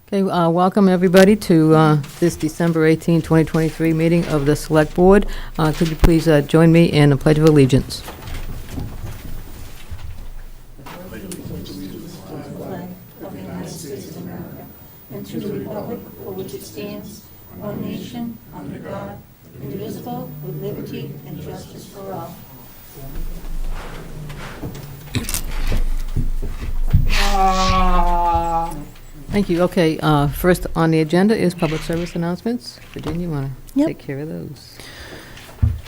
Okay, welcome everybody to this December 18, 2023 meeting of the Select Board. Could you please join me in a Pledge of Allegiance? And to the republic for which it stands, one nation, under God, indivisible, with liberty and justice for all. Thank you. Okay, first on the agenda is public service announcements. Virginia, you want to take care of those?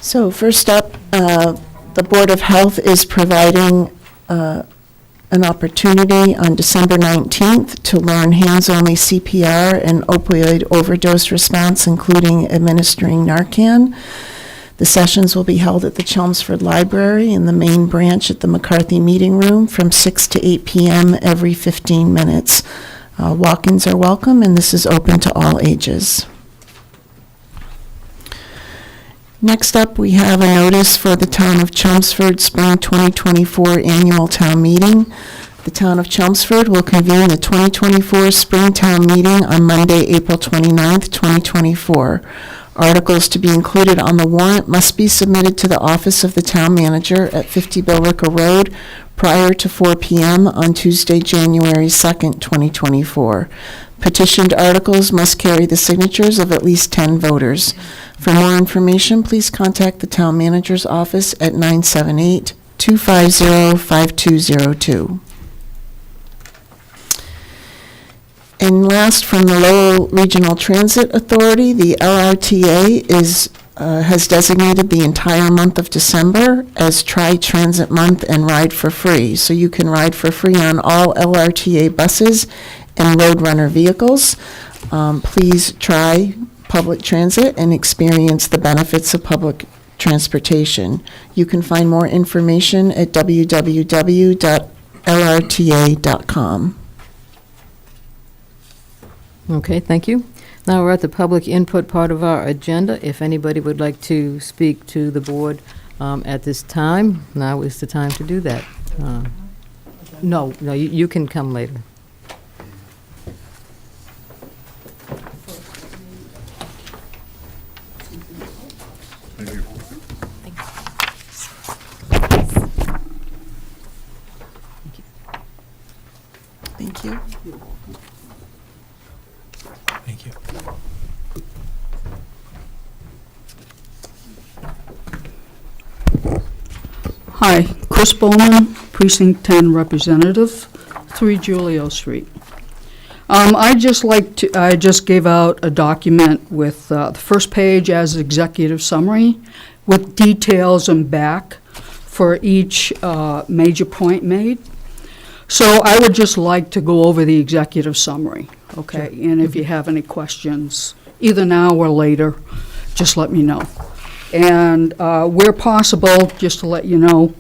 So first up, the Board of Health is providing an opportunity on December 19th to learn hands-only CPR and opioid overdose response, including administering Narcan. The sessions will be held at the Chelmsford Library in the main branch at the McCarthy Meeting Room from 6 to 8 p.m. every 15 minutes. Walk-ins are welcome, and this is open to all ages. Next up, we have a notice for the Town of Chelmsford Spring 2024 Annual Town Meeting. The Town of Chelmsford will convene the 2024 Spring Town Meeting on Monday, April 29th, 2024. Articles to be included on the warrant must be submitted to the office of the Town Manager at 50 Billerica Road prior to 4 p.m. on Tuesday, January 2nd, 2024. Petitioned articles must carry the signatures of at least 10 voters. For more information, please contact the Town Manager's office at 978-250-5202. And last, from the Lowell Regional Transit Authority, the LRTA has designated the entire month of December as Tri-Transit Month and Ride for Free. So you can ride for free on all LRTA buses and Roadrunner vehicles. Please try public transit and experience the benefits of public transportation. You can find more information at www.lrta.com. Okay, thank you. Now we're at the public input part of our agenda. If anybody would like to speak to the board at this time, now is the time to do that. No, you can come later. Thank you. Thank you. Hi, Chris Bowman, Precinct 10 Representative, 3 Julio Street. I just gave out a document with the first page as executive summary with details and back for each major point made. So I would just like to go over the executive summary, okay? Sure. And if you have any questions, either now or later, just let me know. And where possible, just to let you know,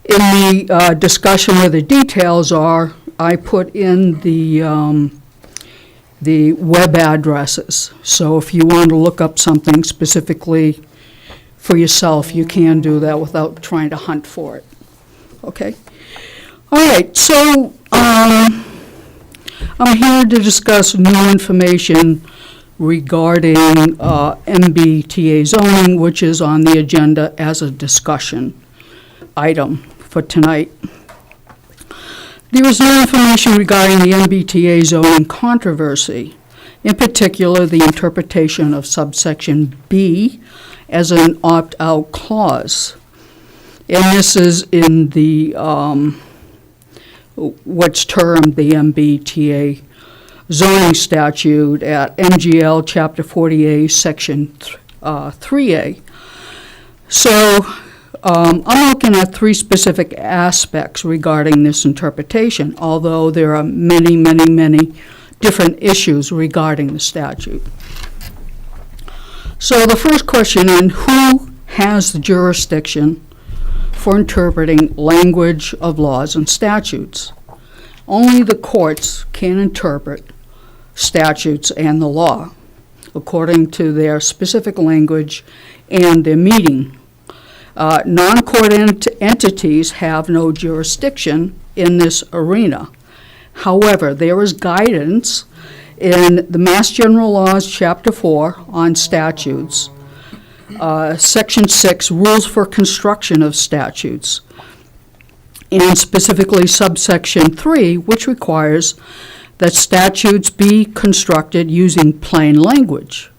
in the discussion where the details are, I put in the web addresses. So if you want to look up something specifically for yourself, you can do that without trying to hunt for it, okay? All right, so I'm here to discuss new information regarding MBTA zoning, which is on the agenda as a discussion item for tonight. There is new information regarding the MBTA zoning controversy, in particular the interpretation of subsection B as an opt-out clause. And this is in the what's termed the MBTA zoning statute at MGL Chapter 40A, Section 3A. So I'm looking at 3 specific aspects regarding this interpretation, although there are many, many, many different issues regarding the statute. So the first question is, who has the jurisdiction for interpreting language of laws and statutes? Only the courts can interpret statutes and the law according to their specific language and their meaning. Non-court entities have no jurisdiction in this arena. However, there is guidance in the Mass General Laws, Chapter 4, on statutes, Section 6, rules for construction of statutes, and specifically subsection 3, which requires that statutes be constructed using plain language.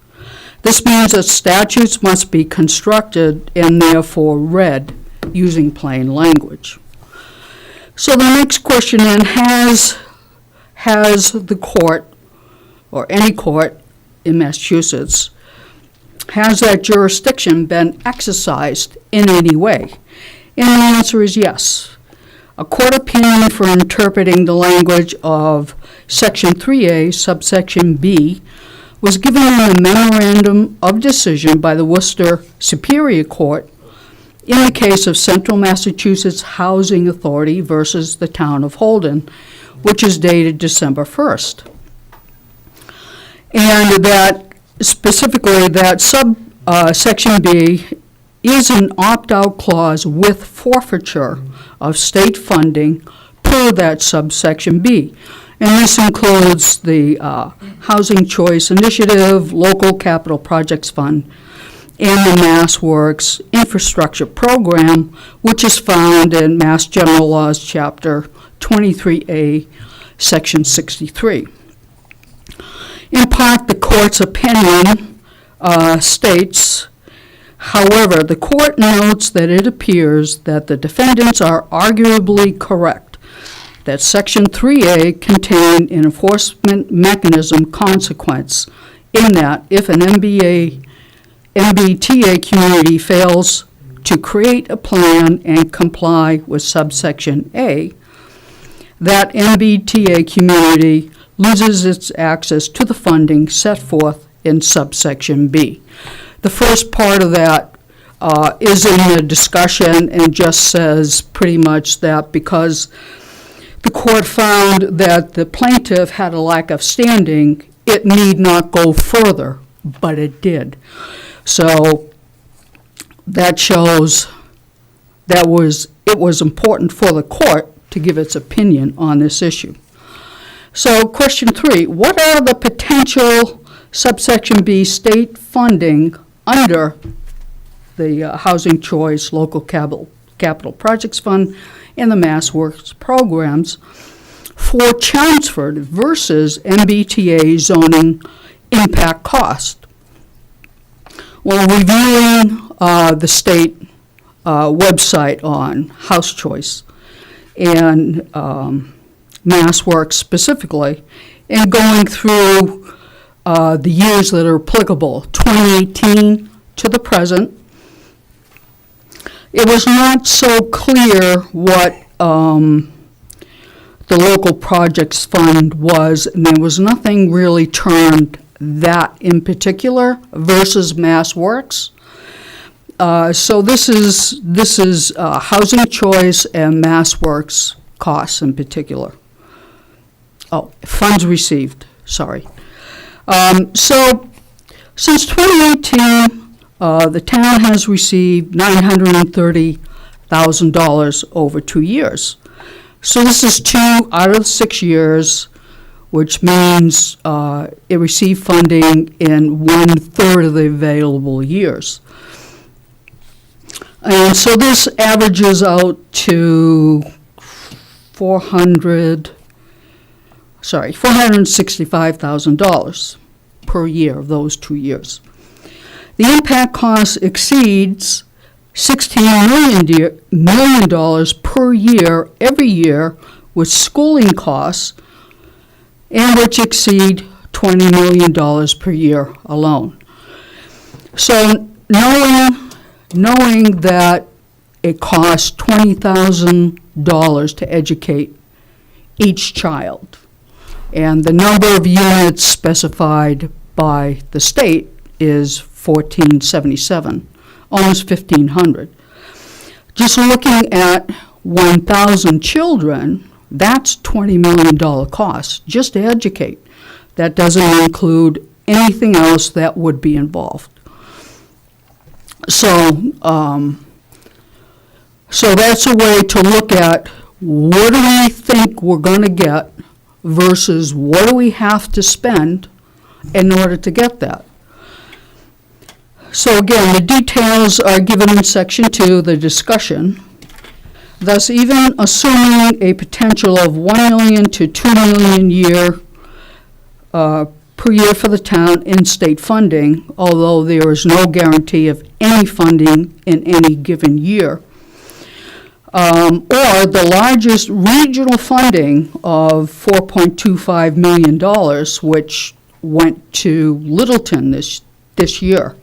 This means that statutes must be constructed and therefore read using plain language. So the next question then, has the court, or any court in Massachusetts, has that jurisdiction been exercised in any way? And the answer is yes. A court opinion for interpreting the language of Section 3A, subsection B, was given in a memorandum of decision by the Worcester Superior Court in the case of Central Massachusetts Housing Authority versus the Town of Holden, which is dated December 1st. And that, specifically, that subsection B is an opt-out clause with forfeiture of state funding per that subsection B. And this includes the Housing Choice Initiative, Local Capital Projects Fund, and the Mass Works Infrastructure Program, which is found in Mass General Laws, Chapter 23A, Section 63. In part, the court's opinion states, however, the court notes that it appears that the defendants are arguably correct that Section 3A contained an enforcement mechanism consequence in that if an MBTA community fails to create a plan and comply with subsection A, that MBTA community loses its access to the funding set forth in subsection B. The first part of that is in the discussion and just says pretty much that because the court found that the plaintiff had a lack of standing, it need not go further, but it did. So that shows that it was important for the court to give its opinion on this issue. So question 3, what are the potential subsection B state funding under the Housing Choice Local Capital Projects Fund and the Mass Works programs for Chelmsford versus MBTA zoning impact cost? Well, reviewing the state website on House Choice and Mass Works specifically, and going through the years that are applicable, 2018 to the present, it was not so clear what the local projects fund was, and there was nothing really termed that in particular versus Mass Works. So this is Housing Choice and Mass Works costs in particular. Oh, funds received, sorry. So since 2018, the town has received $930,000 over 2 years. So this is 2 out of 6 years, which means it received funding in 1/3 of the available years. And so this averages out to $465,000 per year of those 2 years. The impact cost exceeds $16 million per year every year with schooling costs, and which exceed $20 million per year alone. So knowing that it costs $20,000 to educate each child, and the number of units specified by the state is 1,477, almost 1,500. Just looking at 1,000 children, that's $20 million cost just to educate. That doesn't include anything else that would be involved. So that's a way to look at what do we think we're going to get versus what do we have to spend in order to get that. So again, the details are given in section 2, the discussion. Thus, even assuming a potential of $1 million to $2 million per year for the town in state funding, although there is no guarantee of any funding in any given year, or the largest regional funding of $4.25 million, which went to Littleton this year,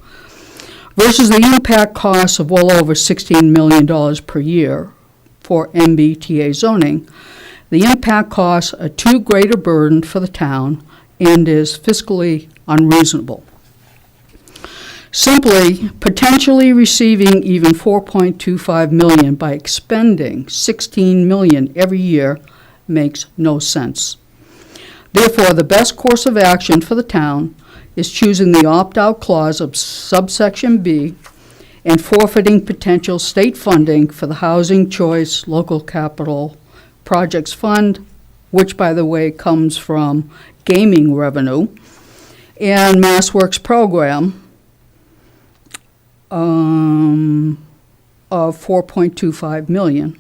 versus the impact costs of well over $16 million per year for MBTA zoning. The impact costs are too great a burden for the town and is fiscally unreasonable. Simply, potentially receiving even $4.25 million by expending $16 million every year makes no sense. Therefore, the best course of action for the town is choosing the opt-out clause of subsection B and forfeiting potential state funding for the Housing Choice Local Capital Projects Fund, which, by the way, comes from gaming revenue, and MassWorks program of $4.25 million.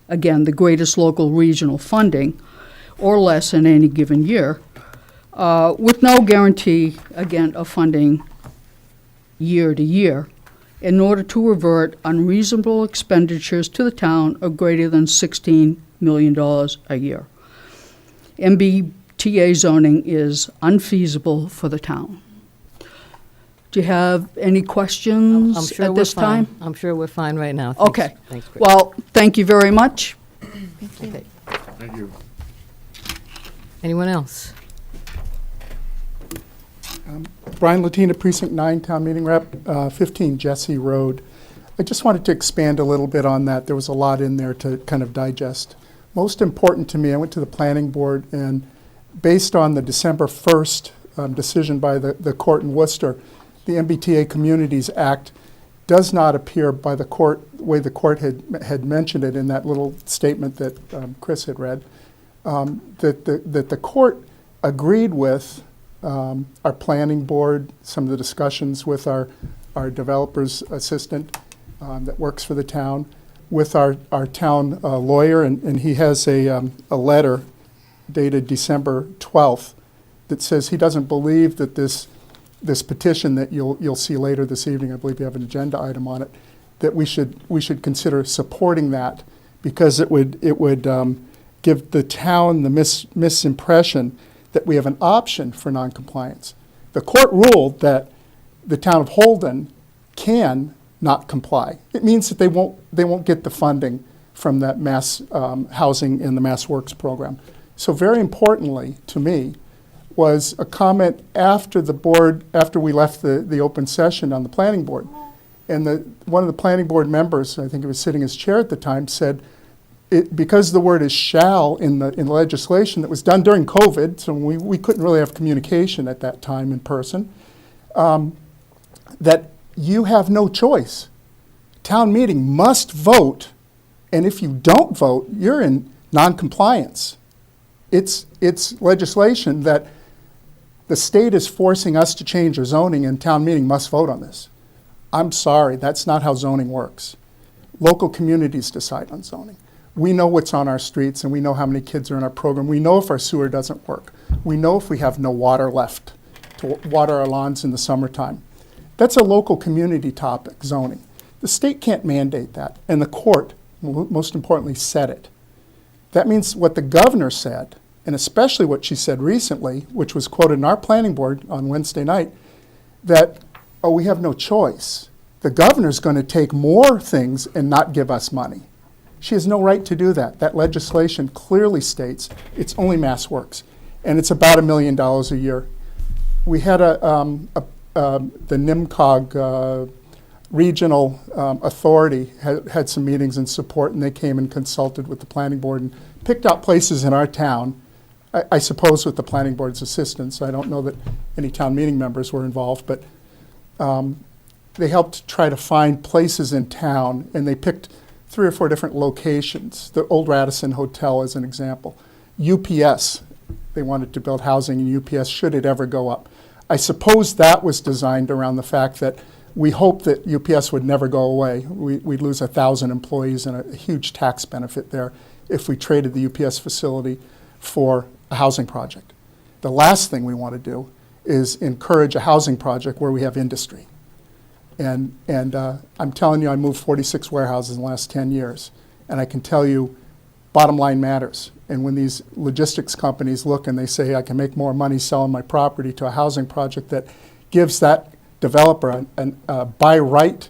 Again, the greatest local regional funding, or less in any given year, with no guarantee, again, of funding year to year, in order to revert unreasonable expenditures to the town of greater than $16 million a year. MBTA zoning is unfeasible for the town. Do you have any questions I'm sure at we're this fine. time? I'm sure we're fine right now. Thanks. Okay. Thanks, Chris. Well, thank you very much. Okay. Thank you. Anyone else? Brian Latina, Precinct 9, Town Meeting Rep, 15 Jesse Road. I just wanted to expand a little bit on that. There was a lot in there to kind of digest. Most important to me, I went to the planning board, and based on the December 1st decision by the court in Worcester, the MBTA Communities Act does not appear by the court, the way the court had mentioned it in that little statement that Chris had read, that the court agreed with our planning board, some of the discussions with our developer's assistant that works for the town, with our town lawyer, and he has a letter dated December 12th that says he doesn't believe that this petition that you'll see later this evening, I believe you have an agenda item on it, that we should consider supporting that, because it would give the town the misimpression that we have an option for noncompliance. The court ruled that the town of Holden can not comply. It means that they won't get the funding from that mass housing in the MassWorks program. So very importantly to me was a comment after we left the open session on the planning board. And one of the planning board members, I think he was sitting as chair at the time, said, because the word is shall in the legislation that was done during COVID, so we couldn't really have communication at that time in person, that you have no choice. Town meeting must vote, and if you don't vote, you're in noncompliance. It's legislation that the state is forcing us to change our zoning, and town meeting must vote on this. I'm sorry, that's not how zoning works. Local communities decide on zoning. We know what's on our streets, and we know how many kids are in our program. We know if our sewer doesn't work. We know if we have no water left to water our lawns in the summertime. That's a local community topic, zoning. The state can't mandate that, and the court, most importantly, said it. That means what the governor said, and especially what she said recently, which was quoted in our planning board on Wednesday night, that, we have no choice. The governor's going to take more things and not give us money. She has no right to do that. That legislation clearly states it's only MassWorks, and it's about $1 million a year. We had the NIMCOG regional authority had some meetings in support, and they came and consulted with the planning board and picked out places in our town, I suppose with the planning board's assistance. I don't know that any town meeting members were involved, but they helped try to find places in town, and they picked 3 or 4 different locations. The old Radisson Hotel as an example. UPS they wanted to build housing in UPS should it ever go up. I suppose that was designed around the fact that we hoped that UPS would never go away. We'd lose 1,000 employees and a huge tax benefit there if we traded the UPS facility for a housing project. The last thing we want to do is encourage a housing project where we have industry. And I'm telling you, I moved 46 warehouses in the last 10 years. And I can tell you, bottom line matters. And when these logistics companies look and they say, I can make more money selling my property to a housing project that gives that developer by right,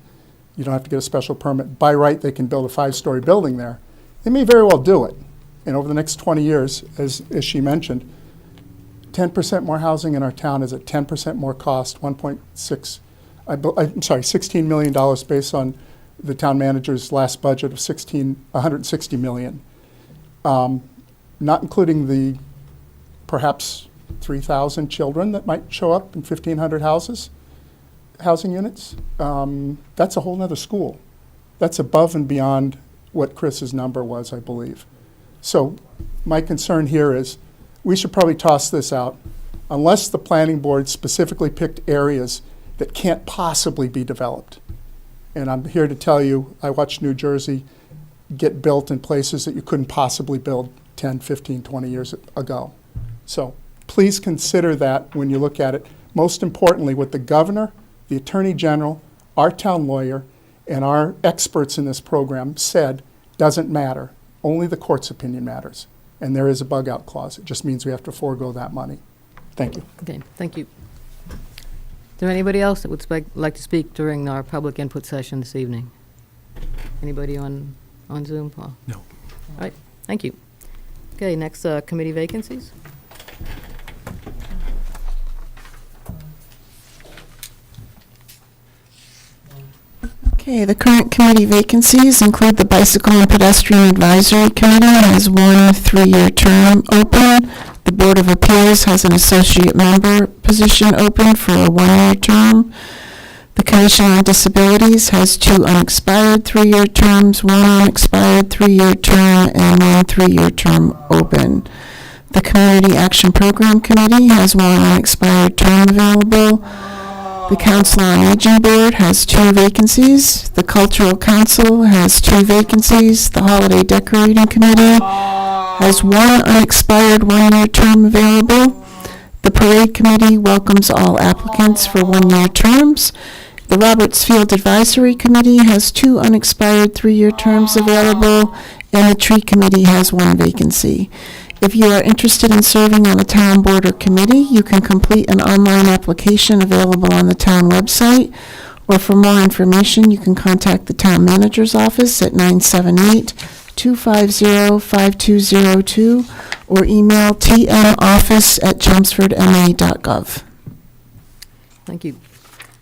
you don't have to get a special permit, by right they can build a 5-story building there, they may very well do it. And over the next 20 years, as she mentioned, 10% more housing in our town is at 10% more cost, $16 million based on the town manager's last budget of $160 million. Not including the perhaps 3,000 children that might show up in 1,500 housing units. That's a whole nother school. That's above and beyond what Chris's number was, I believe. So my concern here is we should probably toss this out unless the planning board specifically picked areas that can't possibly be developed. And I'm here to tell you, I watched New Jersey get built in places that you couldn't possibly build 10, 15, 20 years ago. So please consider that when you look at it. Most importantly, what the governor, the attorney general, our town lawyer, and our experts in this program said doesn't matter. Only the court's opinion matters. And there is a bug-out clause. It just means we have to forego that money. Thank you. Okay, thank you. Is there anybody else that would like to speak during our public input session this evening? Anybody on Zoom, Paul? No. All right, thank you. Okay, next, committee vacancies. Okay, the current committee vacancies include the Bicycle and Pedestrian Advisory Committee has one 3-year term open. The Board of Appeals has an associate member position open for a 1-year term. The Commission on Disabilities has 2 unexpired 3-year terms, 1 unexpired 3-year term, and 1 3-year term open. The Community Action Program Committee has 1 unexpired term available. The Council on Aging Board has 2 vacancies. The Cultural Council has 2 vacancies. The Holiday Decorating Committee has 1 unexpired 1-year term available. The Parade Committee welcomes all applicants for 1-year terms. The Roberts Field Advisory Committee has 2 unexpired 3-year terms available, and the Tree Committee has 1 vacancy. If you are interested in serving on the town board or committee, you can complete an online application available on the town website, or for more information, you can contact the town manager's office at 978-250-5202 or email tmoffice@chelmsfordma.gov. Thank you.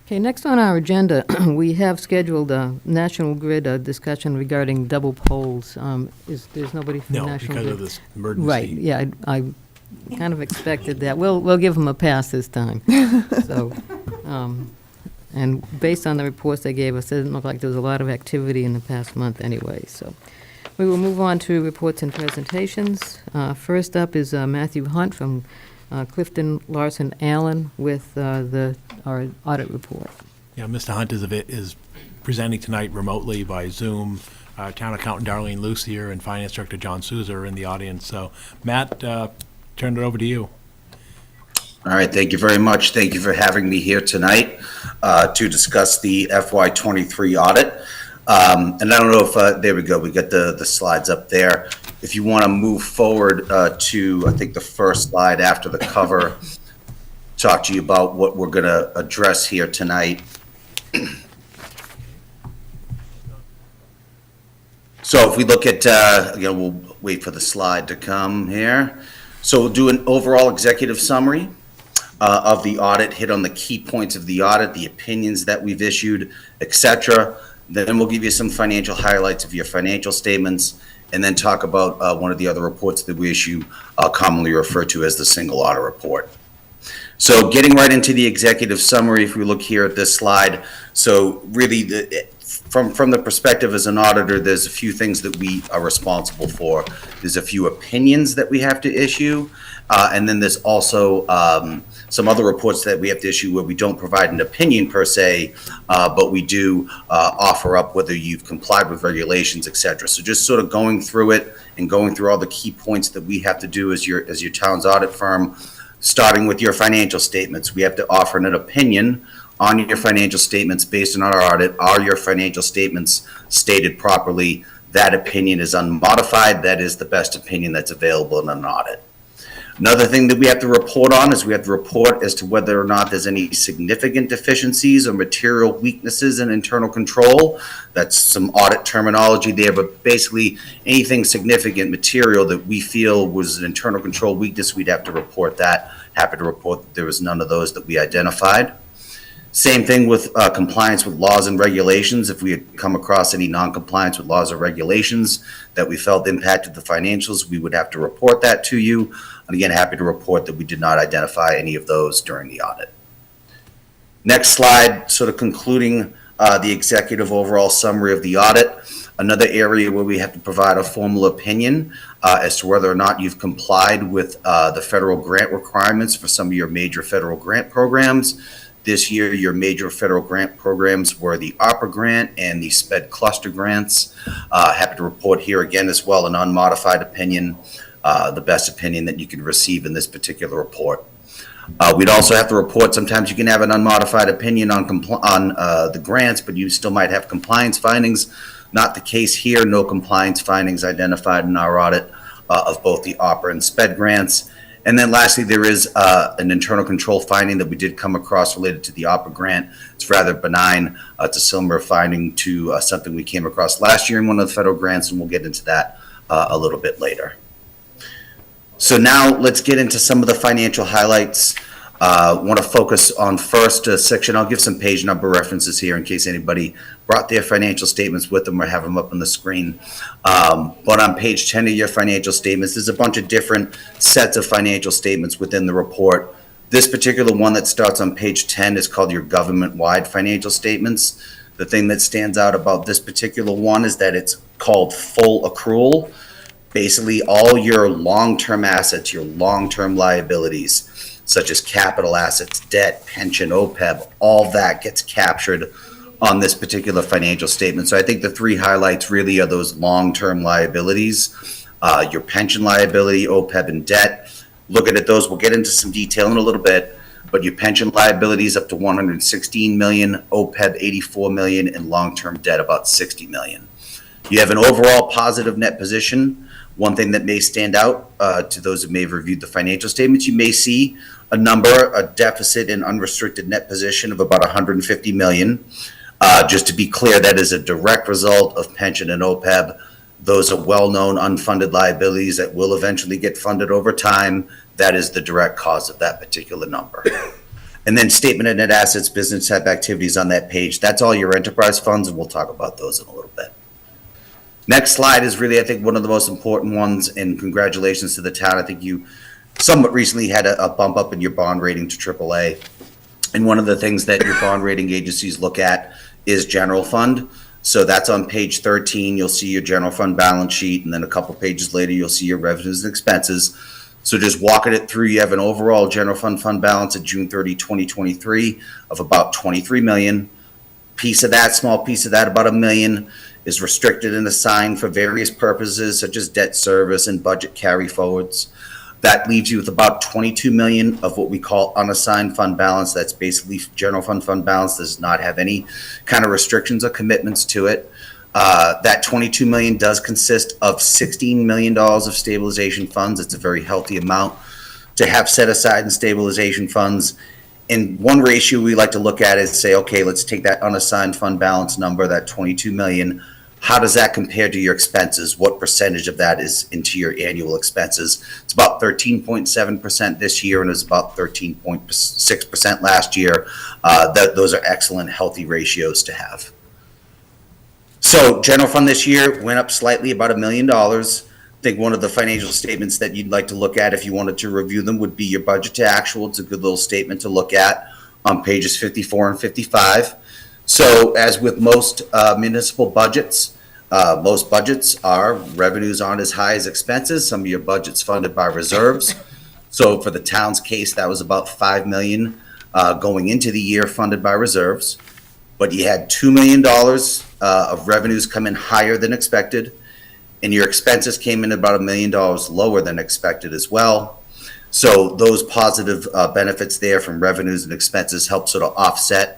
Okay, next on our agenda, we have scheduled a National Grid discussion regarding double poles. There's nobody from No, National Grid? because of this emergency. Right, yeah, I kind of expected that. We'll give them a pass this time. So, and based on the reports they gave us, it didn't look like there was a lot of activity in the past month anyway, so. We will move on to reports and presentations. First up is Matthew Hunt from Clifton Larson Allen with our audit report. Yeah, Mr. Hunt is presenting tonight remotely by Zoom. Town Accountant Darlene Luce here and Finance Director John Souza are in the audience. So, Matt, turn it over to you. All right, thank you very much. Thank you for having me here tonight to discuss the FY23 audit. And I don't know if, there we go, we got the slides up there. If you want to move forward to, I think, the first slide after the cover, talk to you about what we're going to address here tonight. So if we look at, we'll wait for the slide to come here. So we'll do an overall executive summary of the audit, hit on the key points of the audit, the opinions that we've issued, etc. Then we'll give you some financial highlights of your financial statements, and then talk about one of the other reports that we issue, commonly referred to as the single audit report. So getting right into the executive summary, if we look here at this slide, so really from the perspective as an auditor, there's a few things that we are responsible for. There's a few opinions that we have to issue, and then there's also some other reports that we have to issue where we don't provide an opinion per se, but we do offer up whether you've complied with regulations, et cetera. So just sort of going through it and going through all the key points that we have to do as your town's audit firm, starting with your financial statements. We have to offer an opinion on your financial statements based on our audit. Are your financial statements stated properly? That opinion is unmodified. That is the best opinion that's available in an audit. Another thing that we have to report on is we have to report as to whether or not there's any significant deficiencies or material weaknesses in internal control. That's some audit terminology there, but basically anything significant material that we feel was an internal control weakness, we'd have to report that. Happy to report that there was none of those that we identified. Same thing with compliance with laws and regulations. If we had come across any non-compliance with laws or regulations that we felt impacted the financials, we would have to report that to you. And again, happy to report that we did not identify any of those during the audit. Next slide, sort of concluding the executive overall summary of the audit. Another area where we have to provide a formal opinion as to whether or not you've complied with the federal grant requirements for some of your major federal grant programs. This year, your major federal grant programs were the ARPA grant and the SPED cluster grants. Happy to report here again as well an unmodified opinion, the best opinion that you can receive in this particular report. We'd also have to report sometimes you can have an unmodified opinion on the grants, but you still might have compliance findings. Not the case here. No compliance findings identified in our audit of both the ARPA and SPED grants. And then lastly, there is an internal control finding that we did come across related to the ARPA grant. It's rather benign. It's a similar finding to something we came across last year in one of the federal grants, and we'll get into that a little bit later. So now let's get into some of the financial highlights. Want to focus on first section. I'll give some page number references here in case anybody brought their financial statements with them or have them up on the screen. But on page 10 of your financial statements, there's a bunch of different sets of financial statements within the report. This particular one that starts on page 10 is called your government-wide financial statements. The thing that stands out about this particular one is that it's called full accrual. Basically, all your long-term assets, your long-term liabilities, such as capital assets, debt, pension, OPEB, all that gets captured on this particular financial statement. So I think the three highlights really are those long-term liabilities, your pension liability, OPEB, and debt. Looking at those, we'll get into some detail in a little bit, but your pension liabilities up to $116 million, OPEB 84 million, and long-term debt about $60 million. You have an overall positive net position. One thing that may stand out to those who may have reviewed the financial statements, you may see a deficit in unrestricted net position of about $150 million. Just to be clear, that is a direct result of pension and OPEB. Those are well-known unfunded liabilities that will eventually get funded over time. That is the direct cause of that particular number. And then statement of net assets, business type activities on that page. That's all your enterprise funds, and we'll talk about those in a little bit. Next slide is really, I think, one of the most important ones, and congratulations to the town. I think you somewhat recently had a bump up in your bond rating to AAA. And one of the things that your bond rating agencies look at is general fund. So that's on page 13. You'll see your general fund balance sheet, and then a couple pages later, you'll see your revenues and expenses. So just walking it through, you have an overall general fund balance at June 30, 2023 of about $23 million. Small piece of that, about $1 million, is restricted and assigned for various purposes such as debt service and budget carry forwards. That leaves you with about $22 million of what we call unassigned fund balance. That's basically general fund balance, does not have any kind of restrictions or commitments to it. That $22 million does consist of $16 million of stabilization funds. It's a very healthy amount to have set aside in stabilization funds. And one ratio we like to look at is say, okay, let's take that unassigned fund balance number, that $22 million. How does that compare to your expenses? What percentage of that is into your annual expenses? It's about 13.7% this year, and it's about 13.6% last year. Those are excellent, healthy ratios to have. So general fund this year went up slightly, about $1 million. I think one of the financial statements that you'd like to look at if you wanted to review them would be your budget to actual. It's a good little statement to look at on pages 54 and 55. So as with most municipal budgets, most budgets are revenues aren't as high as expenses. Some of your budget's funded by reserves. So for the town's case, that was about 5 million going into the year funded by reserves. But you had $2 million of revenues come in higher than expected, and your expenses came in about $1 million lower than expected as well. So those positive benefits there from revenues and expenses help sort of offset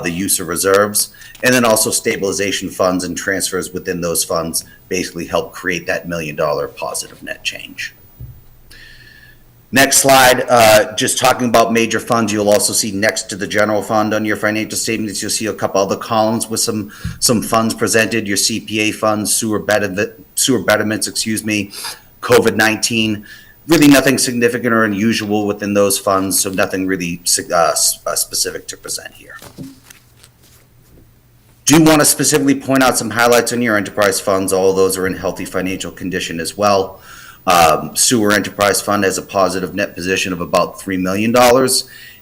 the use of reserves. And then also stabilization funds and transfers within those funds basically help create that $1 million positive net change. Next slide, just talking about major funds, you'll also see next to the general fund on your financial statements, you'll see a couple other columns with some funds presented, your CPA funds, sewer betterments, COVID-19. Really nothing significant or unusual within those funds, so nothing really specific to present here. Do want to specifically point out some highlights on your enterprise funds. All of those are in healthy financial condition as well. Sewer enterprise fund has a positive net position of about $3 million,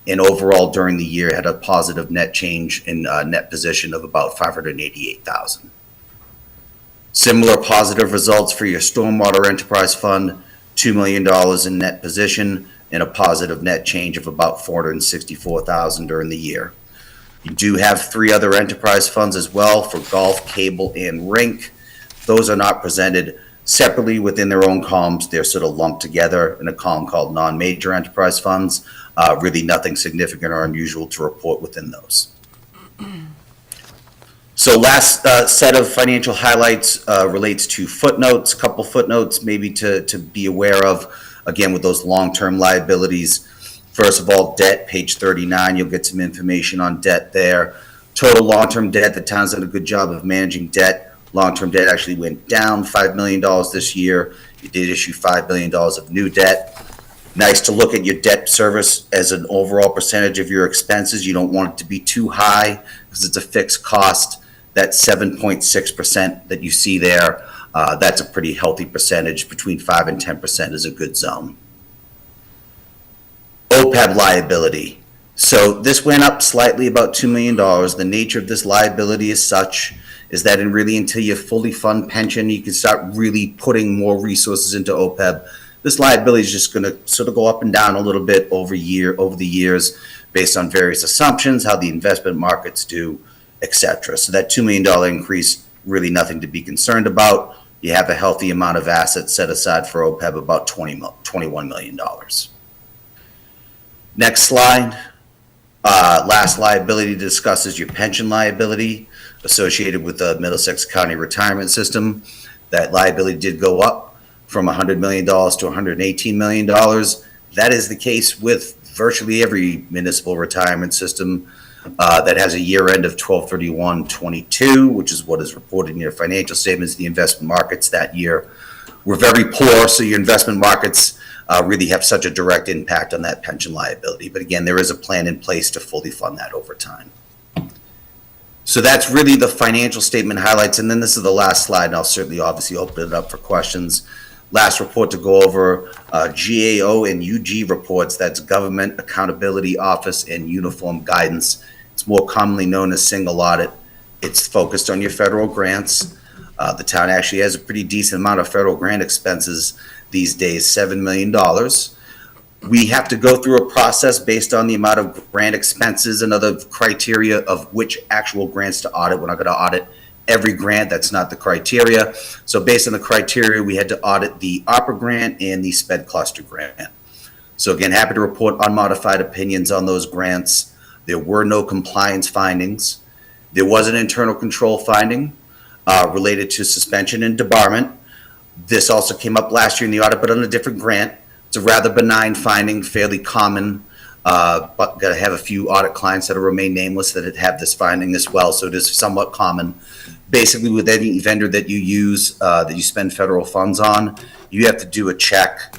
and overall during the year had a positive net change in net position of about $588,000. Similar positive results for your stormwater enterprise fund, $2 million in net position and a positive net change of about $464,000 during the year. You do have 3 other enterprise funds as well for golf, cable, and rink. Those are not presented separately within their own columns. They're sort of lumped together in a column called non-major enterprise funds. Really nothing significant or unusual to report within those. So last set of financial highlights relates to footnotes, a couple footnotes maybe to be aware of, again, with those long-term liabilities. First of all, debt, page 39, you'll get some information on debt there. Total long-term debt, the town's done a good job of managing debt. Long-term debt actually went down $5 million this year. You did issue $5 billion of new debt. Nice to look at your debt service as an overall percentage of your expenses. You don't want it to be too high because it's a fixed cost. That 7.6% that you see there, that's a pretty healthy percentage. Between 5 and 10% is a good zone. OPEB liability. So this went up slightly, about $2 million. The nature of this liability is such is that until you fully fund pension, you can start really putting more resources into OPEB. This liability is just going to sort of go up and down a little bit over the years based on various assumptions, how the investment markets do, etc. So that $2 million increase, really nothing to be concerned about. You have a healthy amount of assets set aside for OPEB, about $21 million. Next slide. Last liability to discuss is your pension liability associated with the Middlesex County Retirement System. That liability did go up from $100 million to $118 million. That is the case with virtually every municipal retirement system that has a year end of 12/31/22, which is what is reported in your financial statements. The investment markets that year were very poor, so your investment markets really have such a direct impact on that pension liability. But again, there is a plan in place to fully fund that over time. So that's really the financial statement highlights. And then this is the last slide, and I'll certainly obviously open it up for questions. Last report to go over, GAO and UG reports, that's Government Accountability Office and Uniform Guidance. It's more commonly known as single audit. It's focused on your federal grants. The town actually has a pretty decent amount of federal grant expenses these days, $7 million. We have to go through a process based on the amount of grant expenses and other criteria of which actual grants to audit. We're not going to audit every grant. That's not the criteria. So based on the criteria, we had to audit the ARPA grant and the SPED cluster grant. So again, happy to report unmodified opinions on those grants. There were no compliance findings. There was an internal control finding related to suspension and debarment. This also came up last year in the audit, but on a different grant. It's a rather benign finding, fairly common, but got to have a few audit clients that will remain nameless that have this finding as well, so it is somewhat common. Basically, with any vendor that you use, that you spend federal funds on, you have to do a check.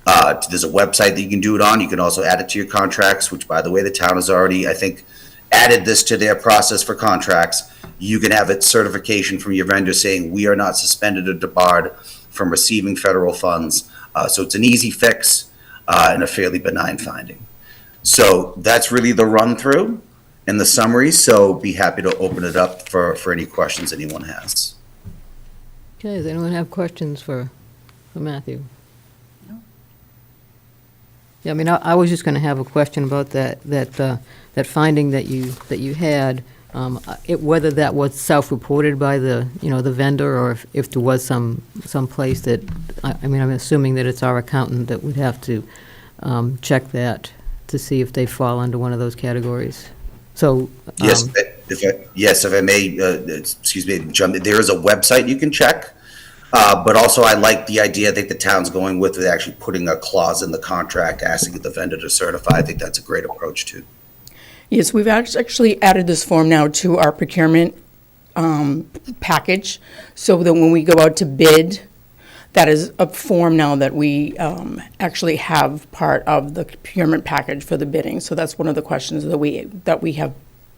There's a website that you can do it on. You can also add it to your contracts, which, by the way, the town has already, I think, added this to their process for contracts. You can have it certification from your vendor saying we are not suspended or debarred from receiving federal funds. So it's an easy fix and a fairly benign finding. So that's really the run through. in the summary, so be happy to open it up for any questions anyone has. Okay, does anyone have questions for Matthew? Yeah, I mean, I was just going to have a question about that finding that you had, whether that was self-reported by the vendor, or if there was some place that, I mean, I'm assuming that it's our accountant that would have to check that to see if they fall under one of those categories. So. Yes, if I may, excuse me, jump in. There is a website you can check, but also I like the idea. I think the town's going with it, actually putting a clause in the contract asking the vendor to certify. I think that's a great approach too. Yes, we've actually added this form now to our procurement package, so that when we go out to bid, that is a form now that we actually have part of the procurement package for the bidding. So that's one of the questions that we have.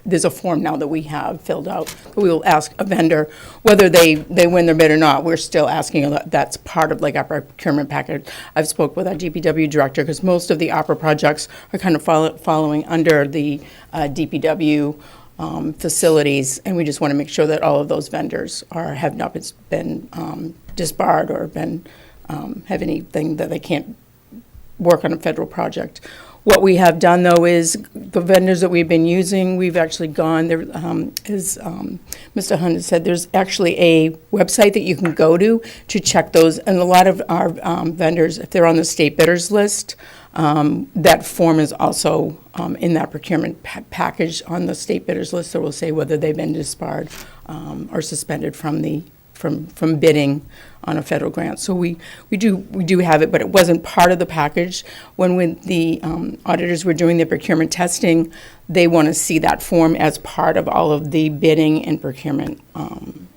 There's a form now that we have filled out. We will ask a vendor whether they win their bid or not. We're still asking, that's part of like our procurement package. I've spoke with our DPW director, because most of the opera projects are kind of following under the DPW facilities, and we just want to make sure that all of those vendors have not been disbarred or have anything that they can't work on a federal project. What we have done, though, is the vendors that we've been using, we've actually gone, there is, Mr. Hunt said, there's actually a website that you can go to check those, and a lot of our vendors, if they're on the state bidders list, that form is also in that procurement package on the state bidders list, so we'll say whether they've been disbarred or suspended from bidding on a federal grant. So we do have it, but it wasn't part of the package. When the auditors were doing the procurement testing, they want to see that form as part of all of the bidding and procurement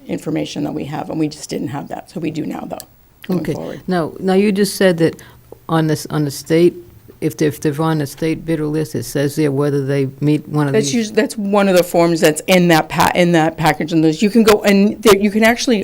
information that we have, and we just didn't have that. So we do now, though, going Okay. forward. Now you just said that on the state, if they're on the state bidder list, it says there whether they meet one of these. That's one of the forms that's in that package, and those you can go and you can actually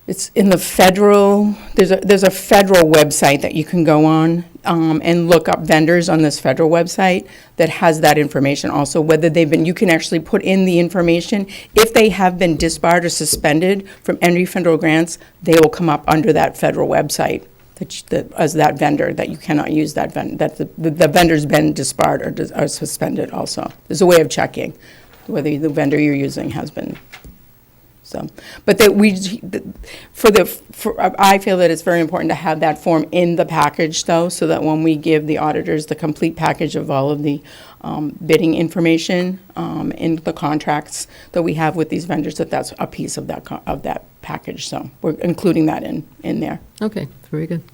it's in the federal. There's a federal website that you can go on and look up vendors on this federal website that has that information also. Whether they've been, you can actually put in the information if they have been disbarred or suspended from any federal grants. They will come up under that federal website. As that vendor, that you cannot use that vendor, that the vendor's been disbarred or suspended also. There's a way of checking whether the vendor you're using has been. So, but I feel that it's very important to have that form in the package, though, so that when we give the auditors the complete package of all of the bidding information in the contracts that we have with these vendors, that's a piece of that package. So we're including that in there. Okay, very good.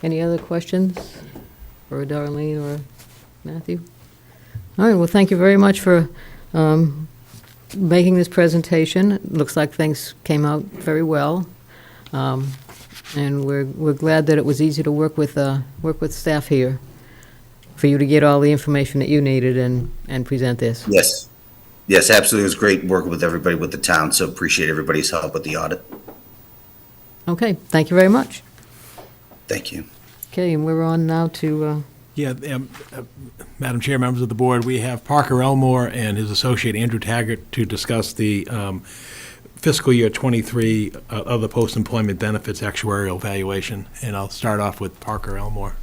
Any other questions for Darlene or Matthew? All right, well, thank you very much for making this presentation. It looks like things came out very well. And we're glad that it was easy to work with staff here for you to get all the information that you needed and present this. Yes, absolutely. It was great working with everybody with the town, so appreciate everybody's help with the audit. Okay, thank you very much. Thank you. Okay, and we're on now to, Madam Chair, members of the board, we have Parker Elmore and his associate Andrew Taggart to discuss the fiscal year 23 of the post-employment benefits actuarial valuation. And I'll start off with Parker Elmore.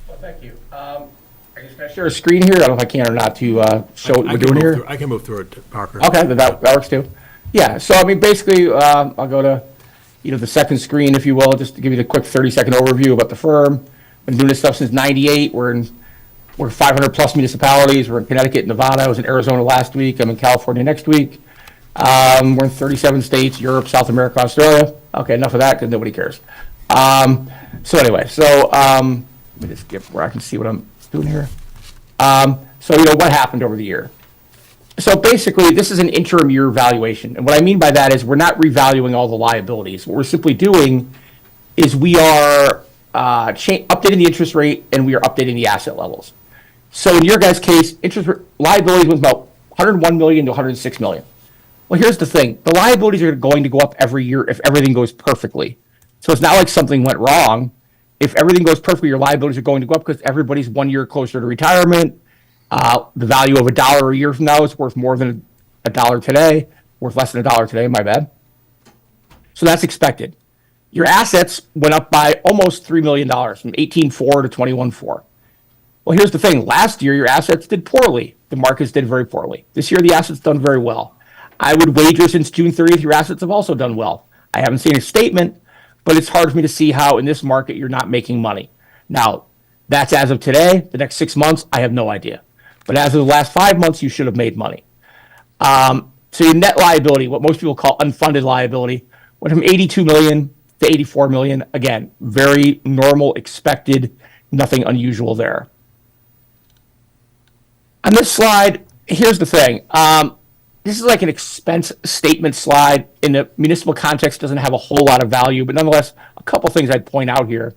Well, thank you. I guess can I share a screen here? I don't know if I can or not to show what we're doing here. I can move through it, Parker. Okay, that works too. Yeah, so I mean, basically, I'll go to, the second screen, if you will, just to give you the quick 30-second overview about the firm. Been doing this stuff since '98. We're 500 plus municipalities. We're in Connecticut, Nevada. I was in Arizona last week. I'm in California next week. We're in 37 states, Europe, South America, Australia. Okay, enough of that because nobody cares. So anyway, let me just get where I can see what I'm doing here. So what happened over the year? So basically, this is an interim year valuation. And what I mean by that is we're not revaluing all the liabilities. What we're simply doing is we are updating the interest rate and we are updating the asset levels. So in your guys' case, liabilities was about $101 million to $106 million. Well, here's the thing. The liabilities are going to go up every year if everything goes perfectly. So it's not like something went wrong. If everything goes perfectly, your liabilities are going to go up because everybody's 1 year closer to retirement. The value of $1 a year from now is worth more than $1 today, worth less than $1 today, my bad. So that's expected. Your assets went up by almost $3 million from 18.4 to 21.4. Well, here's the thing. Last year, your assets did poorly. The markets did very poorly. This year, the assets done very well. I would wager since June 30th, your assets have also done well. I haven't seen a statement, but it's hard for me to see how in this market you're not making money. Now, that's as of today. The next 6 months, I have no idea. But as of the last 5 months, you should have made money. So your net liability, what most people call unfunded liability, went from 82 million to 84 million. Again, very normal, expected, nothing unusual there. On this slide, here's the thing. This is like an expense statement slide. In the municipal context, doesn't have a whole lot of value, but nonetheless, a couple things I'd point out here.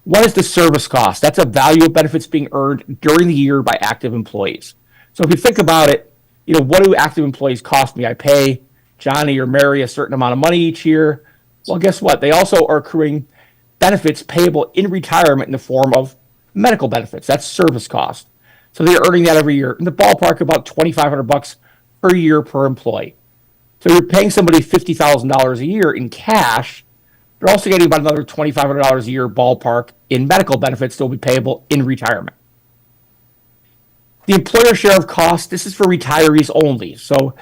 One is the service cost. That's a value of benefits being earned during the year by active employees. So if you think about it, what do active employees cost me? I pay Johnny or Mary a certain amount of money each year. Well, guess what? They also are accruing benefits payable in retirement in the form of medical benefits. That's service cost. So they're earning that every year. In the ballpark, about $2,500 per year per employee. So you're paying somebody $50,000 a year in cash. They're also getting about another $2,500 a year ballpark in medical benefits that will be payable in retirement. The employer share of costs, this is for retirees only. So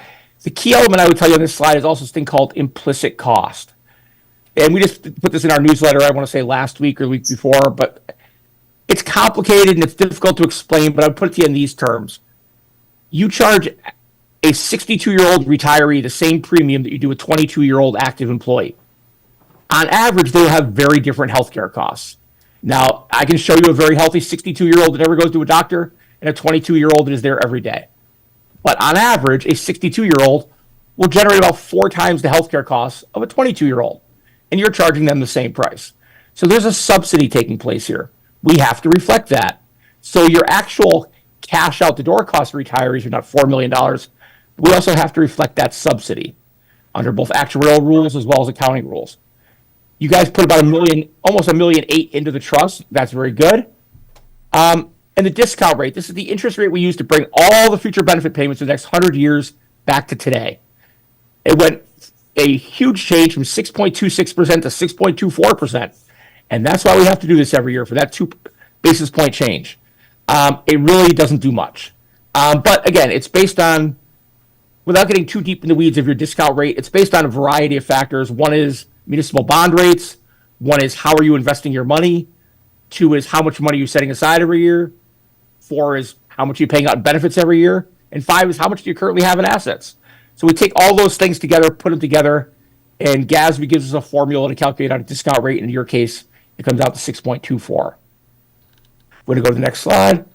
the key element I would tell you on this slide is also this thing called implicit cost. And we just put this in our newsletter, I want to say last week or the week before, but it's complicated and it's difficult to explain, but I would put it to you in these terms. You charge a 62-year-old retiree the same premium that you do a 22-year-old active employee. On average, they will have very different healthcare costs. Now, I can show you a very healthy 62-year-old that never goes to a doctor and a 22-year-old that is there every day. But on average, a 62-year-old will generate about 4 times the healthcare costs of a 22-year-old, and you're charging them the same price. So there's a subsidy taking place here. We have to reflect that. So your actual cash out the door cost of retirees are not $4 million. We also have to reflect that subsidy under both actuarial rules as well as accounting rules. You guys put about almost $1.8 million into the trust. That's very good. And the discount rate, this is the interest rate we use to bring all the future benefit payments for the next 100 years back to today. It went a huge change from 6.26% to 6.24%. And that's why we have to do this every year for that 2 basis point change. It really doesn't do much. But again, it's based on, without getting too deep in the weeds of your discount rate, it's based on a variety of factors. One is municipal bond rates. One is how are you investing your money. 2 is how much money you're setting aside every year. 4 is how much you're paying out in benefits every year. And 5 is how much do you currently have in assets. So we take all those things together, put them together, and GASB gives us a formula to calculate out a discount rate. In your case, it comes out to 6.24. We're going to go to the next slide.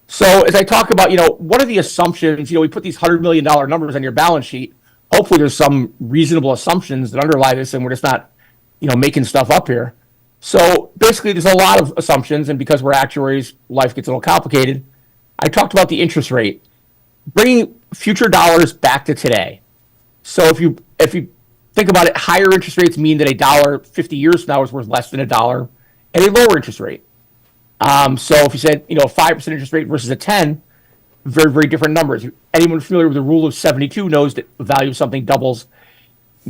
So as I talk about, what are the assumptions? We put these $100 million numbers on your balance sheet. Hopefully there's some reasonable assumptions that underlie this, and we're just not, making stuff up here. So basically there's a lot of assumptions, and because we're actuaries, life gets a little complicated. I talked about the interest rate, bringing future dollars back to today. So if you think about it, higher interest rates mean that $1 50 years from now is worth less than $1 at a lower interest rate. So if you said, a 5% interest rate versus a 10, very, very different numbers. Anyone familiar with the rule of 72 knows that the value of something doubles.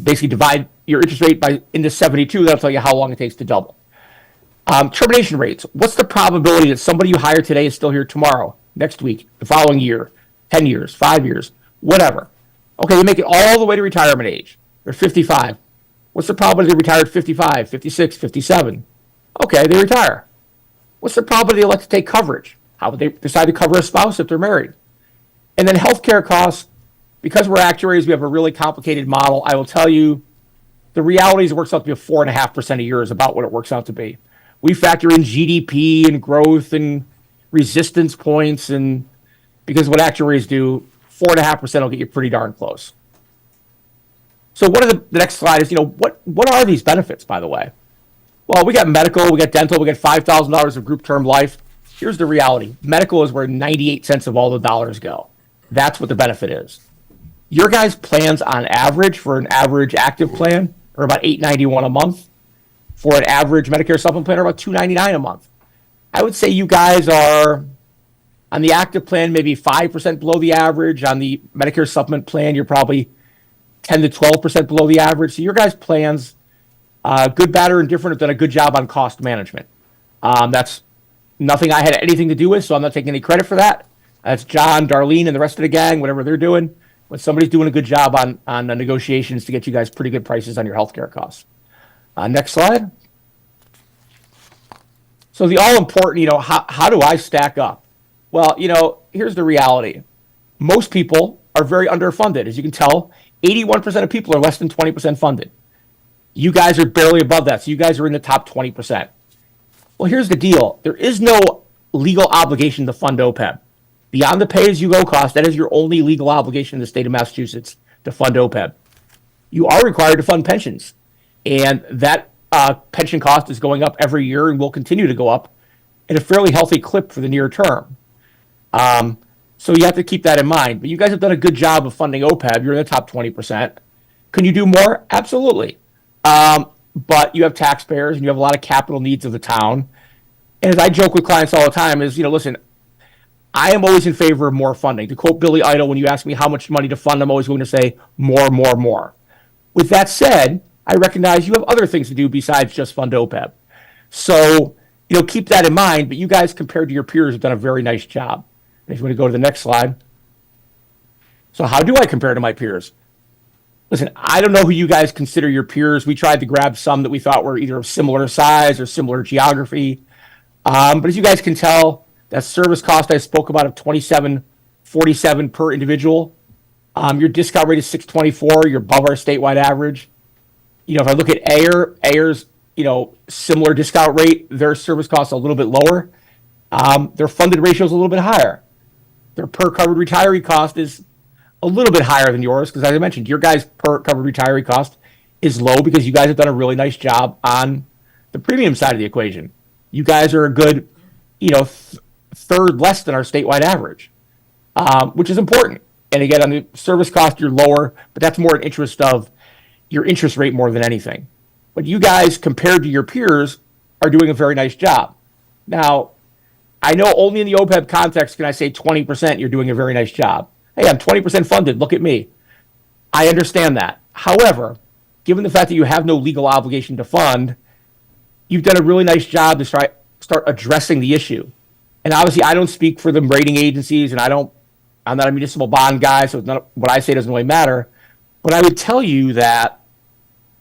Basically divide your interest rate into 72, that'll tell you how long it takes to double. Termination rates. What's the probability that somebody you hire today is still here tomorrow, next week, the following year, 10 years, 5 years, whatever? Okay, they make it all the way to retirement age. They're 55. What's the probability they retire at 55, 56, 57? Okay, they retire. What's the probability they elect to take coverage? How would they decide to cover a spouse if they're married? And then healthcare costs, because we're actuaries, we have a really complicated model. I will tell you, the reality is it works out to be a 4.5% a year is about what it works out to be. We factor in GDP and growth and resistance points, and because what actuaries do, 4.5% will get you pretty darn close. So what are the next slide is, what are these benefits, by the way? Well, we got medical, we got dental, we got $5,000 of group term life. Here's the reality. Medical is where 98 cents of all the dollars go. That's what the benefit is. Your guys' plans on average for an average active plan are about $891 a month. For an average Medicare supplement plan are about $299 a month. I would say you guys are On the active plan, maybe 5% below the average. On the Medicare supplement plan, you're probably 10 to 12% below the average. So your guys' plans, good, bad, or indifferent, have done a good job on cost management. That's nothing I had anything to do with, so I'm not taking any credit for that. That's John, Darlene, and the rest of the gang, whatever they're doing. But somebody's doing a good job on the negotiations to get you guys pretty good prices on your healthcare costs. Next slide. So the all-important, how do I stack up? Well, here's the reality. Most people are very underfunded. As you can tell, 81% of people are less than 20% funded. You guys are barely above that, so you guys are in the top 20%. Well, here's the deal. There is no legal obligation to fund OPEB. Beyond the pay-as-you-go cost, that is your only legal obligation in the state of Massachusetts to fund OPEB. You are required to fund pensions, and that pension cost is going up every year and will continue to go up at a fairly healthy clip for the near term. So you have to keep that in mind. But you guys have done a good job of funding OPEB. You're in the top 20%. Can you do more? Absolutely. But you have taxpayers and you have a lot of capital needs of the town. And as I joke with clients all the time is, listen, I am always in favor of more funding. To quote Billy Idol, when you ask me how much money to fund, I'm always going to say more, more, more. With that said, I recognize you have other things to do besides just fund OPEB. So, keep that in mind. But you guys, compared to your peers, have done a very nice job. And if you want to go to the next slide. So how do I compare to my peers? Listen, I don't know who you guys consider your peers. We tried to grab some that we thought were either of similar size or similar geography. But as you guys can tell, that service cost I spoke about of $27.47 per individual. Your discount rate is 6.24. You're above our statewide average. If I look at Ayer's, similar discount rate, their service cost a little bit lower. Their funded ratio is a little bit higher. Their per covered retiree cost is a little bit higher than yours because, as I mentioned, your guys' per covered retiree cost is low because you guys have done a really nice job on the premium side of the equation. You guys are a good, third less than our statewide average, which is important. And again, on the service cost, you're lower, but that's more an interest of your interest rate more than anything. But you guys, compared to your peers, are doing a very nice job. Now, I know only in the OPEB context can I say 20% you're doing a very nice job. Hey, I'm 20% funded. Look at me. I understand that. However, given the fact that you have no legal obligation to fund, you've done a really nice job to start addressing the issue. And obviously, I don't speak for the rating agencies, and I'm not a municipal bond guy, so what I say doesn't really matter. But I would tell you that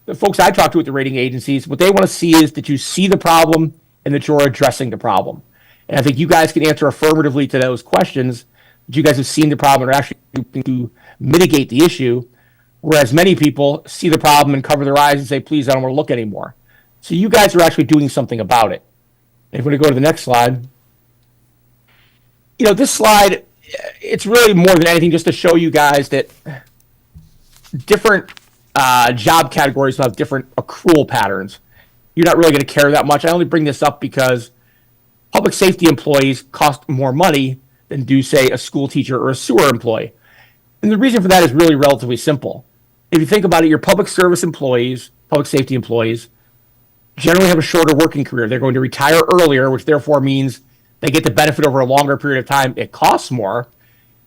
the folks I talk to at the rating agencies, what they want to see is that you see the problem and that you're addressing the problem. And I think you guys can answer affirmatively to those questions, that you guys have seen the problem and are actually looking to mitigate the issue, whereas many people see the problem and cover their eyes and say, please, I don't want to look anymore. So you guys are actually doing something about it. And if we go to the next slide, this slide, it's really more than anything just to show you guys that different job categories will have different accrual patterns. You're not really going to care that much. I only bring this up because public safety employees cost more money than do, say, a school teacher or a sewer employee. And the reason for that is really relatively simple. If you think about it, your public service employees, public safety employees, generally have a shorter working career. They're going to retire earlier, which therefore means they get the benefit over a longer period of time. It costs more.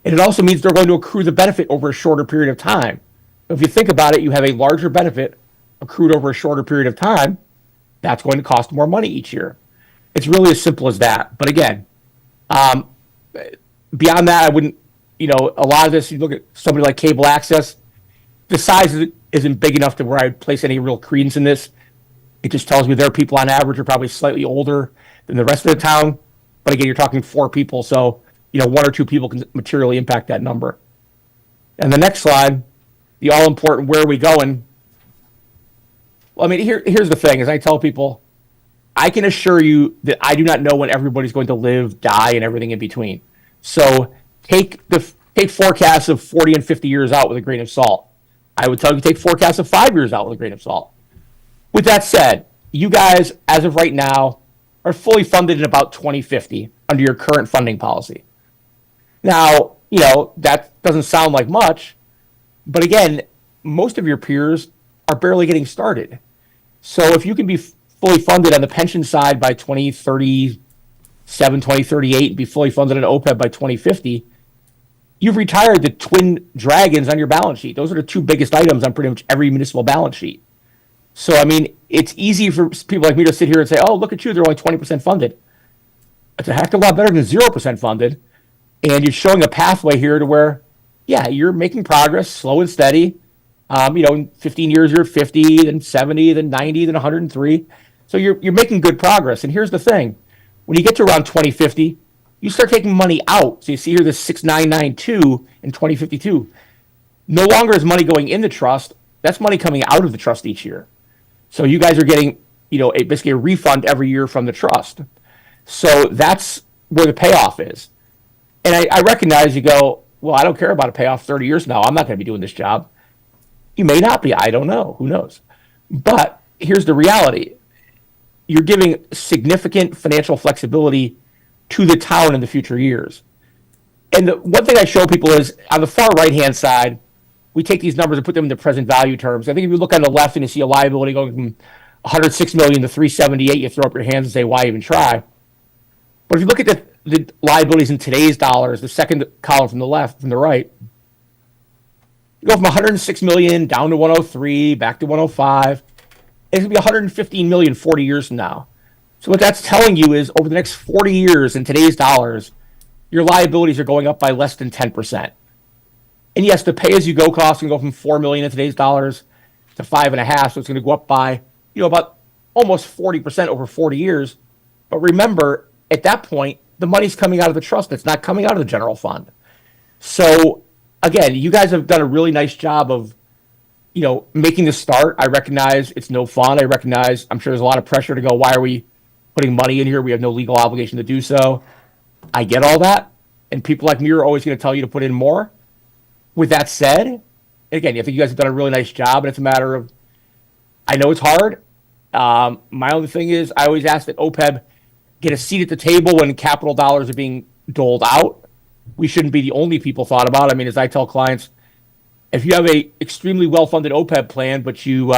And it also means they're going to accrue the benefit over a shorter period of time. If you think about it, you have a larger benefit accrued over a shorter period of time. That's going to cost more money each year. It's really as simple as that. But again, beyond that, I wouldn't, a lot of this, you look at somebody like cable access, the size isn't big enough to where I'd place any real credence in this. It just tells me their people on average are probably slightly older than the rest of the town. But again, you're talking 4 people, so, 1 or 2 people can materially impact that number. And the next slide, the all-important, where are we going? Well, here's the thing, as I tell people, I can assure you that I do not know when everybody's going to live, die, and everything in between. So take forecasts of 40 and 50 years out with a grain of salt. I would tell you take forecasts of 5 years out with a grain of salt. With that said, you guys, as of right now, are fully funded in about 2050 under your current funding policy. Now, that doesn't sound like much, but again, most of your peers are barely getting started. So if you can be fully funded on the pension side by 2030, 2038 and be fully funded in OPEB by 2050, you've retired the twin dragons on your balance sheet. Those are the two biggest items on pretty much every municipal balance sheet. So, I mean, it's easy for people like me to sit here and say, oh, look at you, they're only 20% funded. It's a heck of a lot better than 0% funded. And you're showing a pathway here to where, yeah, you're making progress, slow and steady. In 15 years, you're at 50, then 70, then 90, then 103. So you're making good progress. And here's the thing. When you get to around 2050, you start taking money out. So you see here this 6992 in 2052. No longer is money going in the trust. That's money coming out of the trust each year. So you guys are getting, basically a refund every year from the trust. So that's where the payoff is. And I recognize you go, well, I don't care about a payoff 30 years from now. I'm not going to be doing this job. You may not be. I don't know. Who knows? But here's the reality. You're giving significant financial flexibility to the town in the future years. And the one thing I show people is on the far right-hand side, we take these numbers and put them into present value terms. I think if you look on the left and you see a liability going from 106 million to 378, you throw up your hands and say, why even try? But if you look at the liabilities in today's dollars, the second column from the left, from the right, you go from 106 million down to 103, back to 105. It's going to be 115 million 40 years from now. So what that's telling you is over the next 40 years in today's dollars, your liabilities are going up by less than 10%. And yes, the pay-as-you-go costs can go from 4 million in today's dollars to 5.5, so it's going to go up by, about almost 40% over 40 years. But remember, at that point, the money's coming out of the trust. It's not coming out of the general fund. So again, you guys have done a really nice job of, making the start. I recognize it's no fun. I recognize I'm sure there's a lot of pressure to go, why are we putting money in here? We have no legal obligation to do so. I get all that. And people like me are always going to tell you to put in more. With that said, again, I think you guys have done a really nice job, and it's a matter of, I know it's hard. My only thing is I always ask that OPEB get a seat at the table when capital dollars are being doled out. We shouldn't be the only people thought about. I mean, as I tell clients, if you have a extremely well-funded OPEB plan, but you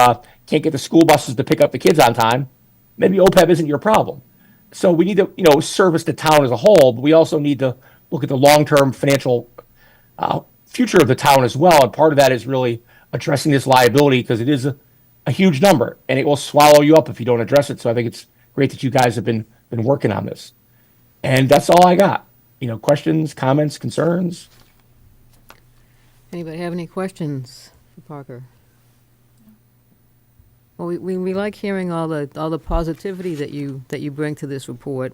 can't get the school buses to pick up the kids on time, maybe OPEB isn't your problem. So we need to, service the town as a whole, but we also need to look at the long-term financial future of the town as well. And part of that is really addressing this liability because it is a huge number and it will swallow you up if you don't address it. So I think it's great that you guys have been working on this. And that's all I got. Questions, comments, concerns? Anybody have any questions for Parker? Well, we like hearing all the positivity that you bring to this report.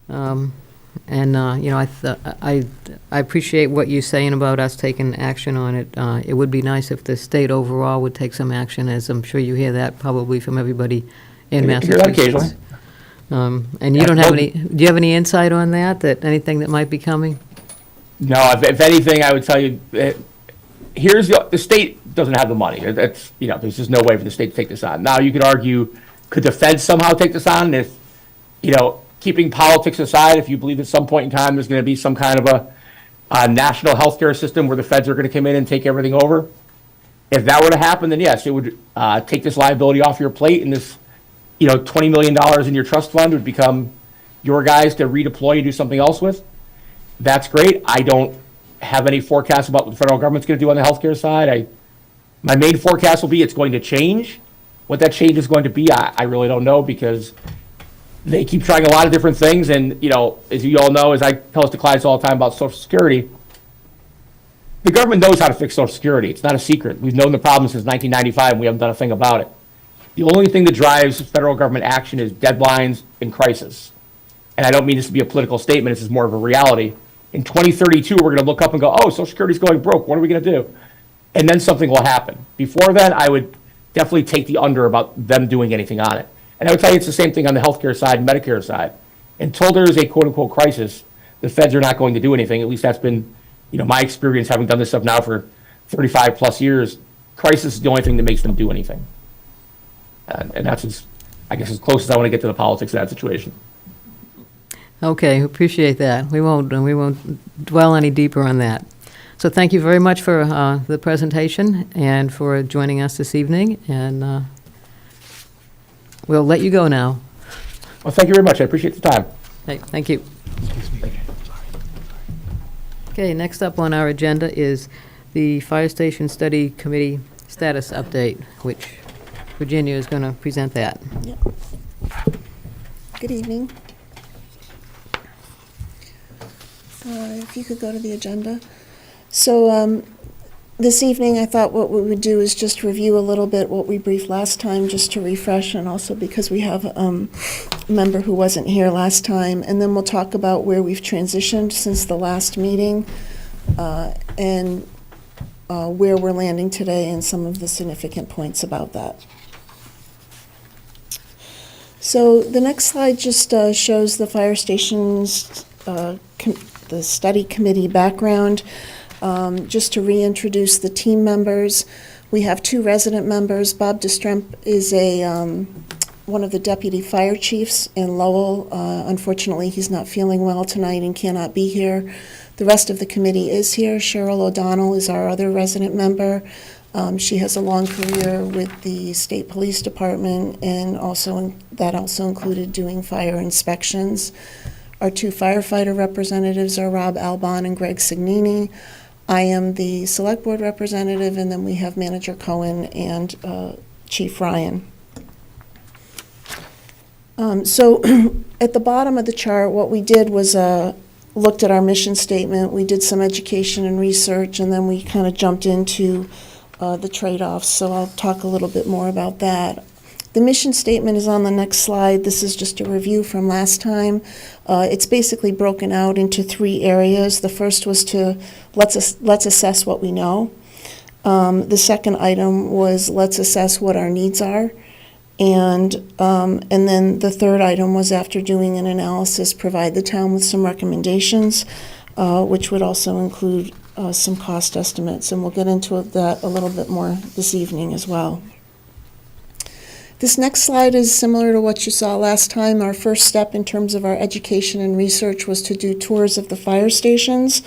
I appreciate what you're saying about us taking action on it. It would be nice if the state overall would take some action, as I'm sure you hear that probably from everybody in I hear that Massachusetts. occasionally. And you don't have any, do you have any insight on that, anything that might be coming? No, if anything, I would tell you, here's the state doesn't have the money. That's, there's just no way for the state to take this on. Now, you could argue, could the feds somehow take this on? If, keeping politics aside, if you believe at some point in time there's going to be some kind of a national healthcare system where the feds are going to come in and take everything over, if that were to happen, then yes, it would take this liability off your plate, and this, $20 million in your trust fund would become your guys to redeploy and do something else with. That's great. I don't have any forecasts about what the federal government's going to do on the healthcare side. My main forecast will be it's going to change. What that change is going to be, I really don't know, because they keep trying a lot of different things. And, as you all know, as I tell us to clients all the time about Social Security, the government knows how to fix Social Security. It's not a secret. We've known the problem since 1995, and we haven't done a thing about it. The only thing that drives federal government action is deadlines and crisis. And I don't mean this to be a political statement. This is more of a reality. In 2032, we're going to look up and go, oh, Social Security's going broke. What are we going to do? And then something will happen. Before then, I would definitely take the under about them doing anything on it. And I would tell you it's the same thing on the healthcare side and Medicare side. Until there is a quote-unquote crisis, the feds are not going to do anything. At least that's been, my experience having done this stuff now for 35 plus years. Crisis is the only thing that makes them do anything. And that's, as close as I want to get to the politics of that situation. Okay, appreciate that. We won't dwell any deeper on that. So thank you very much for the presentation and for joining us this evening. And we'll let you go now. Well, thank you very much. I appreciate the time. Hey, thank you. Okay, next up on our agenda is the Fire Station Study Committee status update, which Virginia is going to present that. Good evening. If you could go to the agenda. So this evening, I thought what we would do is just review a little bit what we briefed last time, just to refresh, and also because we have a member who wasn't here last time. And then we'll talk about where we've transitioned since the last meeting, and where we're landing today and some of the significant points about that. So the next slide just shows the fire station's, the study committee background. Just to reintroduce the team members, we have 2 resident members. Bob Destremp is one of the deputy fire chiefs in Lowell. Unfortunately, he's not feeling well tonight and cannot be here. The rest of the committee is here. Cheryl O'Donnell is our other resident member. She has a long career with the State Police Department, and that also included doing fire inspections. Our 2 firefighter representatives are Rob Albon and Greg Signini. I am the Select Board representative, and then we have Manager Cohen and Chief Ryan. So at the bottom of the chart, what we did was looked at our mission statement. We did some education and research, and then we kind of jumped into the trade-offs. So I'll talk a little bit more about that. The mission statement is on the next slide. This is just a review from last time. It's basically broken out into 3 areas. The first was to let's assess what we know. The second item was let's assess what our needs are. And then the third item was, after doing an analysis, provide the town with some recommendations, which would also include some cost estimates. And we'll get into that a little bit more this evening as well. This next slide is similar to what you saw last time. Our first step in terms of our education and research was to do tours of the fire stations.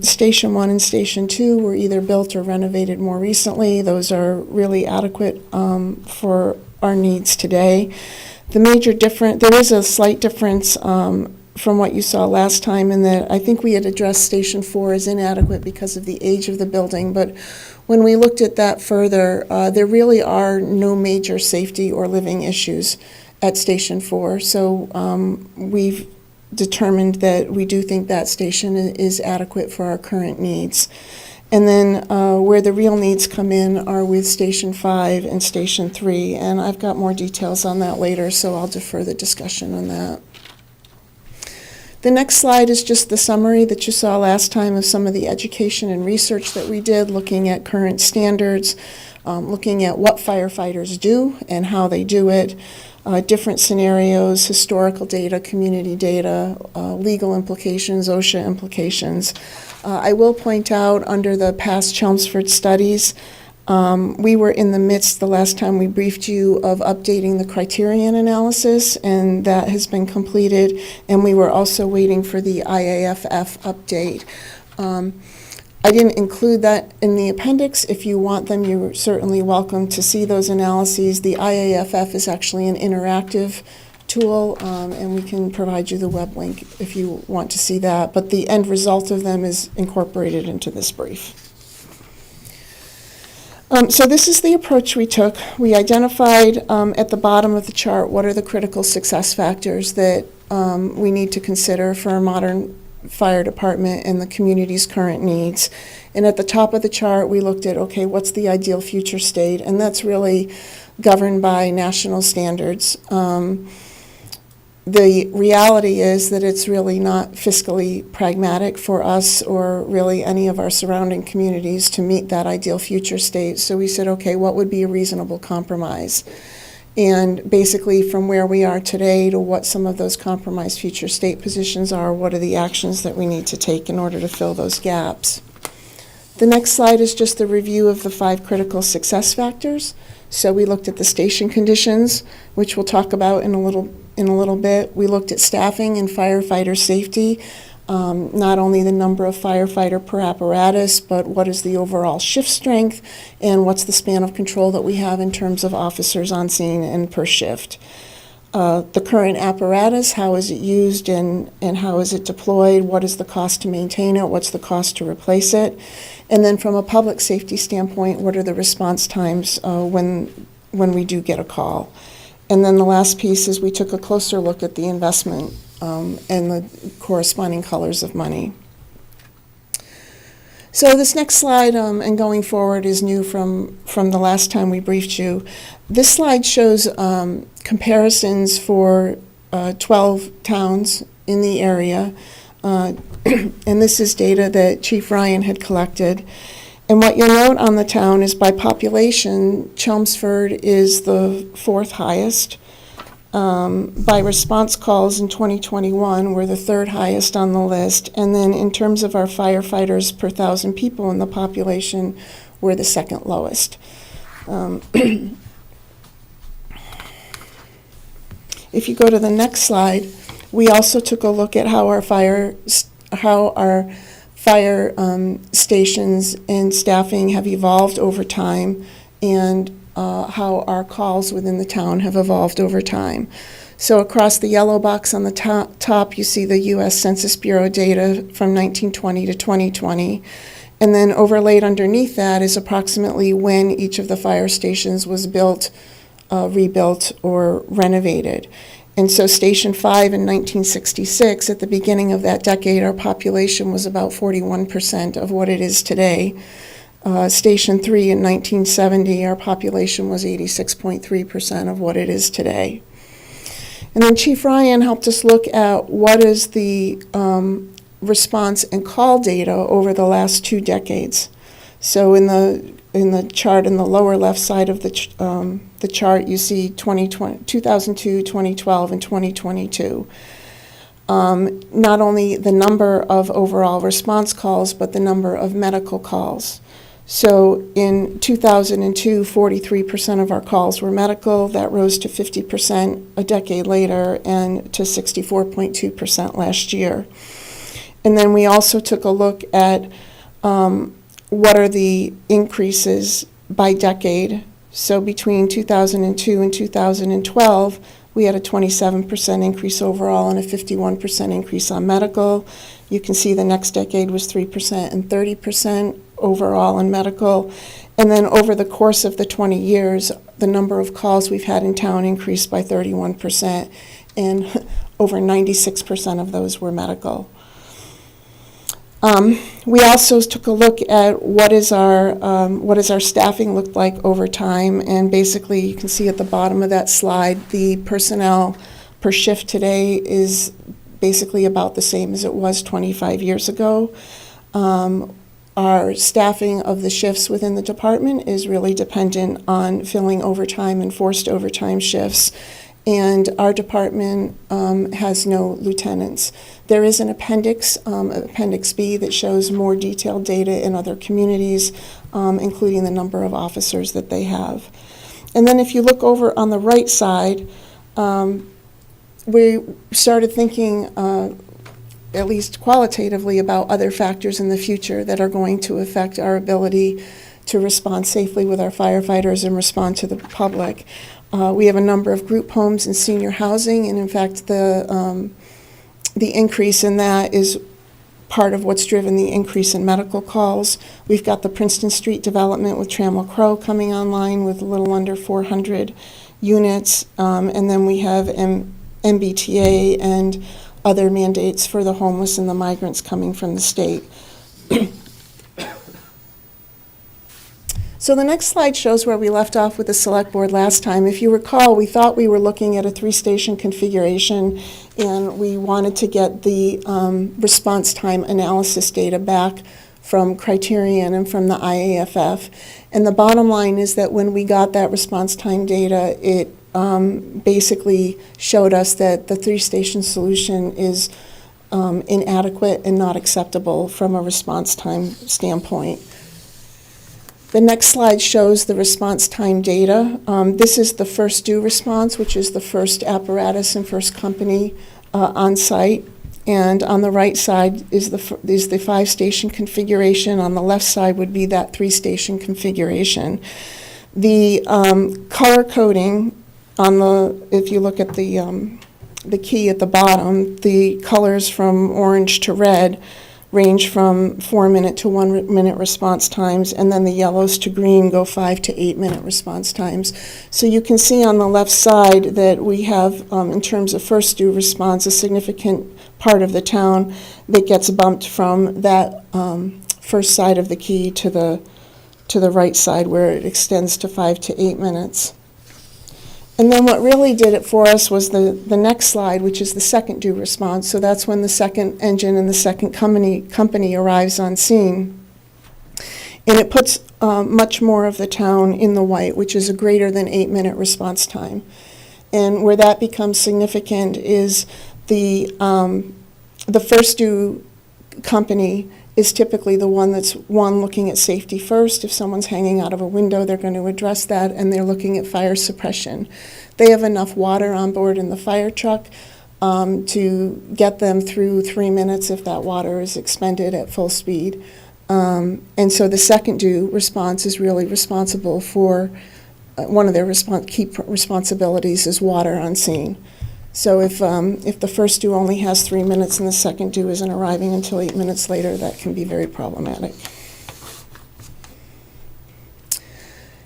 Station 1 and Station 2 were either built or renovated more recently. Those are really adequate for our needs today. There is a slight difference from what you saw last time, in that I think we had addressed Station 4 as inadequate because of the age of the building, but when we looked at that further, there really are no major safety or living issues at Station 4. So we've determined that we do think that station is adequate for our current needs. And then where the real needs come in are with Station 5 and Station 3. And I've got more details on that later, so I'll defer the discussion on that. The next slide is just the summary that you saw last time of some of the education and research that we did, looking at current standards, looking at what firefighters do and how they do it, different scenarios, historical data, community data, legal implications, OSHA implications. I will point out, under the past Chelmsford studies, we were in the midst, the last time we briefed you, of updating the criterion analysis, and that has been completed, and we were also waiting for the IAFF update. I didn't include that in the appendix. If you want them, you're certainly welcome to see those analyses. The IAFF is actually an interactive tool, and we can provide you the web link if you want to see that, but the end result of them is incorporated into this brief. So this is the approach we took. We identified at the bottom of the chart what are the critical success factors that we need to consider for a modern fire department and the community's current needs. And at the top of the chart, we looked at, okay, what's the ideal future state? And that's really governed by national standards. The reality is that it's really not fiscally pragmatic for us or really any of our surrounding communities to meet that ideal future state. So we said, okay, what would be a reasonable compromise? And basically, from where we are today to what some of those compromised future state positions are, what are the actions that we need to take in order to fill those gaps? The next slide is just the review of the 5 critical success factors. So we looked at the station conditions, which we'll talk about in a little bit. We looked at staffing and firefighter safety, not only the number of firefighter per apparatus, but what is the overall shift strength and what's the span of control that we have in terms of officers on scene and per shift. the current apparatus, how is it used and how is it deployed, what is the cost to maintain it, what's the cost to replace it, and then from a public safety standpoint, what are the response times when we do get a call. And then the last piece is we took a closer look at the investment and the corresponding colors of money. So this next slide, and going forward, is new from the last time we briefed you. This slide shows comparisons for 12 towns in the area, and this is data that Chief Ryan had collected. And what you'll note on the town is by population, Chelmsford is the 4th highest. By response calls in 2021, we're the 3rd highest on the list. And then in terms of our firefighters per 1,000 people in the population, we're the 2nd lowest. If you go to the next slide, we also took a look at how our fire stations and staffing have evolved over time, and how our calls within the town have evolved over time. So across the yellow box on the top, you see the U.S. Census Bureau data from 1920 to 2020. And then overlaid underneath that is approximately when each of the fire stations was built, rebuilt, or renovated. And so Station 5 in 1966, at the beginning of that decade, our population was about 41% of what it is today. Station 3 in 1970, our population was 86.3% of what it is today. And then Chief Ryan helped us look at what is the response and call data over the last 2 decades. So in the chart in the lower left side of the chart, you see 2002, 2012, and 2022. Not only the number of overall response calls, but the number of medical calls. So in 2002, 43% of our calls were medical. That rose to 50% a decade later and to 64.2% last year. And then we also took a look at what are the increases by decade. So between 2002 and 2012, we had a 27% increase overall and a 51% increase on medical. You can see the next decade was 3% and 30% overall in medical. And then over the course of the 20 years, the number of calls we've had in town increased by 31%, and over 96% of those were medical. We also took a look at what does our staffing look like over time, and basically you can see at the bottom of that slide the personnel per shift today is basically about the same as it was 25 years ago. Our staffing of the shifts within the department is really dependent on filling overtime and forced overtime shifts. And our department has no lieutenants. There is an appendix, Appendix B, that shows more detailed data in other communities, including the number of officers that they have. And then if you look over on the right side, we started thinking, at least qualitatively, about other factors in the future that are going to affect our ability to respond safely with our firefighters and respond to the public. We have a number of group homes and senior housing, and in fact, the increase in that is part of what's driven the increase in medical calls. We've got the Princeton Street development with Trammell Crow coming online with a little under 400 units, and then we have MBTA and other mandates for the homeless and the migrants coming from the state. So the next slide shows where we left off with the select board last time. If you recall, we thought we were looking at a 3-station configuration, and we wanted to get the response time analysis data back from Criterion and from the IAFF. And the bottom line is that when we got that response time data, it basically showed us that the 3-station solution is inadequate and not acceptable from a response time standpoint. The next slide shows the response time data. This is the first due response, which is the first apparatus and first company on site. And on the right side is the 5-station configuration. On the left side would be that 3-station configuration. The color coding if you look at the key at the bottom, the colors from orange to red range from 4-minute to 1-minute response times, and then the yellows to green go 5 to 8-minute response times. So you can see on the left side that we have, in terms of first due response, a significant part of the town that gets bumped from that first side of the key to the right side, where it extends to 5 to 8 minutes. And then what really did it for us was the next slide, which is the second due response. So that's when the second engine and the second company arrives on scene. And it puts much more of the town in the white, which is a greater than 8-minute response time. And where that becomes significant is the first due company is typically the one that's looking at safety first. If someone's hanging out of a window, they're going to address that, and they're looking at fire suppression. They have enough water on board in the fire truck to get them through 3 minutes if that water is expended at full speed. And so the second due response is really responsible for, one of their key responsibilities is water on scene. So if the first due only has 3 minutes and the second due isn't arriving until 8 minutes later, that can be very problematic.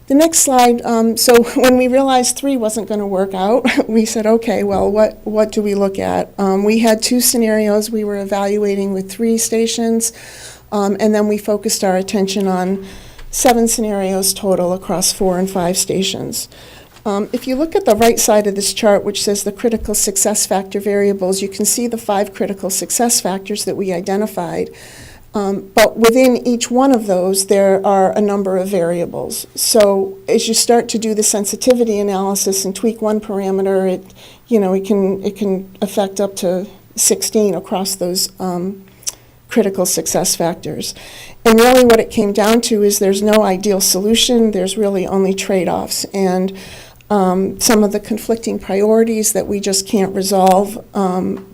The next slide, so when we realized 3 wasn't going to work out, we said, okay, well, what do we look at? We had 2 scenarios we were evaluating with 3 stations, and then we focused our attention on 7 scenarios total across 4 and 5 stations. If you look at the right side of this chart, which says the critical success factor variables, you can see the 5 critical success factors that we identified. But within each one of those, there are a number of variables. So as you start to do the sensitivity analysis and tweak one parameter, it can affect up to 16 across those critical success factors. And really what it came down to is there's no ideal solution. There's really only trade-offs. And some of the conflicting priorities that we just can't resolve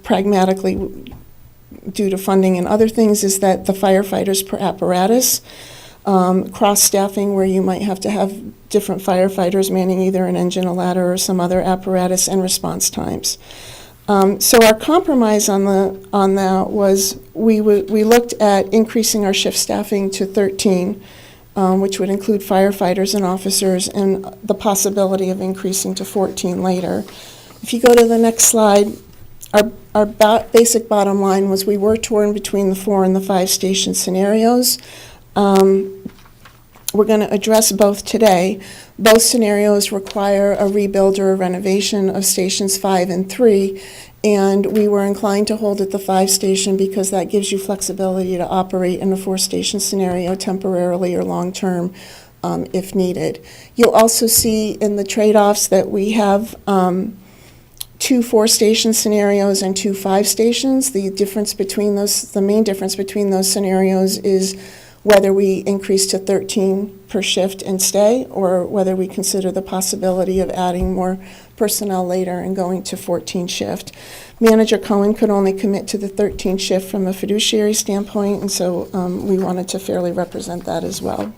pragmatically due to funding and other things is that the firefighters per apparatus, cross-staffing where you might have to have different firefighters manning either an engine, a ladder, or some other apparatus, and response times. So our compromise on that was we looked at increasing our shift staffing to 13, which would include firefighters and officers, and the possibility of increasing to 14 later. If you go to the next slide, our basic bottom line was we were torn between the 4 and the 5 station scenarios. We're going to address both today. Both scenarios require a rebuild or a renovation of stations 5 and 3, and we were inclined to hold at the 5 station because that gives you flexibility to operate in a 4 station scenario temporarily or long-term if needed. You'll also see in the trade-offs that we have 2 4-station scenarios and 2 5 stations. The difference between those, the main difference between those scenarios is whether we increase to 13 per shift and stay, or whether we consider the possibility of adding more personnel later and going to 14 shift. Manager Cohen could only commit to the 13 shift from a fiduciary standpoint, and so we wanted to fairly represent that as well.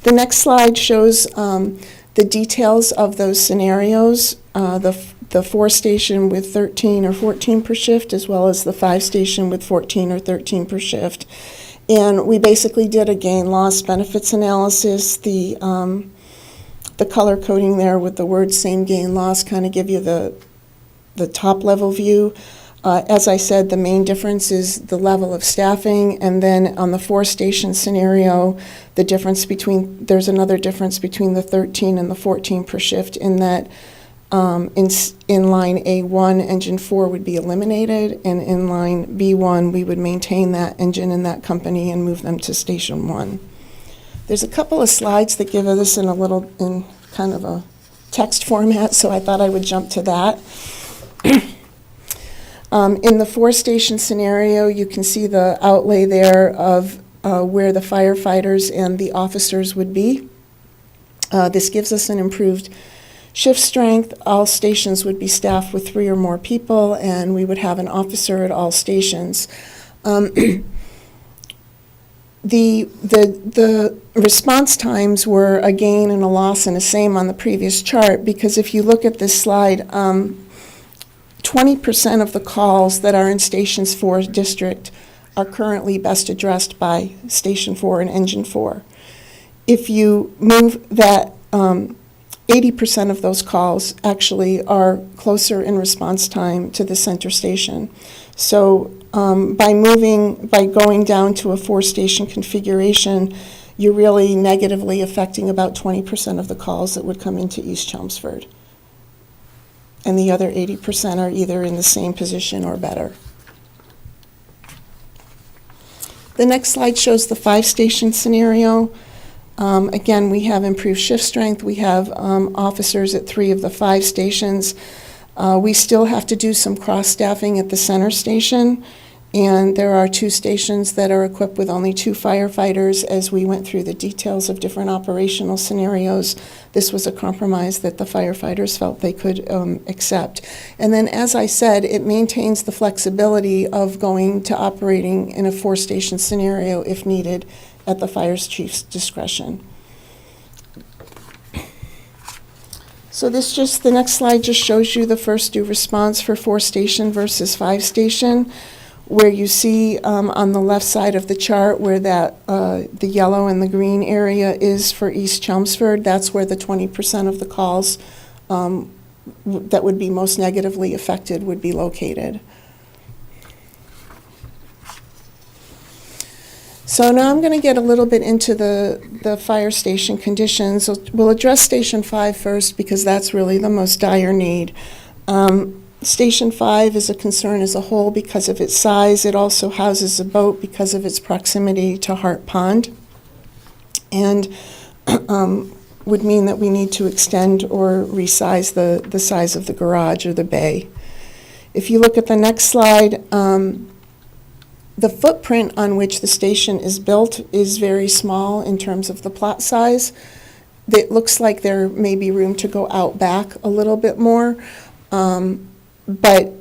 The next slide shows the details of those scenarios, the 4 station with 13 or 14 per shift, as well as the 5 station with 14 or 13 per shift. And we basically did a gain-loss benefits analysis. The color coding there with the word same gain-loss kind of give you the top-level view. As I said, the main difference is the level of staffing, and then on the 4-station scenario, there's another difference between the 13 and the 14 per shift in that in line A1, engine 4 would be eliminated, and in line B1, we would maintain that engine in that company and move them to station 1. There's a couple of slides that give this in kind of a text format, so I thought I would jump to that. In the 4-station scenario, you can see the outlay there of where the firefighters and the officers would be. This gives us an improved shift strength. All stations would be staffed with 3 or more people, and we would have an officer at all stations. The The response times were a gain and a loss and a same on the previous chart, because if you look at this slide, 20% of the calls that are in Stations 4 district are currently best addressed by Station 4 and Engine 4. If you move that, 80% of those calls actually are closer in response time to the center station. So by going down to a 4-station configuration, you're really negatively affecting about 20% of the calls that would come into East Chelmsford. And the other 80% are either in the same position or better. The next slide shows the 5-station scenario. Again, we have improved shift strength. We have officers at 3 of the 5 stations. We still have to do some cross-staffing at the center station, and there are 2 stations that are equipped with only 2 firefighters. As we went through the details of different operational scenarios, this was a compromise that the firefighters felt they could accept. And then, as I said, it maintains the flexibility of going to operating in a 4-station scenario if needed at the fire chief's discretion. So the next slide just shows you the first due response for 4-station versus 5-station, where you see on the left side of the chart where that the yellow and the green area is for East Chelmsford. That's where the 20% of the calls that would be most negatively affected would be located. So now I'm going to get a little bit into the fire station conditions. We'll address Station 5 first because that's really the most dire need. Station 5 is a concern as a whole because of its size. It also houses a boat because of its proximity to Hart Pond, and would mean that we need to extend or resize the size of the garage or the bay. If you look at the next slide, the footprint on which the station is built is very small in terms of the plot size. It looks like there may be room to go out back a little bit more, but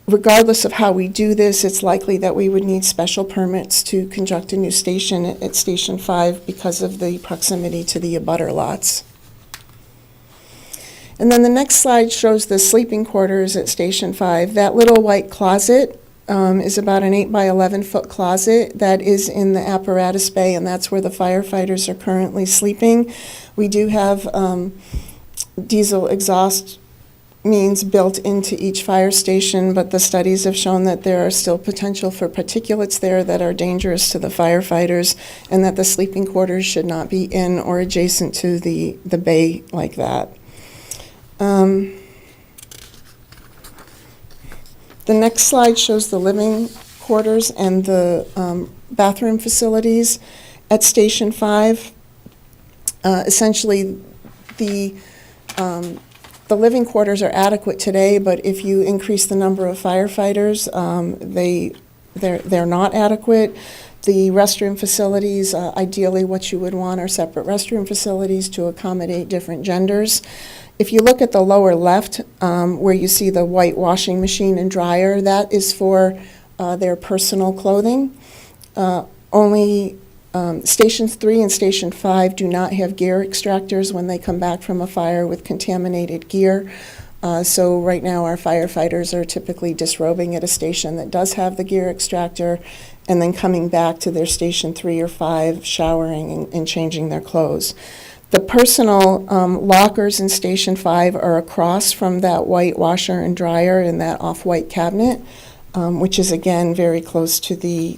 regardless of how we do this, it's likely that we would need special permits to construct a new station at Station 5 because of the proximity to the abutter lots. And then the next slide shows the sleeping quarters at Station 5. That little white closet is about an 8 by 11 foot closet that is in the apparatus bay, and that's where the firefighters are currently sleeping. We do have diesel exhaust means built into each fire station, but the studies have shown that there are still potential for particulates there that are dangerous to the firefighters, and that the sleeping quarters should not be in or adjacent to the bay like that. The next slide shows the living quarters and the bathroom facilities at Station 5. Essentially, the living quarters are adequate today, but if you increase the number of firefighters, they're not adequate. The restroom facilities, ideally what you would want are separate restroom facilities to accommodate different genders. If you look at the lower left, where you see the white washing machine and dryer, that is for their personal clothing. Only Stations 3 and Station 5 do not have gear extractors when they come back from a fire with contaminated gear. So right now our firefighters are typically disrobing at a station that does have the gear extractor and then coming back to their Station 3 or 5, showering and changing their clothes. The personal lockers in Station 5 are across from that white washer and dryer in that off-white cabinet, which is again very close to the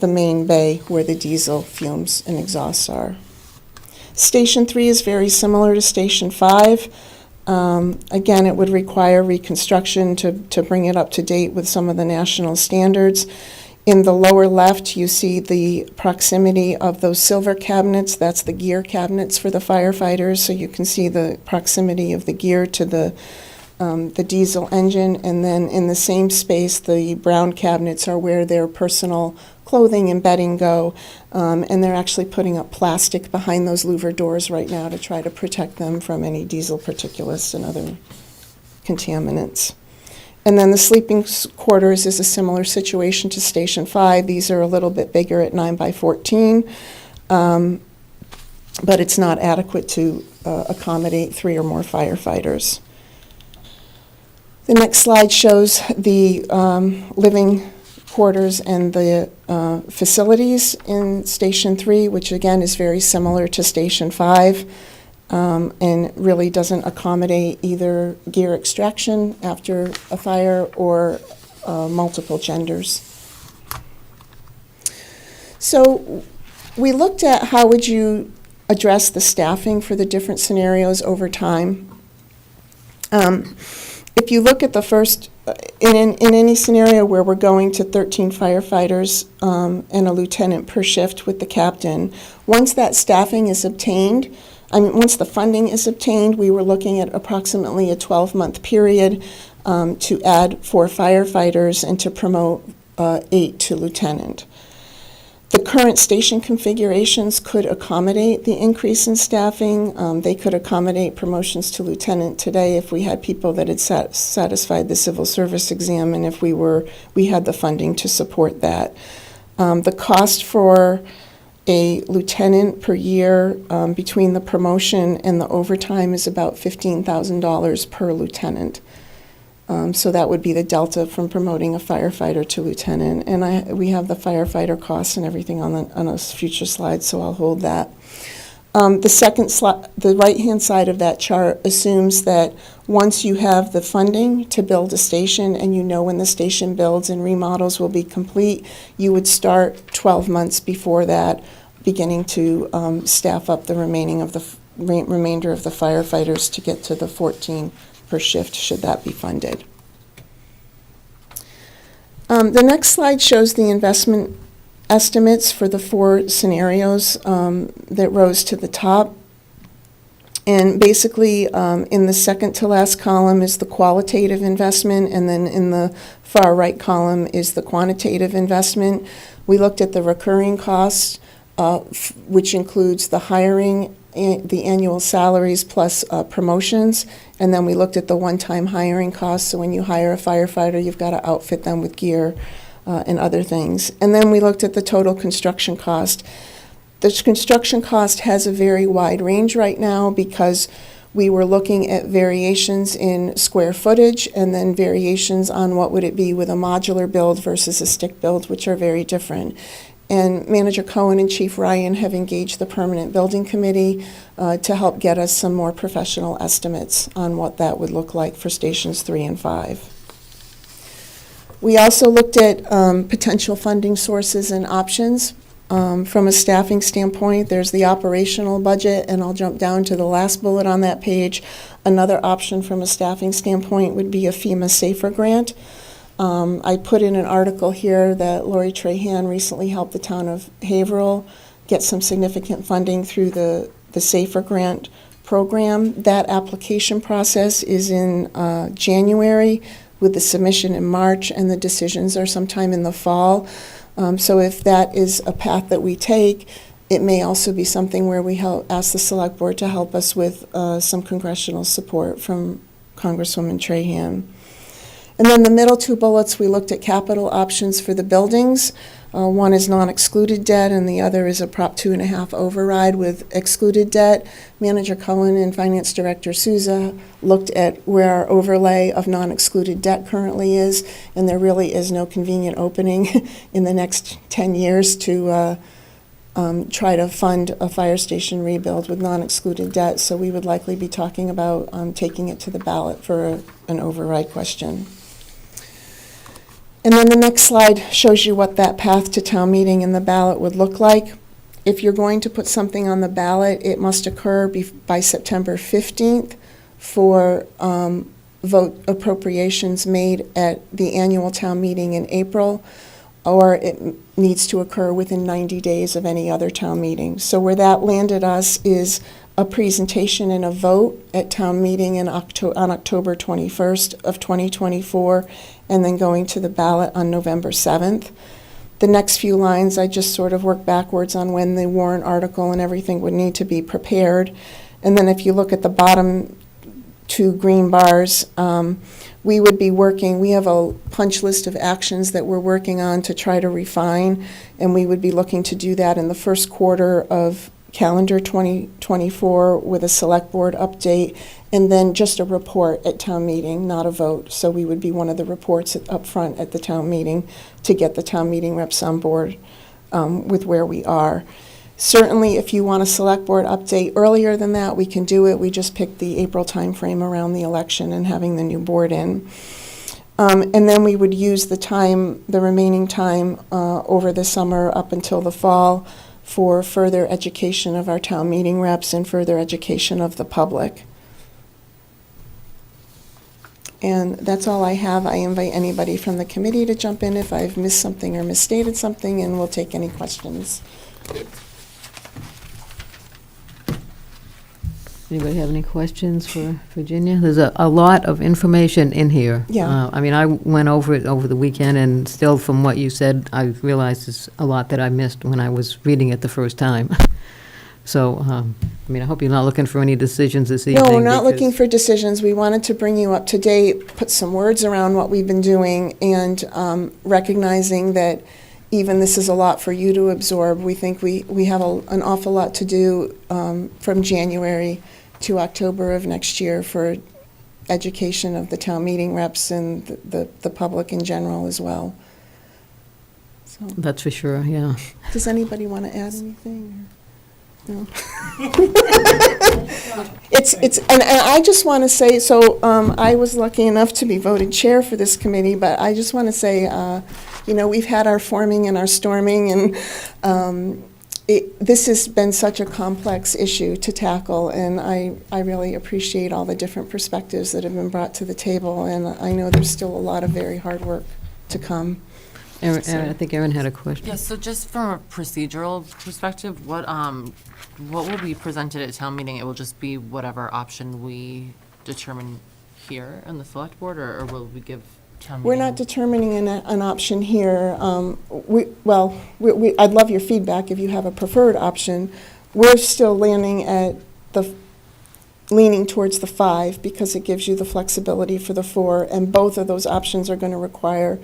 main bay where the diesel fumes and exhausts are. Station 3 is very similar to Station 5. Again, it would require reconstruction to bring it up to date with some of the national standards. In the lower left, you see the proximity of those silver cabinets. That's the gear cabinets for the firefighters, so you can see the proximity of the gear to the diesel engine. And then in the same space, the brown cabinets are where their personal clothing and bedding go. And they're actually putting up plastic behind those louver doors right now to try to protect them from any diesel particulates and other contaminants. And then the sleeping quarters is a similar situation to Station 5. These are a little bit bigger at 9 by 14, but it's not adequate to accommodate 3 or more firefighters. The next slide shows the living quarters and the facilities in Station 3, which again is very similar to Station 5. And really doesn't accommodate either gear extraction after a fire or multiple genders. So we looked at how would you address the staffing for the different scenarios over time. If you look at the first, in any scenario where we're going to 13 firefighters and a lieutenant per shift with the captain, once that staffing is obtained, once the funding is obtained, we were looking at approximately a 12-month period to add 4 firefighters and to promote 8 to lieutenant. The current station configurations could accommodate the increase in staffing. They could accommodate promotions to lieutenant today if we had people that had satisfied the civil service exam and if we had the funding to support that. The cost for a lieutenant per year between the promotion and the overtime is about $15,000 per lieutenant. So that would be the delta from promoting a firefighter to lieutenant. And we have the firefighter costs and everything on a future slide, so I'll hold that. The second slide, the right-hand side of that chart assumes that once you have the funding to build a station and you know when the station builds and remodels will be complete, you would start 12 months before that, beginning to staff up the remainder of the firefighters to get to the 14 per shift, should that be funded. The next slide shows the investment estimates for the 4 scenarios that rose to the top. And basically, in the second to last column is the qualitative investment, and then in the far right column is the quantitative investment. We looked at the recurring costs, which includes the hiring, the annual salaries plus promotions, and then we looked at the one-time hiring costs. So when you hire a firefighter, you've got to outfit them with gear and other things. And then we looked at the total construction cost. The construction cost has a very wide range right now because we were looking at variations in square footage and then variations on what would it be with a modular build versus a stick build, which are very different. And Manager Cohen and Chief Ryan have engaged the Permanent Building Committee to help get us some more professional estimates on what that would look like for Stations 3 and 5. We also looked at potential funding sources and options. From a staffing standpoint, there's the operational budget, and I'll jump down to the last bullet on that page. Another option from a staffing standpoint would be a FEMA SAFER grant. I put in an article here that Lori Trahan recently helped the town of Haverhill get some significant funding through the SAFER grant program. That application process is in January with the submission in March, and the decisions are sometime in the fall. So if that is a path that we take, it may also be something where we ask the Select Board to help us with some congressional support from Congresswoman Trahan. And then the middle 2 bullets, we looked at capital options for the buildings. One is non-excluded debt, and the other is a Prop 2.5 override with excluded debt. Manager Cohen and Finance Director Souza looked at where our overlay of non-excluded debt currently is, and there really is no convenient opening in the next 10 years to try to fund a fire station rebuild with non-excluded debt. So we would likely be talking about taking it to the ballot for an override question. And then the next slide shows you what that path to town meeting and the ballot would look like. If you're going to put something on the ballot, it must occur by September 15th for vote appropriations made at the annual town meeting in April, or it needs to occur within 90 days of any other town meeting. So where that landed us is a presentation and a vote at town meeting on October 21st of 2024, and then going to the ballot on November 7th. The next few lines, I just sort of work backwards on when the warrant article and everything would need to be prepared. And then if you look at the bottom 2 green bars. We would be working, we have a punch list of actions that we're working on to try to refine, and we would be looking to do that in the first quarter of calendar 2024 with a select board update, and then just a report at town meeting, not a vote. So we would be one of the reports up front at the town meeting to get the town meeting reps on board with where we are. Certainly, if you want a select board update earlier than that, we can do it. We just picked the April timeframe around the election and having the new board in. And then we would use the remaining time over the summer up until the fall for further education of our town meeting reps and further education of the public. And that's all I have. I invite anybody from the committee to jump in if I've missed something or misstated something, and we'll take any questions. Anybody have any questions for Virginia? There's a lot of information in here. Yeah. I mean, I went over it over the weekend, and still, from what you said, I realized there's a lot that I missed when I was reading it the first time. So, I mean, I hope you're not looking for any decisions this evening. No, we're not looking because- for decisions. We wanted to bring you up to date, put some words around what we've been doing, and recognizing that even this is a lot for you to absorb. We think we have an awful lot to do from January to October of next year for education of the town meeting reps and the public in general as well. So, That's for sure, yeah. does anybody want to add anything? No. And I just want to say, so I was lucky enough to be voted chair for this committee, but I just want to say, we've had our forming and our storming, and this has been such a complex issue to tackle, and I really appreciate all the different perspectives that have been brought to the table, and I know there's still a lot of very hard work to come. Erin, I think Erin had a question. Yes, so just from a procedural perspective, what will be presented at town meeting? It will just be whatever option we determine here in the select board, or will we give town meeting? We're not determining an option here. I'd love your feedback if you have a preferred option. We're still leaning towards the 5 because it gives you the flexibility for the 4, and both of those options are going to require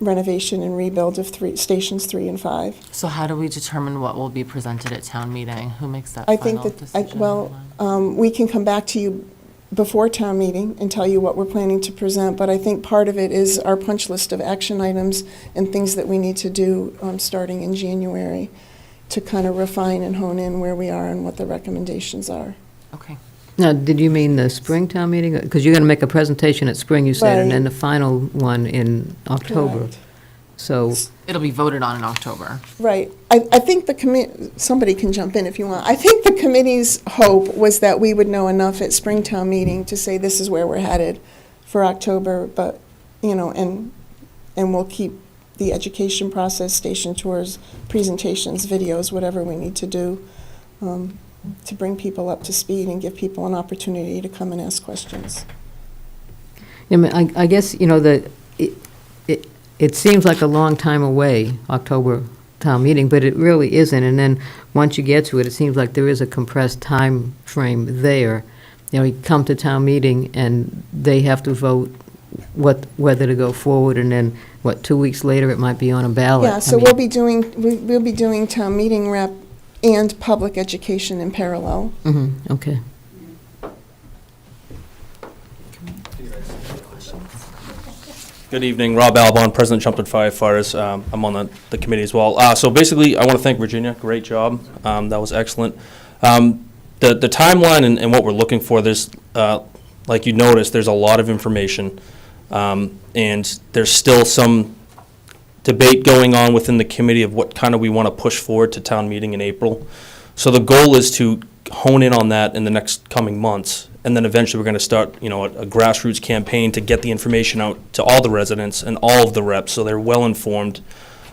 renovation and rebuild of stations 3 and 5. So how do we determine what will be presented at town meeting? Who makes that I think final that, decision? we can come back to you before town meeting and tell you what we're planning to present, but I think part of it is our punch list of action items and things that we need to do starting in January to kind of refine and hone in where we are and what the recommendations are. Okay. Now, did you mean the spring town meeting? Because you're going to make a presentation at spring, you said, and Right. then the final one in October. Correct. So, It'll be voted on in October. Right. I think somebody can jump in if you want. I think the committee's hope was that we would know enough at Springtown meeting to say this is where we're headed for October, but, and we'll keep the education process, station tours, presentations, videos, whatever we need to do to bring people up to speed and give people an opportunity to come and ask questions. I guess, it seems like a long time away, October town meeting, but it really isn't. And then, once you get to it, it seems like there is a compressed time frame there. You come to town meeting, and they have to vote whether to go forward, and then, 2 weeks later, it might be on a ballot. Yeah, so we'll be doing town meeting rep and public education in parallel. Okay. Good evening, Rob Albon, President Chelmsford Firefighters. I'm on the committee as well. So basically, I want to thank Virginia. Great job. That was excellent. The timeline and what we're looking for, there's, like you noticed, there's a lot of information. And there's still some debate going on within the committee of what kind of we want to push forward to town meeting in April. So the goal is to hone in on that in the next coming months. And then eventually we're going to start, a grassroots campaign to get the information out to all the residents and all of the reps so they're well informed.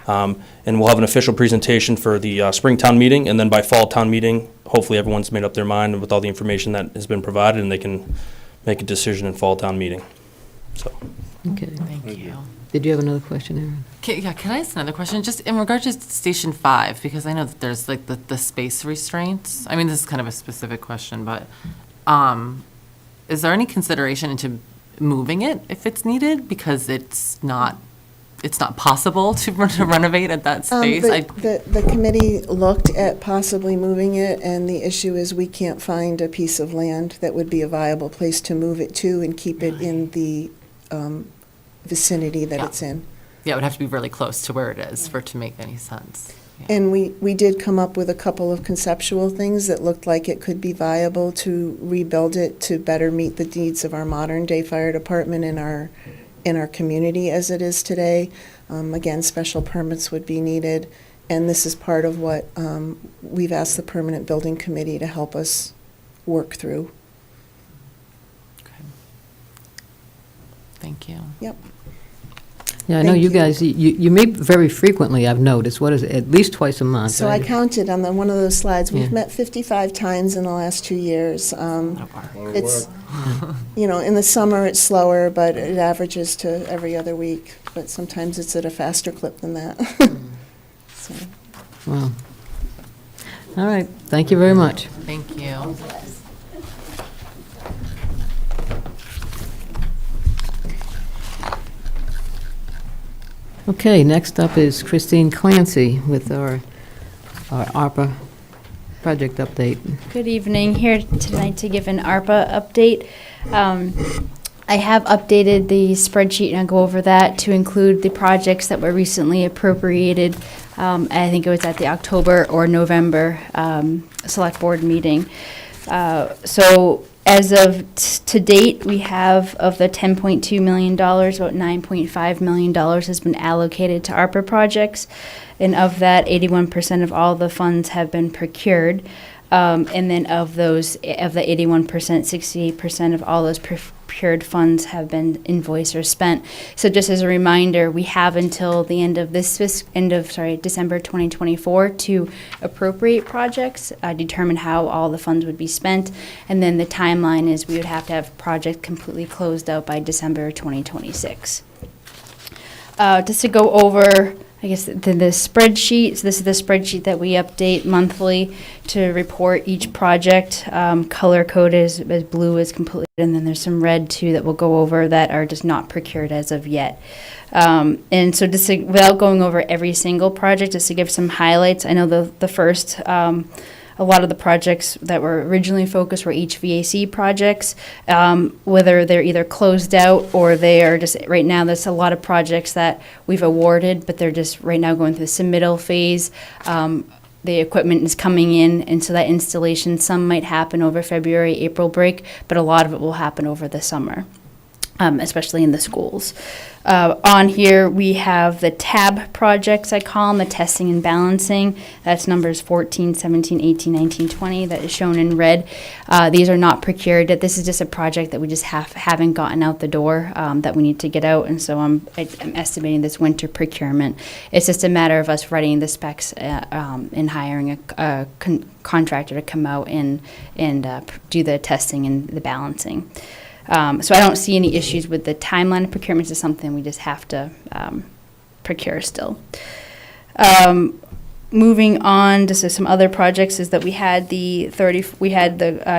And we'll have an official presentation for the spring town meeting, and then by fall town meeting, hopefully everyone's made up their mind with all the information that has been provided, and they can make a decision in fall town meeting. So. Okay. Thank you. Did you have another question, Erin? Can I ask another question? Just in regard to Station 5, because I know that there's the space restraints. I mean, this is kind of a specific question, but is there any consideration into moving it if it's needed? Because it's not possible to renovate at that space. The committee looked at possibly moving it, and the issue is we can't find a piece of land that would be a viable place to move it to and keep it in the vicinity that Yeah. it's in. Yeah, it would have to be really close to where it is for it to make any sense. Yeah. And we did come up with a couple of conceptual things that looked like it could be viable to rebuild it to better meet the needs of our modern-day fire department in our community as it is today. Again, special permits would be needed, and this is part of what we've asked the Permanent Building Committee to help us work through. Okay. Thank you. Yep. Yeah, I know Thank you you. guys, you meet very frequently, I've noticed. What is it, at least twice a month? So I right? counted on one of those slides. We've Yeah. met 55 times in the last 2 years. That'll work. It's, in the summer it's slower, but it averages to every other week. But sometimes it's at a faster clip than that. So, Well, all right, thank you very much. Thank you. Okay, next up is Christine Clancy with our ARPA project update. Good evening, here tonight to give an ARPA update. I have updated the spreadsheet, and I'll go over that to include the projects that were recently appropriated. I think it was at the October or November Select Board meeting. So as of to date, we have, of the $10.2 million, about $9.5 million has been allocated to ARPA projects. And of that, 81% of all the funds have been procured. And then of the 81%, 68% of all those procured funds have been invoiced or spent. So just as a reminder, we have until the end of December 2024 to appropriate projects, determine how all the funds would be spent, and then the timeline is we would have to have project completely closed out by December 2026. Just to go over, I guess, the spreadsheet. So this is the spreadsheet that we update monthly to report each project. Color code is as blue as completely, and then there's some red too that we'll go over that are just not procured as of yet. And so just to, without going over every single project, just to give some highlights, I know the first, a lot of the projects that were originally focused were HVAC projects, whether they're either closed out or they are just, right now, there's a lot of projects that we've awarded, but they're just right now going through the submittal phase. The equipment is coming in, and so that installation, some might happen over February, April break, but a lot of it will happen over the summer, especially in the schools. On here, we have the TAB projects, I call them, the testing and balancing. That's numbers 14, 17, 18, 19, 20, that is shown in red. These are not procured. This is just a project that we just haven't gotten out the door, that we need to get out, and so I'm estimating this winter procurement. It's just a matter of us writing the specs and hiring a contractor to come out and do the testing and the balancing. So I don't see any issues with the timeline of procurement. It's something we just have to procure still. Moving on to some other projects is that we had the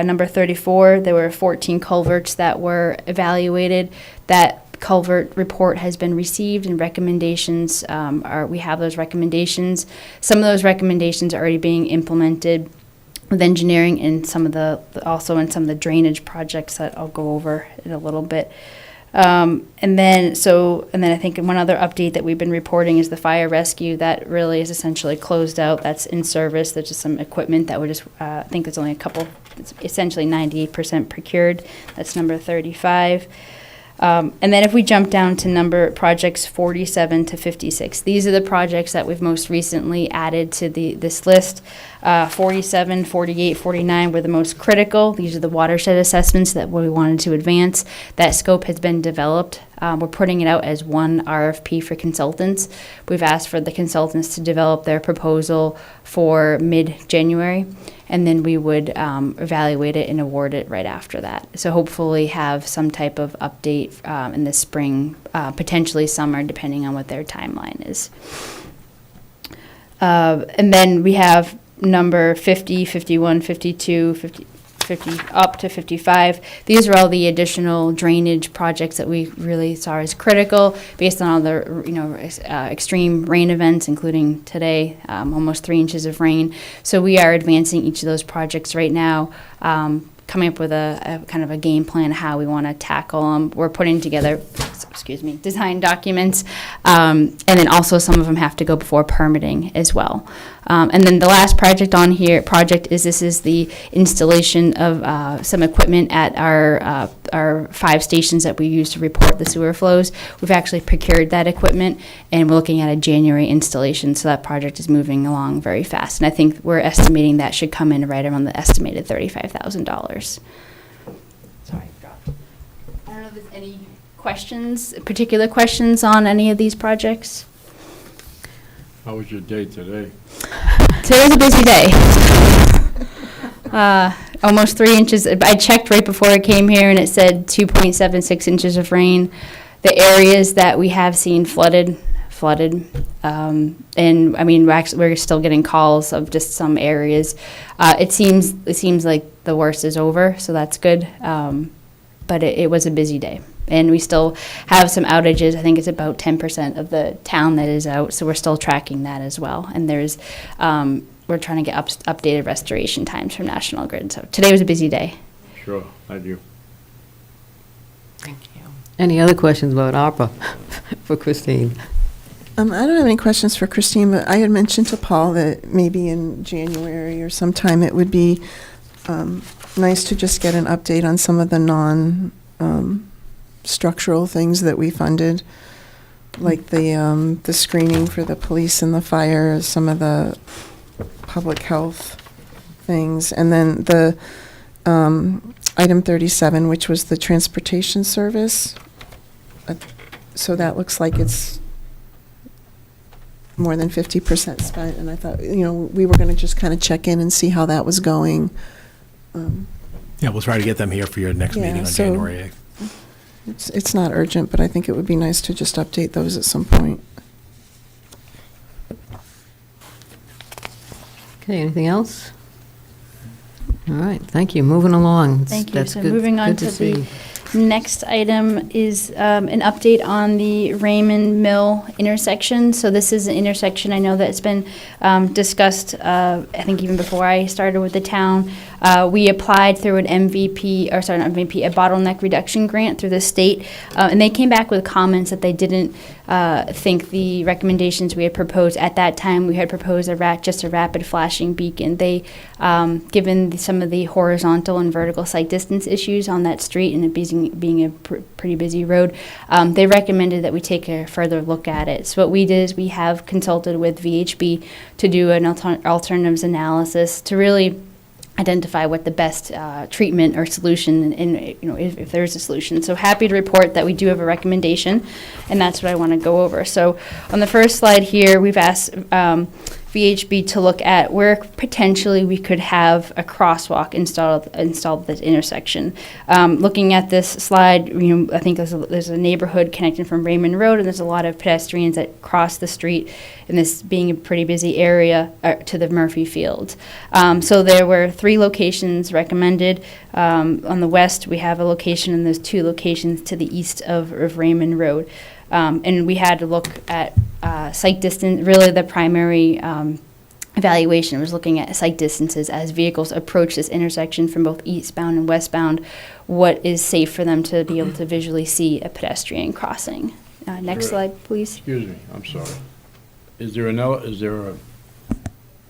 number 34. There were 14 culverts that were evaluated. That culvert report has been received, and recommendations we have those recommendations. Some of those recommendations are already being implemented with engineering and some of the drainage projects that I'll go over in a little bit. And then I think one other update that we've been reporting is the fire rescue. That really is essentially closed out. That's in service. There's just some equipment that we're just, I think there's only a couple, it's essentially 98% procured. That's number 35. And then if we jump down to number projects 47 to 56, these are the projects that we've most recently added to this list. 47, 48, 49 were the most critical. These are the watershed assessments that we wanted to advance. That scope has been developed. We're putting it out as one RFP for consultants. We've asked for the consultants to develop their proposal for mid-January, and then we would evaluate it and award it right after that. So hopefully have some type of update in the spring, potentially summer, depending on what their timeline is. And then we have number 50, 51, 52, up to 55. These are all the additional drainage projects that we really saw as critical based on all the, extreme rain events, including today, almost 3 inches of rain. So we are advancing each of those projects right now, coming up with a kind of a game plan how we want to tackle them. We're putting together, design documents, and then also some of them have to go before permitting as well. And then the last project on here, this is the installation of some equipment at our 5 stations that we use to report the sewer flows. We've actually procured that equipment, and we're looking at a January installation, so that project is moving along very fast. And I think we're estimating that should come in right around the estimated $35,000. Sorry. I don't know if there's any particular questions on any of these projects? How was your day today? Today was a busy day. Almost 3 inches. I checked right before I came here and it said 2.76 inches of rain. The areas that we have seen flooded. And I mean, we're still getting calls of just some areas. It seems like the worst is over, so that's good. But it was a busy day. And we still have some outages. I think it's about 10% of the town that is out, so we're still tracking that as well. And there's, we're trying to get updated restoration times from National Grid. So today was a busy day. Sure, I do. Thank you. Any other questions about ARPA for Christine? I don't have any questions for Christine, but I had mentioned to Paul that maybe in January or sometime it would be nice to just get an update on some of the structural things that we funded, like the screening for the police and the fire, some of the public health things, and then the item 37, which was the transportation service. So that looks like it's more than 50% spent, and I thought, we were going to just kind of check in and see how that was going. Yeah, we'll try to get them here for your next meeting on January 8th. It's not urgent, but I think it would be nice to just update those at some point. Okay, anything else? All right, thank you. Moving along. Thank you. That's So good- moving on good to see. the next item is an update on the Raymond Mill intersection. So this is an intersection, I know that it's been discussed, I think even before I started with the town. We applied through an a bottleneck reduction grant through the state, and they came back with comments that they didn't think the recommendations we had proposed at that time. We had proposed just a rapid flashing beacon. They, given some of the horizontal and vertical sight distance issues on that street and it being a pretty busy road, they recommended that we take a further look at it. So what we did is we have consulted with VHB to do an alternatives analysis to really identify what the best treatment or solution, and if there is a solution. So happy to report that we do have a recommendation, and that's what I want to go over. So on the first slide here, we've asked VHB to look at where potentially we could have a crosswalk installed at this intersection. Looking at this slide, I think there's a neighborhood connecting from Raymond Road, and there's a lot of pedestrians that cross the street, and this being a pretty busy area to the Murphy Field. So there were 3 locations recommended. On the west, we have a location, and there's 2 locations to the east of Raymond Road. And we had to look at sight distance. Really, the primary evaluation was looking at sight distances as vehicles approach this intersection from both eastbound and westbound. What is safe for them to be able to visually see a pedestrian crossing? Next slide, please. Excuse me, I'm sorry. Is there a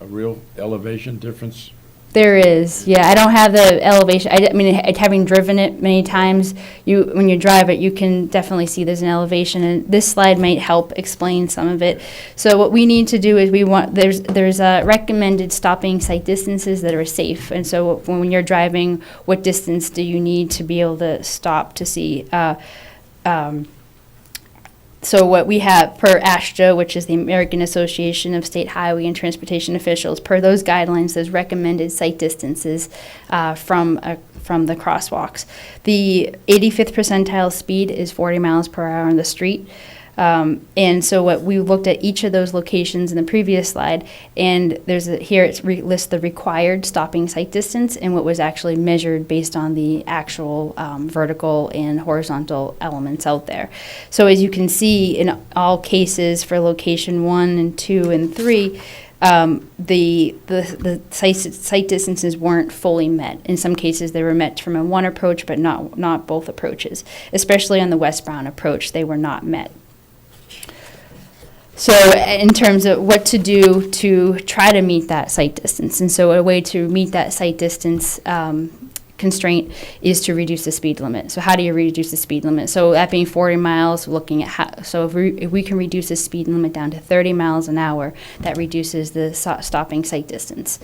real elevation difference? There is, yeah. I don't have the elevation. I mean, having driven it many times, when you drive it, you can definitely see there's an elevation, and this slide might help explain some of it. So what we need to do is there's recommended stopping sight distances that are safe, and so when you're driving, what distance do you need to be able to stop to see? So what we have per ASHTO, which is the American Association of State Highway and Transportation Officials, per those guidelines, there's recommended sight distances from the crosswalks. The 85th percentile speed is 40 miles per hour on the street. And so what we looked at each of those locations in the previous slide, and here it lists the required stopping sight distance and what was actually measured based on the actual vertical and horizontal elements out there. So as you can see, in all cases for location 1 and 2 and 3, the sight distances weren't fully met. In some cases, they were met from a one approach, but not both approaches. Especially on the westbound approach, they were not met. So in terms of what to do to try to meet that sight distance, and so a way to meet that sight distance constraint is to reduce the speed limit. So how do you reduce the speed limit? So that being 40 miles, looking at so if we can reduce the speed limit down to 30 miles an hour, that reduces the stopping sight distance.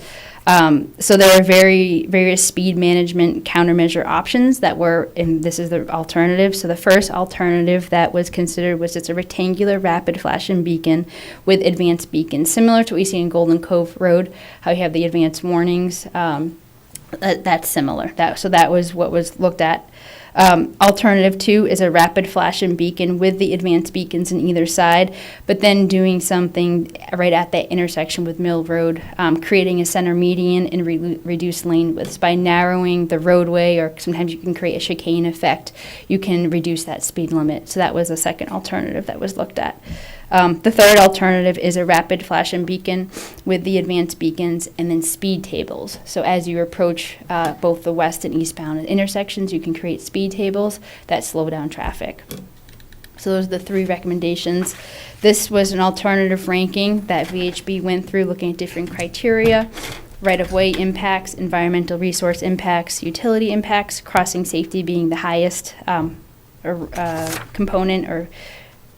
So there are various speed management countermeasure options that were, and this is the alternative. So the first alternative that was considered was it's a rectangular rapid flashing beacon with advanced beacons, similar to what we see in Golden Cove Road, how you have the advanced warnings. That's similar. So that was what was looked at. Alternative 2 is a rapid flashing beacon with the advanced beacons on either side, but then doing something right at that intersection with Mill Road, creating a center median and reduce lane widths. By narrowing the roadway, or sometimes you can create a chicane effect, you can reduce that speed limit. So that was a second alternative that was looked at. The third alternative is a rapid flashing beacon with the advanced beacons and then speed tables. So as you approach both the west and eastbound intersections, you can create speed tables that slow down traffic. So those are the 3 recommendations. This was an alternative ranking that VHB went through, looking at different criteria: right-of-way impacts, environmental resource impacts, utility impacts, crossing safety being the highest component, or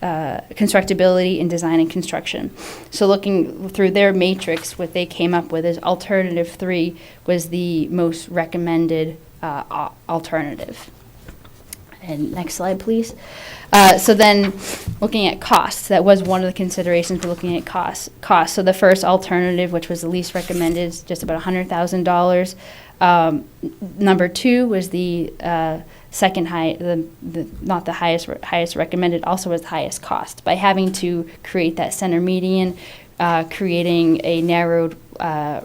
constructability in design and construction. So looking through their matrix, what they came up with is alternative 3 was the most recommended alternative. And next slide, please. So then looking at costs, that was one of the considerations for looking at costs. So the first alternative, which was the least recommended, is just about $100,000. Number 2 was the second high, not the highest recommended, also was the highest cost. By having to create that center median, creating a narrowed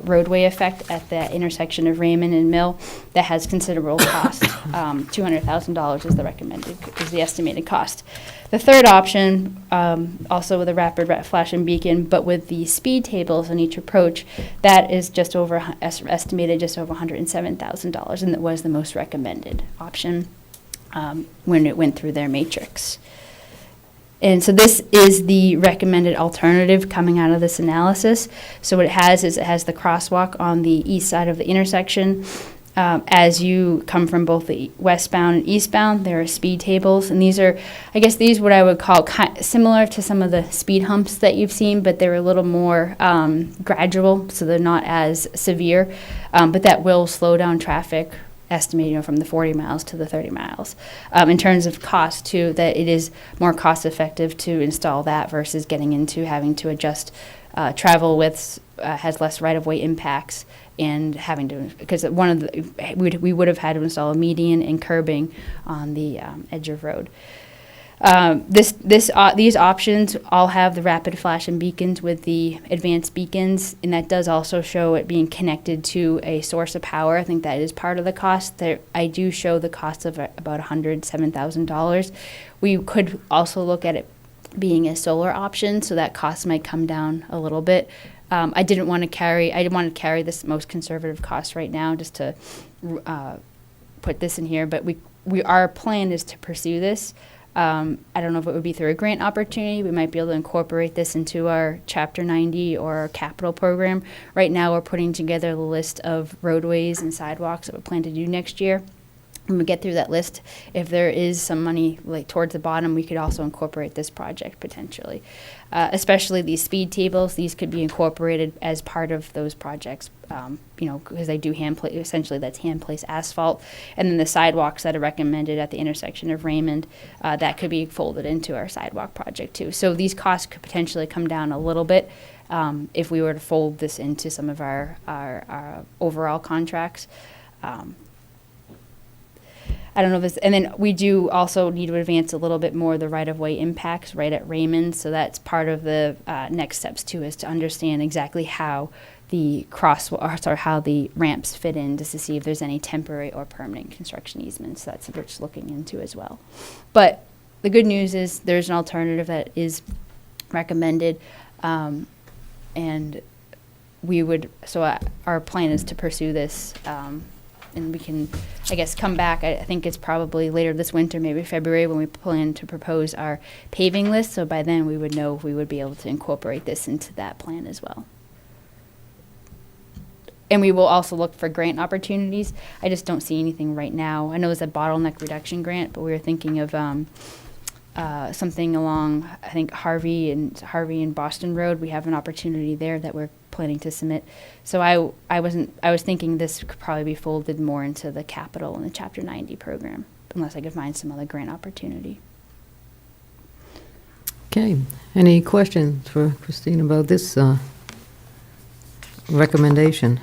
roadway effect at the intersection of Raymond and Mill, that has considerable cost. $200,000 is the estimated cost. The third option, also with a rapid flashing beacon, but with the speed tables on each approach, that is just over estimated just over $107,000, and it was the most recommended option when it went through their matrix. And so this is the recommended alternative coming out of this analysis. So what it has is it has the crosswalk on the east side of the intersection. As you come from both the westbound and eastbound, there are speed tables, and these are, I guess, what I would call similar to some of the speed humps that you've seen, but they're a little more gradual, so they're not as severe, but that will slow down traffic, estimating from the 40 miles to the 30 miles. In terms of cost, too, that it is more cost effective to install that versus getting into having to adjust travel widths, has less right-of-way impacts, and having to, because one of the, we would have had to install a median and curbing on the edge of road. These options all have the rapid flashing beacons with the advanced beacons, and that does also show it being connected to a source of power. I think that is part of the cost. I do show the cost of about $107,000. We could also look at it being a solar option, so that cost might come down a little bit. I didn't want to carry this most conservative cost right now, just to put this in here. But our plan is to pursue this. I don't know if it would be through a grant opportunity. We might be able to incorporate this into our Chapter 90 or our capital program. Right now, we're putting together the list of roadways and sidewalks that we plan to do next year. When we get through that list, if there is some money like towards the bottom, we could also incorporate this project potentially. Especially these speed tables, these could be incorporated as part of those projects, because they do essentially that's hand-placed asphalt. And then the sidewalks that are recommended at the intersection of Raymond, that could be folded into our sidewalk project too. So these costs could potentially come down a little bit if we were to fold this into some of our overall contracts. I don't know if this, and then we do also need to advance a little bit more the right-of-way impacts right at Raymond. So that's part of the next steps too, is to understand exactly how the how the ramps fit in, just to see if there's any temporary or permanent construction easements. That's what we're just looking into as well. But the good news is there's an alternative that is recommended, and we would, so our plan is to pursue this, and we can, I guess, come back. I think it's probably later this winter, maybe February, when we plan to propose our paving list. So by then we would know if we would be able to incorporate this into that plan as well. And we will also look for grant opportunities. I just don't see anything right now. I know there's a bottleneck reduction grant, but we were thinking of something along, I think, Harvey and Boston Road. We have an opportunity there that we're planning to submit. So I was thinking this could probably be folded more into the capital and the Chapter 90 program, unless I could find some other grant opportunity. Okay, any questions for Christine about this recommendation?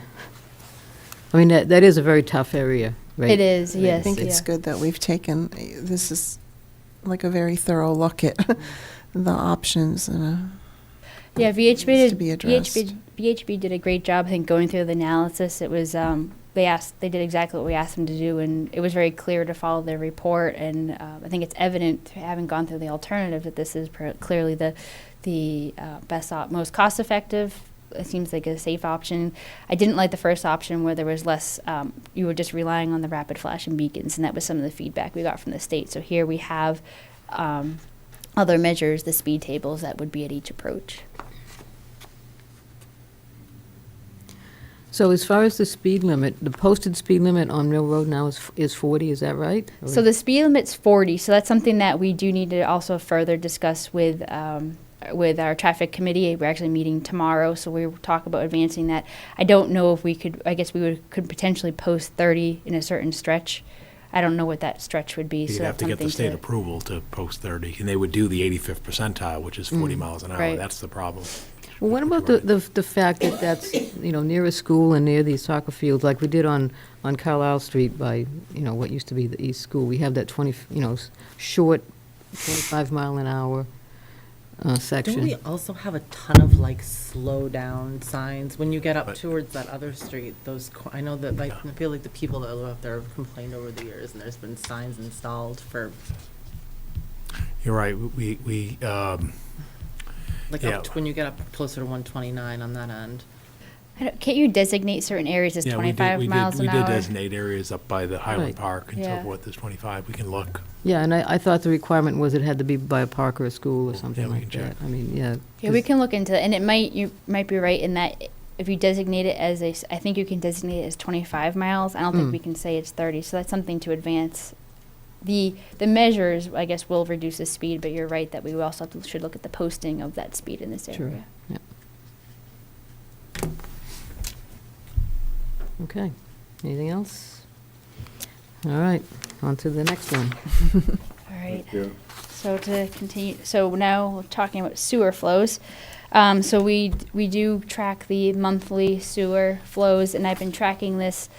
I mean, that is a very tough area, right? It is, yes. I think it's good that we've taken, this is like a very thorough look at the options and Yeah, needs to be addressed. VHB did a great job, I think, going through the analysis. It was, they did exactly what we asked them to do, and it was very clear to follow their report. And I think it's evident, having gone through the alternative, that this is clearly the most cost-effective. It seems like a safe option. I didn't like the first option where there was less, you were just relying on the rapid flashing beacons, and that was some of the feedback we got from the state. So here we have other measures, the speed tables that would be at each approach. So as far as the speed limit, the posted speed limit on Mill Road now is 40, is that right? So the speed limit's 40, so that's something that we do need to also further discuss with our traffic committee. We're actually meeting tomorrow, so we'll talk about advancing that. I don't know if we could, I guess we could potentially post 30 in a certain stretch. I don't know what that stretch would be. You'd so have to get the that's state something approval to post 30, and they would do the 85th percentile, which is 40 miles an hour. right. That's the problem. Well, what about the fact that that's, near a school and near these soccer fields, like we did on Carlisle Street by, what used to be the East School? We have that 20, short 25 mile an hour section. Don't we also have a ton of slow down signs when you get up towards that other street? I know that I feel like the people that live up there have complained over the years, and there's been signs installed for. You're right. We Up to when you get up closer to 129 on that end. Can't you designate certain areas as 25 miles an hour? We did designate areas up by the Highland Right. Park and so Yeah. forth as 25. We can look. Yeah, and I thought the requirement was it had to be by a park or a school or something Yeah, we like can that. check. I mean, yeah. Yeah, we can look into it, and you might be right in that if you designate it as I think you can designate it as 25 miles. I don't think we can say it's 30, so that's something to advance. The measures, I guess, will reduce the speed, but you're right that we also should look at the posting of that speed in this Sure. area. Yeah. Okay. Anything else? All right, on to the next one. All right. So to continue, so now we're talking about sewer flows. So we do track the monthly sewer flows, and I've been tracking this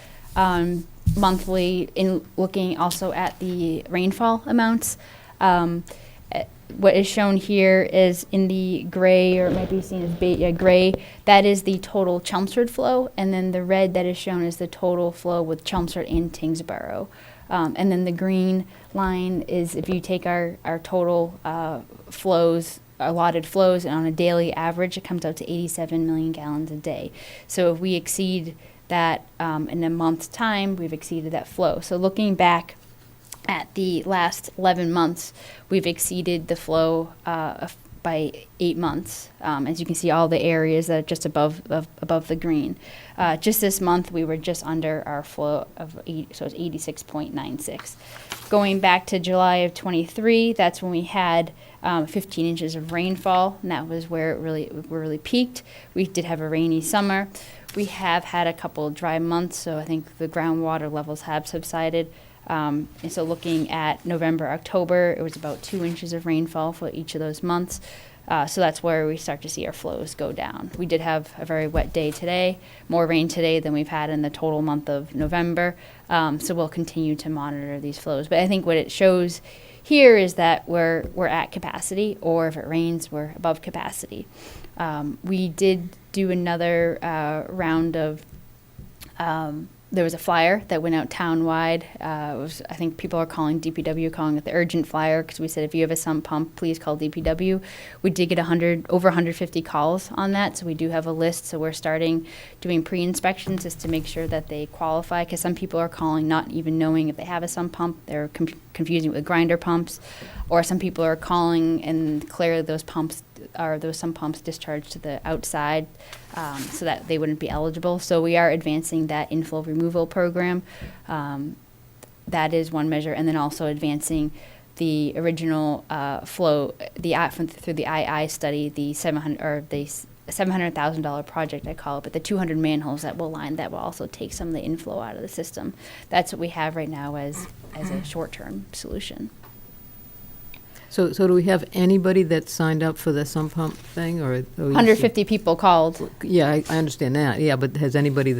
monthly in looking also at the rainfall amounts. What is shown here is in the gray, or it might be seen as gray, that is the total Chelmsford flow, and then the red that is shown is the total flow with Chelmsford and Tingsboro. And then the green line is if you take our total flows, allotted flows, and on a daily average, it comes out to 87 million gallons a day. So if we exceed that in a month's time, we've exceeded that flow. So looking back at the last 11 months, we've exceeded the flow by 8 months. As you can see, all the areas that are just above the green. Just this month, we were just under our flow of 8, so it's 86.96. Going back to July of 23, that's when we had 15 inches of rainfall, and that was where it really peaked. We did have a rainy summer. We have had a couple of dry months, so I think the groundwater levels have subsided. And so looking at November, October, it was about 2 inches of rainfall for each of those months. So that's where we start to see our flows go down. We did have a very wet day today, more rain today than we've had in the total month of November. So we'll continue to monitor these flows. But I think what it shows here is that we're at capacity, or if it rains, we're above capacity. We did do another round of there was a flyer that went out town-wide. I think people are calling DPW, calling it the urgent flyer, because we said if you have a sump pump, please call DPW. We did get over 150 calls on that, so we do have a list. So we're starting doing pre-inspections just to make sure that they qualify, because some people are calling not even knowing if they have a sump pump. They're confusing it with grinder pumps, or some people are calling and clearly those sump pumps discharged to the outside, so that they wouldn't be eligible. So we are advancing that inflow removal program. That is one measure, and then also advancing the original flow, through the II study, the $700,000 project, I call it, but the 200 manholes that will line that will also take some of the inflow out of the system. That's what we have right now as a short-term solution. So do we have anybody that signed up for the sump pump thing, or? 150 people called. Yeah, I understand that, yeah, but has anybody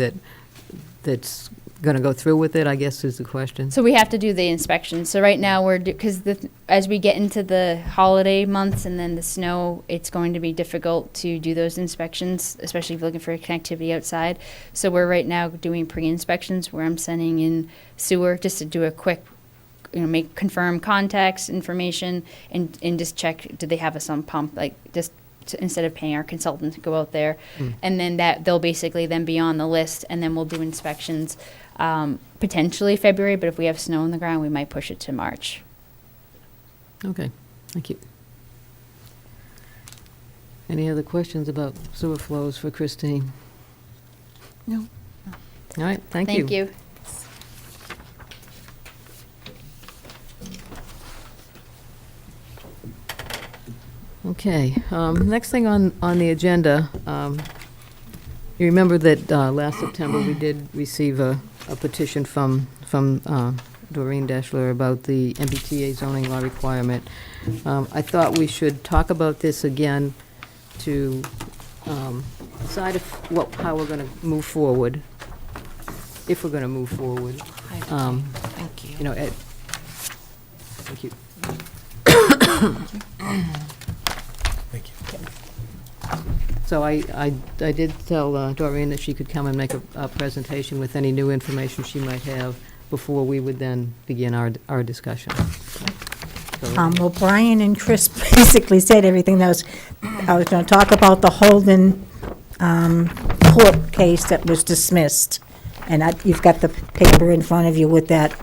that's going to go through with it, I guess is the question. So we have to do the inspection. So right now because as we get into the holiday months and then the snow, it's going to be difficult to do those inspections, especially if you're looking for connectivity outside. So we're right now doing pre-inspections where I'm sending in sewer just to do a quick, confirm contacts information and just check, do they have a sump pump, instead of paying our consultant to go out there. And then they'll basically then be on the list, and then we'll do inspections potentially February, but if we have snow on the ground, we might push it to March. Okay, thank you. Any other questions about sewer flows for Christine? No. All right, thank you. Thank you. Okay, next thing on the agenda, you remember that last September we did receive a petition from Doreen Deschler about the MBTA zoning law requirement. I thought we should talk about this again to decide how we're going to move forward, if we're going to move forward. Thank you. Thank you. Thank you. So I did tell Doreen that she could come and make a presentation with any new information she might have before we would then begin our discussion. Well, Brian and Chris basically said everything that I was going to talk about, the Holden court case that was dismissed. And you've got the paper in front of you with that.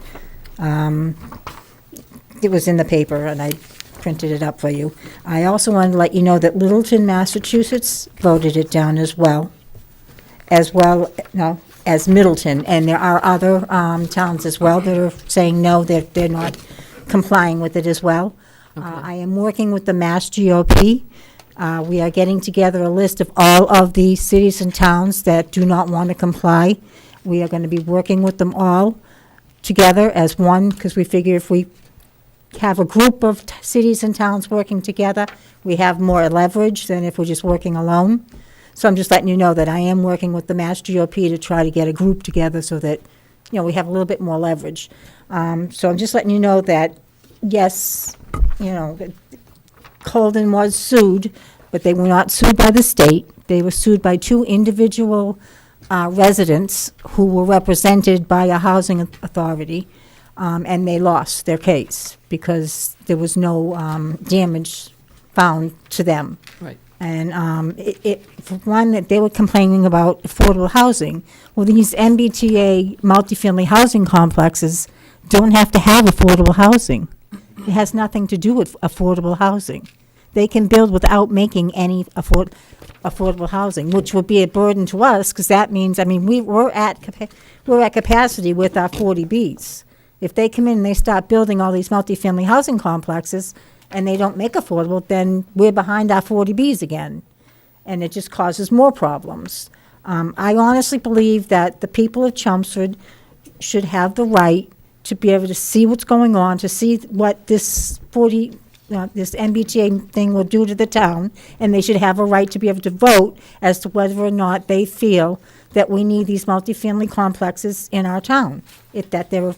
It was in the paper, and I printed it up for you. I also wanted to let you know that Littleton, Massachusetts voted it down as well as Middleton. And there are other towns as well that are saying no, that they're not complying with it as well. Okay. I am working with the Mass GOP. We are getting together a list of all of the cities and towns that do not want to comply. We are going to be working with them all together as one, because we figure if we have a group of cities and towns working together, we have more leverage than if we're just working alone. So I'm just letting you know that I am working with the Mass GOP to try to get a group together so that, we have a little bit more leverage. So I'm just letting you know that, yes, Holden was sued, but they were not sued by the state. They were sued by two individual residents who were represented by a housing authority. And they lost their case because there was no damage found to them. Right. And for one, that they were complaining about affordable housing. Well, these MBTA multifamily housing complexes don't have to have affordable housing. It has nothing to do with affordable housing. They can build without making any affordable housing, which would be a burden to us, because that means, we're at capacity with our 40Bs. If they come in and they start building all these multifamily housing complexes and they don't make affordable, then we're behind our 40Bs again. And it just causes more problems. I honestly believe that the people of Chelmsford should have the right to be able to see what's going on, to see what this this MBTA thing will do to the town, and they should have a right to be able to vote as to whether or not they feel that we need these multifamily complexes in our town, if that they're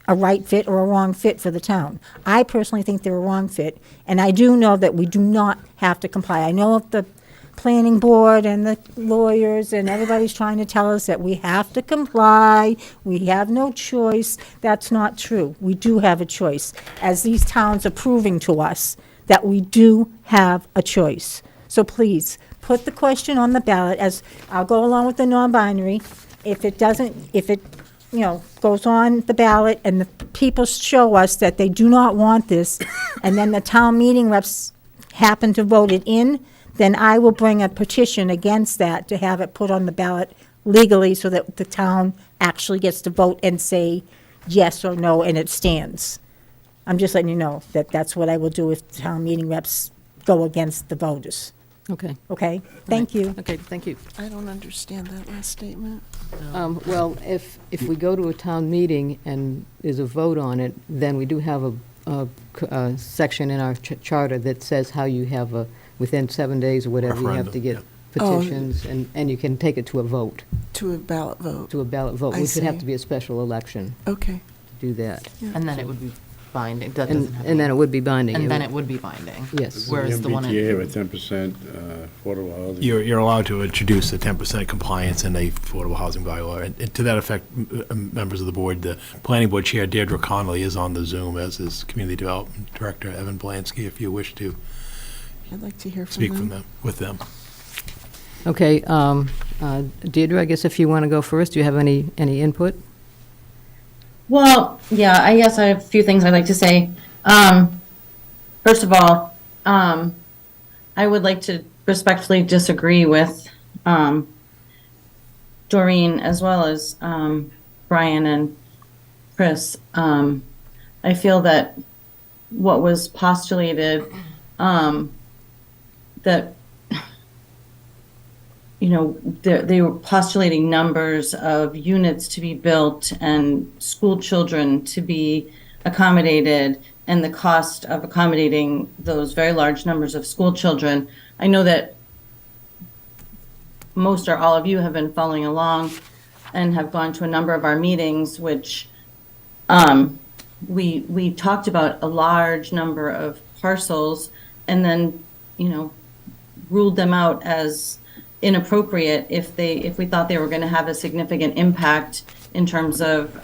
a right fit or a wrong fit for the town. I personally think they're a wrong fit, and I do know that we do not have to comply. I know of the planning board and the lawyers and everybody's trying to tell us that we have to comply, we have no choice. That's not true. We do have a choice, as these towns are proving to us that we do have a choice. So please, put the question on the ballot, as I'll go along with the non-binary. If it goes on the ballot and the people show us that they do not want this, and then the town meeting reps happen to vote it in, then I will bring a petition against that to have it put on the ballot legally so that the town actually gets to vote and say yes or no, and it stands. I'm just letting you know that that's what I will do if town meeting reps go against the voters. Okay. Okay? Thank you. Okay, thank you. I don't understand that last statement. Well, if we go to a town meeting and there's a vote on it, then we do have a section in our charter that says how you have within 7 days or whatever, you have to get petitions, and you can take it to a vote, To a ballot vote. to a ballot vote, I which would have see. to be a special election Okay. to do that. And then it would be binding. That doesn't have And then it would be binding. And then it would be binding. Yes. Whereas the one MBTA in, have a 10% affordable housing. You're allowed to introduce the 10% compliance in a affordable housing bylaw. And to that effect, members of the board, the planning board chair, Deirdre Connolly, is on the Zoom, as is community development director, Evan Blansky, if you wish to I'd like to hear from speak them. with them. Okay, Deirdre, I guess if you want to go first, do you have any input? Well, yeah, I guess I have a few things I'd like to say. First of all, I would like to respectfully disagree with Doreen as well as Brian and Chris. I feel that what was postulated, that they were postulating numbers of units to be built and school children to be accommodated and the cost of accommodating those very large numbers of school children. I know that most or all of you have been following along and have gone to a number of our meetings, which we talked about a large number of parcels and then, ruled them out as inappropriate if we thought they were going to have a significant impact in terms of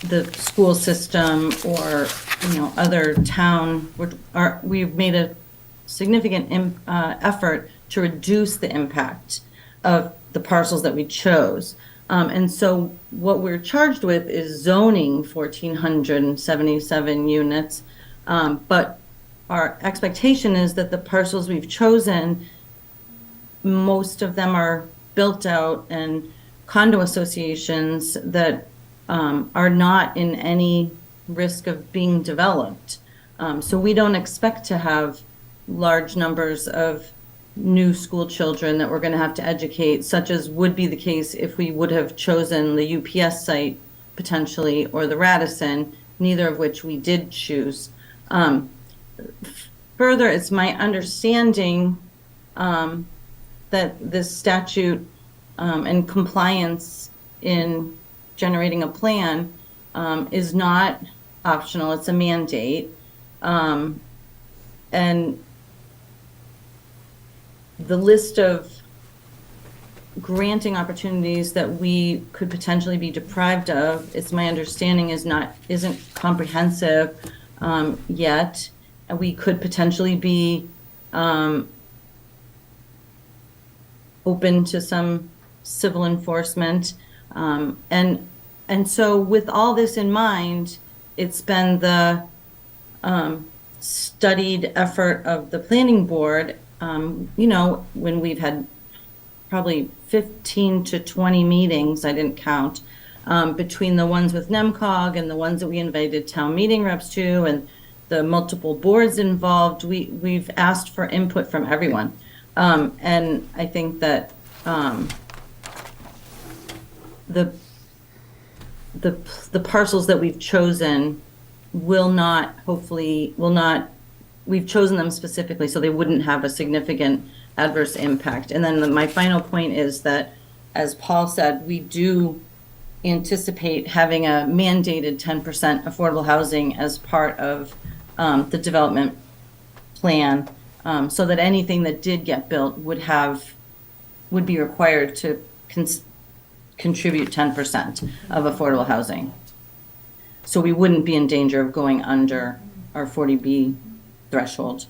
the school system or other town. We've made a significant effort to reduce the impact of the parcels that we chose. And so what we're charged with is zoning 1,477 units, but our expectation is that the parcels we've chosen, most of them are built out and condo associations that are not in any risk of being developed. So we don't expect to have large numbers of new school children that we're going to have to educate, such as would be the case if we would have chosen the UPS site potentially or the Radisson, neither of which we did choose. Further, it's my understanding that this statute and compliance in generating a plan is not optional, it's a mandate. And the list of granting opportunities that we could potentially be deprived of, it's my understanding isn't comprehensive yet. We could potentially be open to some civil enforcement. And so with all this in mind, it's been the studied effort of the planning board, when we've had probably 15 to 20 meetings, I didn't count, between the ones with NEMCOG and the ones that we invited town meeting reps to and the multiple boards involved. We've asked for input from everyone. And I think that the the parcels that we've chosen will not, we've chosen them specifically so they wouldn't have a significant adverse impact. And then my final point is that, as Paul said, we do anticipate having a mandated 10% affordable housing as part of the development plan, so that anything that did get built would be required to contribute 10% of affordable housing. So we wouldn't be in danger of going under our 40B threshold.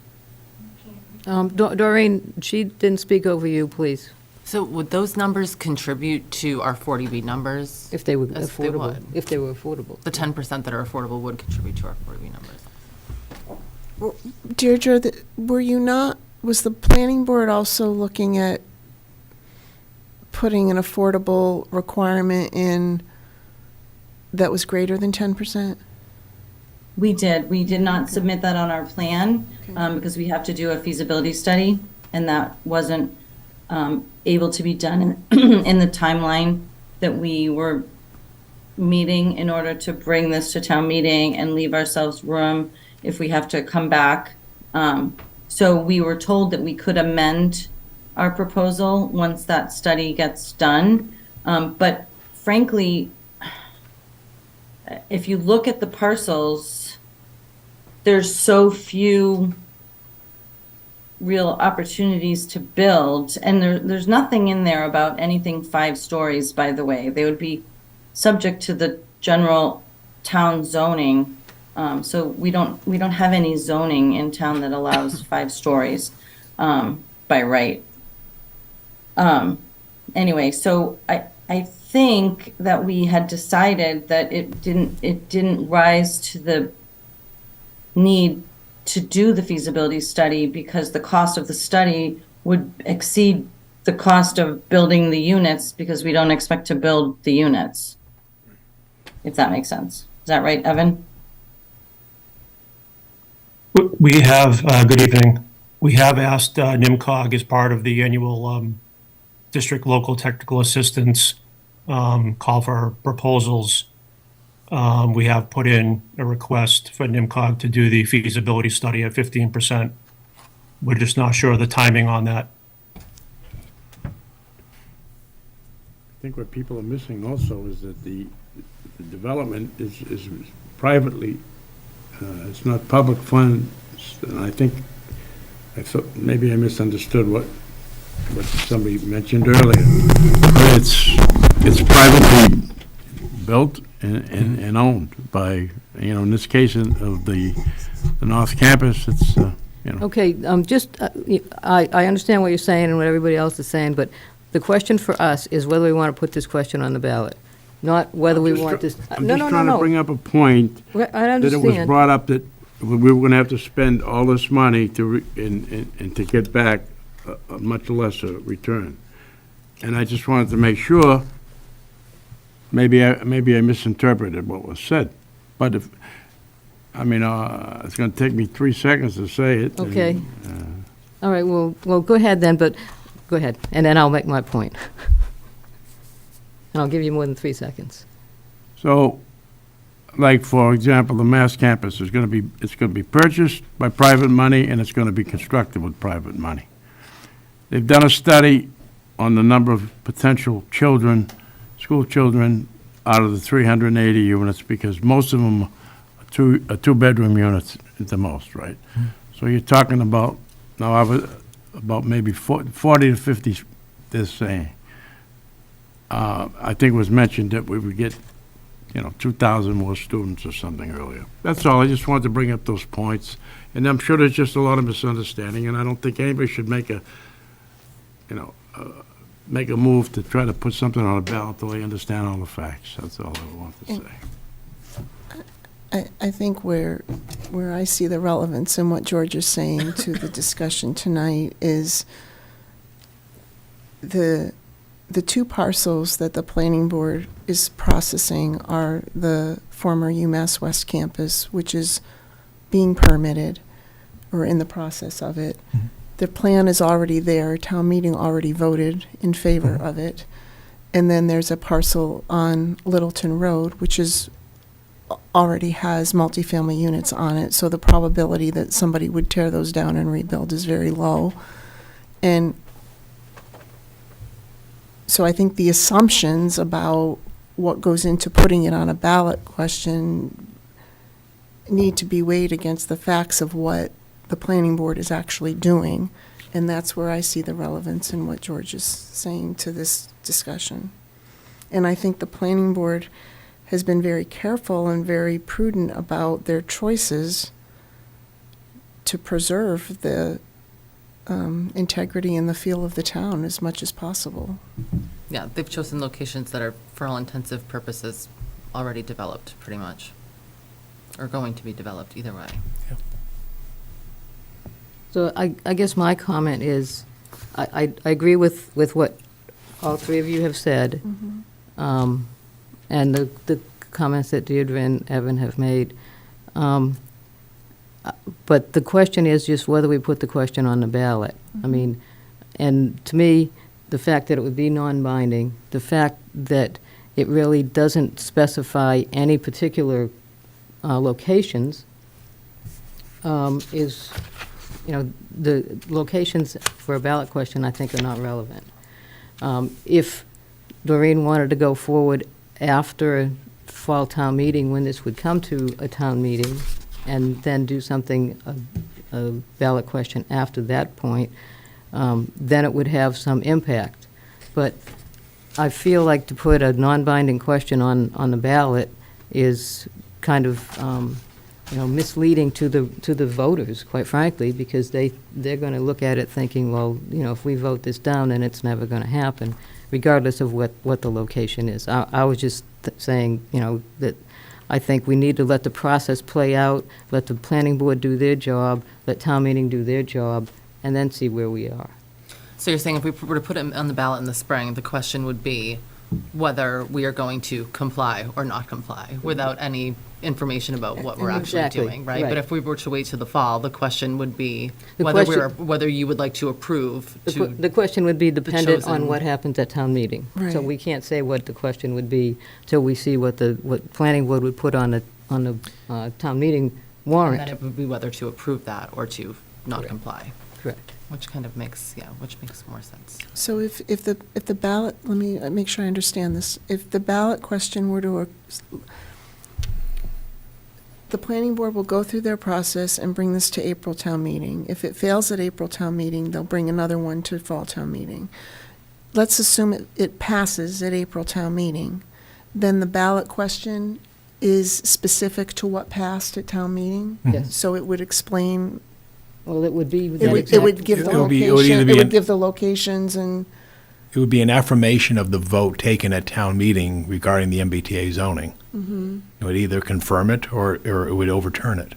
Doreen, she didn't speak over you, please, So would those numbers contribute to our 40B numbers? if they were Yes, they affordable. would. If they were affordable. The 10% that are affordable would contribute to our 40B numbers. Deirdre, was the planning board also looking at putting an affordable requirement in that was greater than 10%? We did not submit that on our plan, because we have to do a feasibility study, and that wasn't able to be done in the timeline that we were meeting in order to bring this to town meeting and leave ourselves room if we have to come back. So we were told that we could amend our proposal once that study gets done. But frankly, if you look at the parcels, there's so few real opportunities to build, and there's nothing in there about anything 5 stories, by the way. They would be subject to the general town zoning. So we don't have any zoning in town that allows 5 stories by right. Anyway, so I think that we had decided that it didn't rise to the need to do the feasibility study because the cost of the study would exceed the cost of building the units, because we don't expect to build the units, if that makes sense. Is that right, Evan? We have, good evening. We have asked NIMCOG as part of the annual District Local Technical Assistance call for proposals. We have put in a request for NIMCOG to do the feasibility study at 15%. We're just not sure of the timing on that. I think what people are missing also is that the development is privately, it's not public funds, and I thought maybe I misunderstood what somebody mentioned earlier. But it's privately built and owned by, in this case of the North Campus, it's, Okay, I understand what you're saying and what everybody else is saying, but the question for us is whether we want to put this question on the ballot, not whether we want this. I'm just trying to bring up a point. I That it was understand. brought up that we were going to have to spend all this money and to get back a much lesser return. And I just wanted to make sure, maybe I misinterpreted what was said. But it's going to take me 3 seconds to say it. Okay. All right, well, go ahead then, but, go ahead, and then I'll make my point. And I'll give you more than 3 seconds. So, like, for example, the Mass Campus it's going to be purchased by private money, and it's going to be constructed with private money. They've done a study on the number of potential children, school children, out of the 380 units, because most of them are two-bedroom units at the most, right? So you're talking about, about maybe 40 to 50, they're saying. I think it was mentioned that we would get, 2,000 more students or something earlier. That's all. I just wanted to bring up those points. And I'm sure there's just a lot of misunderstanding, and I don't think anybody should make a move to try to put something on a ballot until they understand all the facts. That's all I want to say. I think where I see the relevance in what George is saying to the discussion tonight is the 2 parcels that the planning board is processing are the former UMass West campus, which is being permitted or in the process of it. The plan is already there. Town meeting already voted in favor of it. And then there's a parcel on Littleton Road, which already has multifamily units on it, so the probability that somebody would tear those down and rebuild is very low. And so I think the assumptions about what goes into putting it on a ballot question need to be weighed against the facts of what the planning board is actually doing. And that's where I see the relevance in what George is saying to this discussion. And I think the planning board has been very careful and very prudent about their choices to preserve the integrity and the feel of the town as much as possible. Yeah, they've chosen locations that are, for all intensive purposes, already developed, pretty much, or going to be developed, either way. So I guess my comment is, I agree with what all three of you have said, and the comments that Deirdre and Evan have made. But the question is just whether we put the question on the ballot. I mean, and to me, the fact that it would be non-binding, the fact that it really doesn't specify any particular locations is, the locations for a ballot question, I think, are not relevant. If Doreen wanted to go forward after a fall town meeting, when this would come to a town meeting, and then do something, a ballot question after that point, then it would have some impact. But I feel like to put a non-binding question on the ballot is kind of, misleading to the voters, quite frankly, because they're going to look at it thinking, well, if we vote this down, then it's never going to happen, regardless of what the location is. I was just saying, that I think we need to let the process play out, let the planning board do their job, let town meeting do their job, and then see where we are. So you're saying if we were to put it on the ballot in the spring, the question would be whether we are going to comply or not comply without any information about what we're actually Exactly, doing, right? right. But if we were to wait till the fall, the question would be The whether question- whether you would like to approve The question would be dependent on chosen- what happens at town meeting. So Right. we can't say what the question would be till we see what planning board would put on the town meeting and warrant. then it would be whether to approve that or to not Correct. comply, Correct. which kind of makes more sense. So if the ballot, let me make sure I understand this. If the ballot question were to, the planning board will go through their process and bring this to April town meeting. If it fails at April town meeting, they'll bring another one to fall town meeting. Let's assume it passes at April town meeting. Then the ballot question is specific to what passed at town meeting? Yes. So it would explain, Well, it would be. it would give the It would be- it would location, either it be would an- give the locations and. It would be an affirmation of the vote taken at town meeting regarding the MBTA zoning. It would either confirm it or it would overturn it.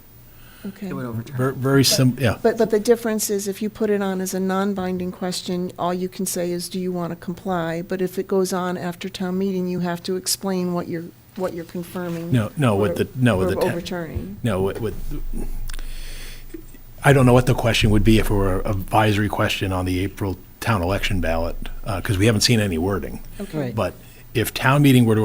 Okay. It would overturn. Very simple, yeah. But the difference is if you put it on as a non-binding question, all you can say is, do you want to comply? But if it goes on after town meeting, you have to explain what you're confirming. No, with the, no, with or the. overturning. No, I don't know what the question would be if it were an advisory question on the April town election ballot, because we haven't seen any wording. Right. But if town meeting were to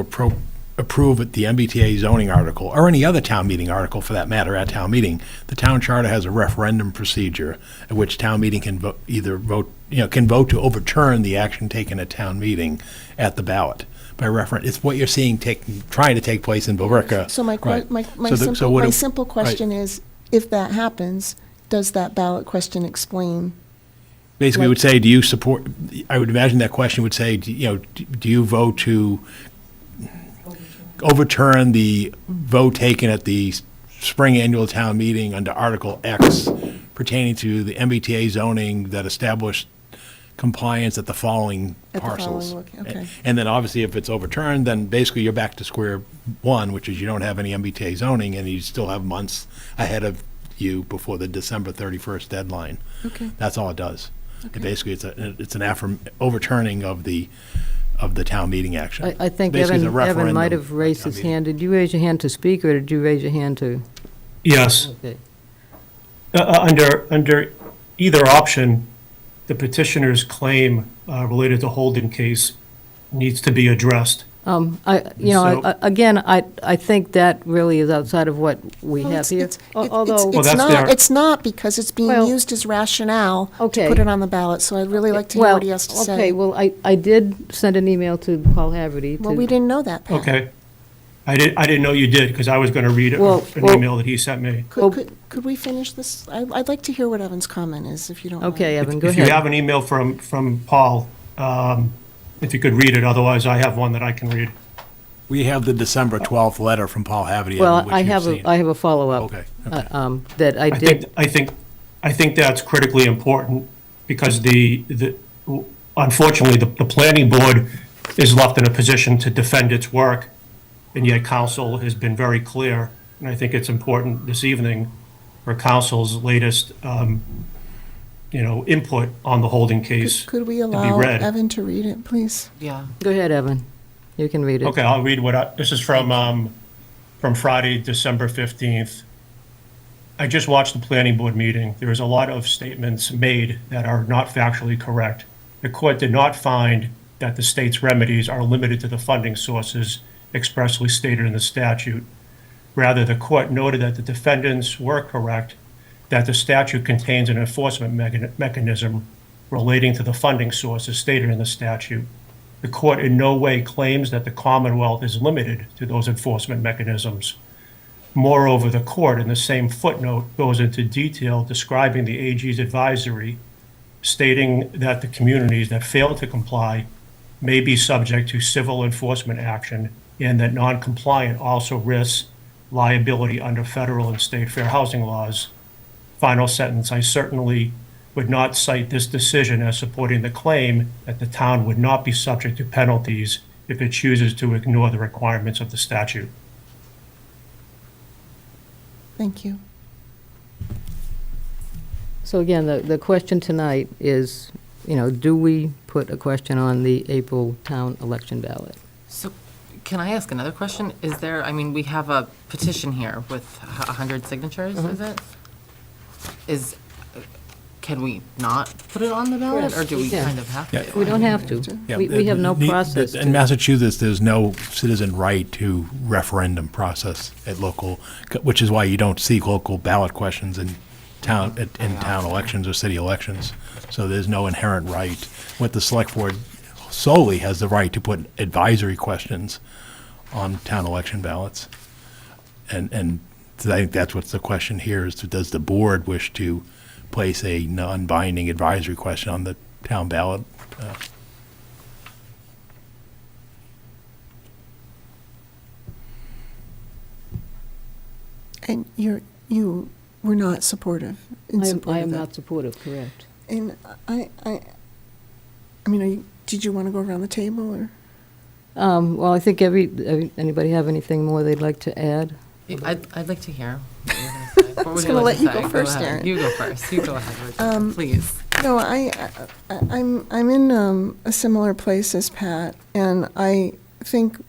approve the MBTA zoning article, or any other town meeting article for that matter at town meeting, the town charter has a referendum procedure at which town meeting can vote to overturn the action taken at town meeting at the ballot. By reference, it's what you're seeing trying to take place in Billerica. So my Right. my simple question is, if that happens, does that ballot question explain? Basically, it would say, do you support, I would imagine that question would say, do you vote to overturn the vote taken at the spring annual town meeting under Article X pertaining to the MBTA zoning that established compliance at the following At the parcels? following okay. And then obviously if it's overturned, then basically you're back to square one, which is you don't have any MBTA zoning and you still have months ahead of you before the December 31st deadline. Okay. That's all it does. Basically, it's an overturning of the town meeting action. I think Basically, it's a Evan referendum might have raised at town his meeting. hand. Did you raise your hand to speak, or did you raise your hand to? Yes. Okay. Under either option, the petitioner's claim related to Holden case needs to be addressed. Again, I think that really is outside of what we Well, have here. it's Although, Well, that's their- it's not, because it's being Well, used as rationale to okay. put it on the ballot, so I'd really like to hear what he has to say. Okay, well, I did send an email to Paul Haverty. Well, we didn't know that, Pat. Okay. I didn't know you did, because I was going to read Well, an email that he sent me. Could we finish this? I'd like to hear what Evan's comment is, if you don't mind. Okay, Evan, go If you ahead. have an email from Paul, if you could read it, otherwise I have one that I can read. We have the December 12th letter from Paul Haverty. Well, which I you've have seen. I have a follow-up. Okay, That I did. I think that's critically important, because unfortunately, the planning board is left in a position to defend its work, and yet council has been very clear, and I think it's important this evening for council's latest, input on the holding case Could we to be allow read. Evan to read it, please? Yeah. Go ahead, Evan. You can read it. Okay, I'll read this is from Friday, December 15th. I just watched the planning board meeting. There is a lot of statements made that are not factually correct. The court did not find that the state's remedies are limited to the funding sources expressly stated in the statute. Rather, the court noted that the defendants were correct, that the statute contains an enforcement mechanism relating to the funding sources stated in the statute. The court in no way claims that the Commonwealth is limited to those enforcement mechanisms. Moreover, the court, in the same footnote, goes into detail describing the AG's advisory, stating that the communities that fail to comply may be subject to civil enforcement action, and that non-compliant also risks liability under federal and state fair housing laws. Final sentence, I certainly would not cite this decision as supporting the claim that the town would not be subject to penalties if it chooses to ignore the requirements of the statute. Thank you. So again, the question tonight is, do we put a question on the April town election ballot? So can I ask another question? Is there, we have a petition here with 100 signatures, is it? Can we not put it on the ballot, or do we kind of have to? We don't have to. Yeah, We have no process. In Massachusetts, there's no citizen right to referendum process at local, which is why you don't see local ballot questions in town elections or city elections. So there's no inherent right. What the select board solely has the right to put advisory questions on town election ballots. And so I think that's what's the question here is, does the board wish to place a non-binding advisory question on the town ballot? And you were not supportive in support I of am that. not supportive, correct. And did you want to go around the table, or? Well, I think anybody have anything more they'd like to add? I'd like to hear. I was gonna let you go first, ahead. Erin. You go first. You go ahead, Virginia, please. No, I'm in a similar place as Pat, and I think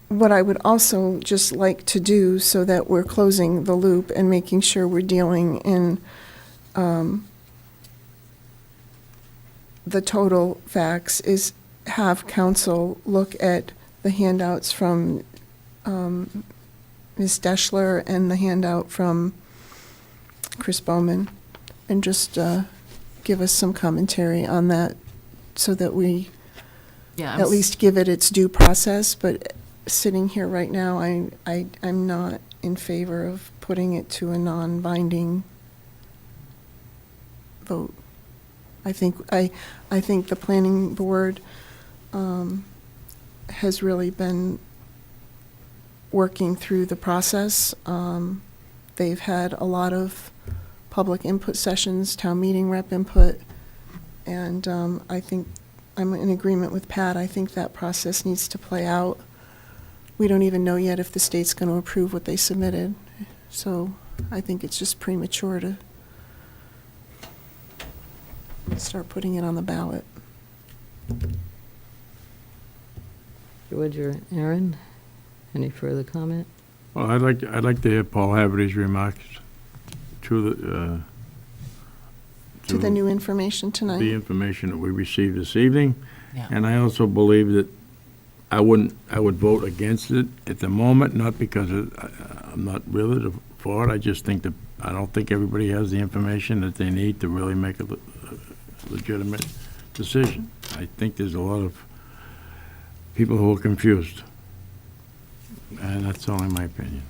what I would also just like to do, so that we're closing the loop and making sure we're dealing in the total facts, is have council look at the handouts from Ms. Deschler and the handout from Chris Bowman, and just give us some commentary on that, so that we at least give it its due process. But sitting here right now, I'm not in favor of putting it to a non-binding vote. I think the planning board has really been working through the process. They've had a lot of public input sessions, town meeting rep input, and I think I'm in agreement with Pat. I think that process needs to play out. We don't even know yet if the state's going to approve what they submitted, so I think it's just premature to start putting it on the ballot. George or Aaron, any further comment? Well, I'd like to hear Paul Haverty's remarks to the new information tonight. the information that we received this evening, Yeah. And I also believe that I would vote against it at the moment, not because I'm not really for it. I just think that, I don't think everybody has the information that they need to really make a legitimate decision. I think there's a lot of people who are confused. And that's only my opinion.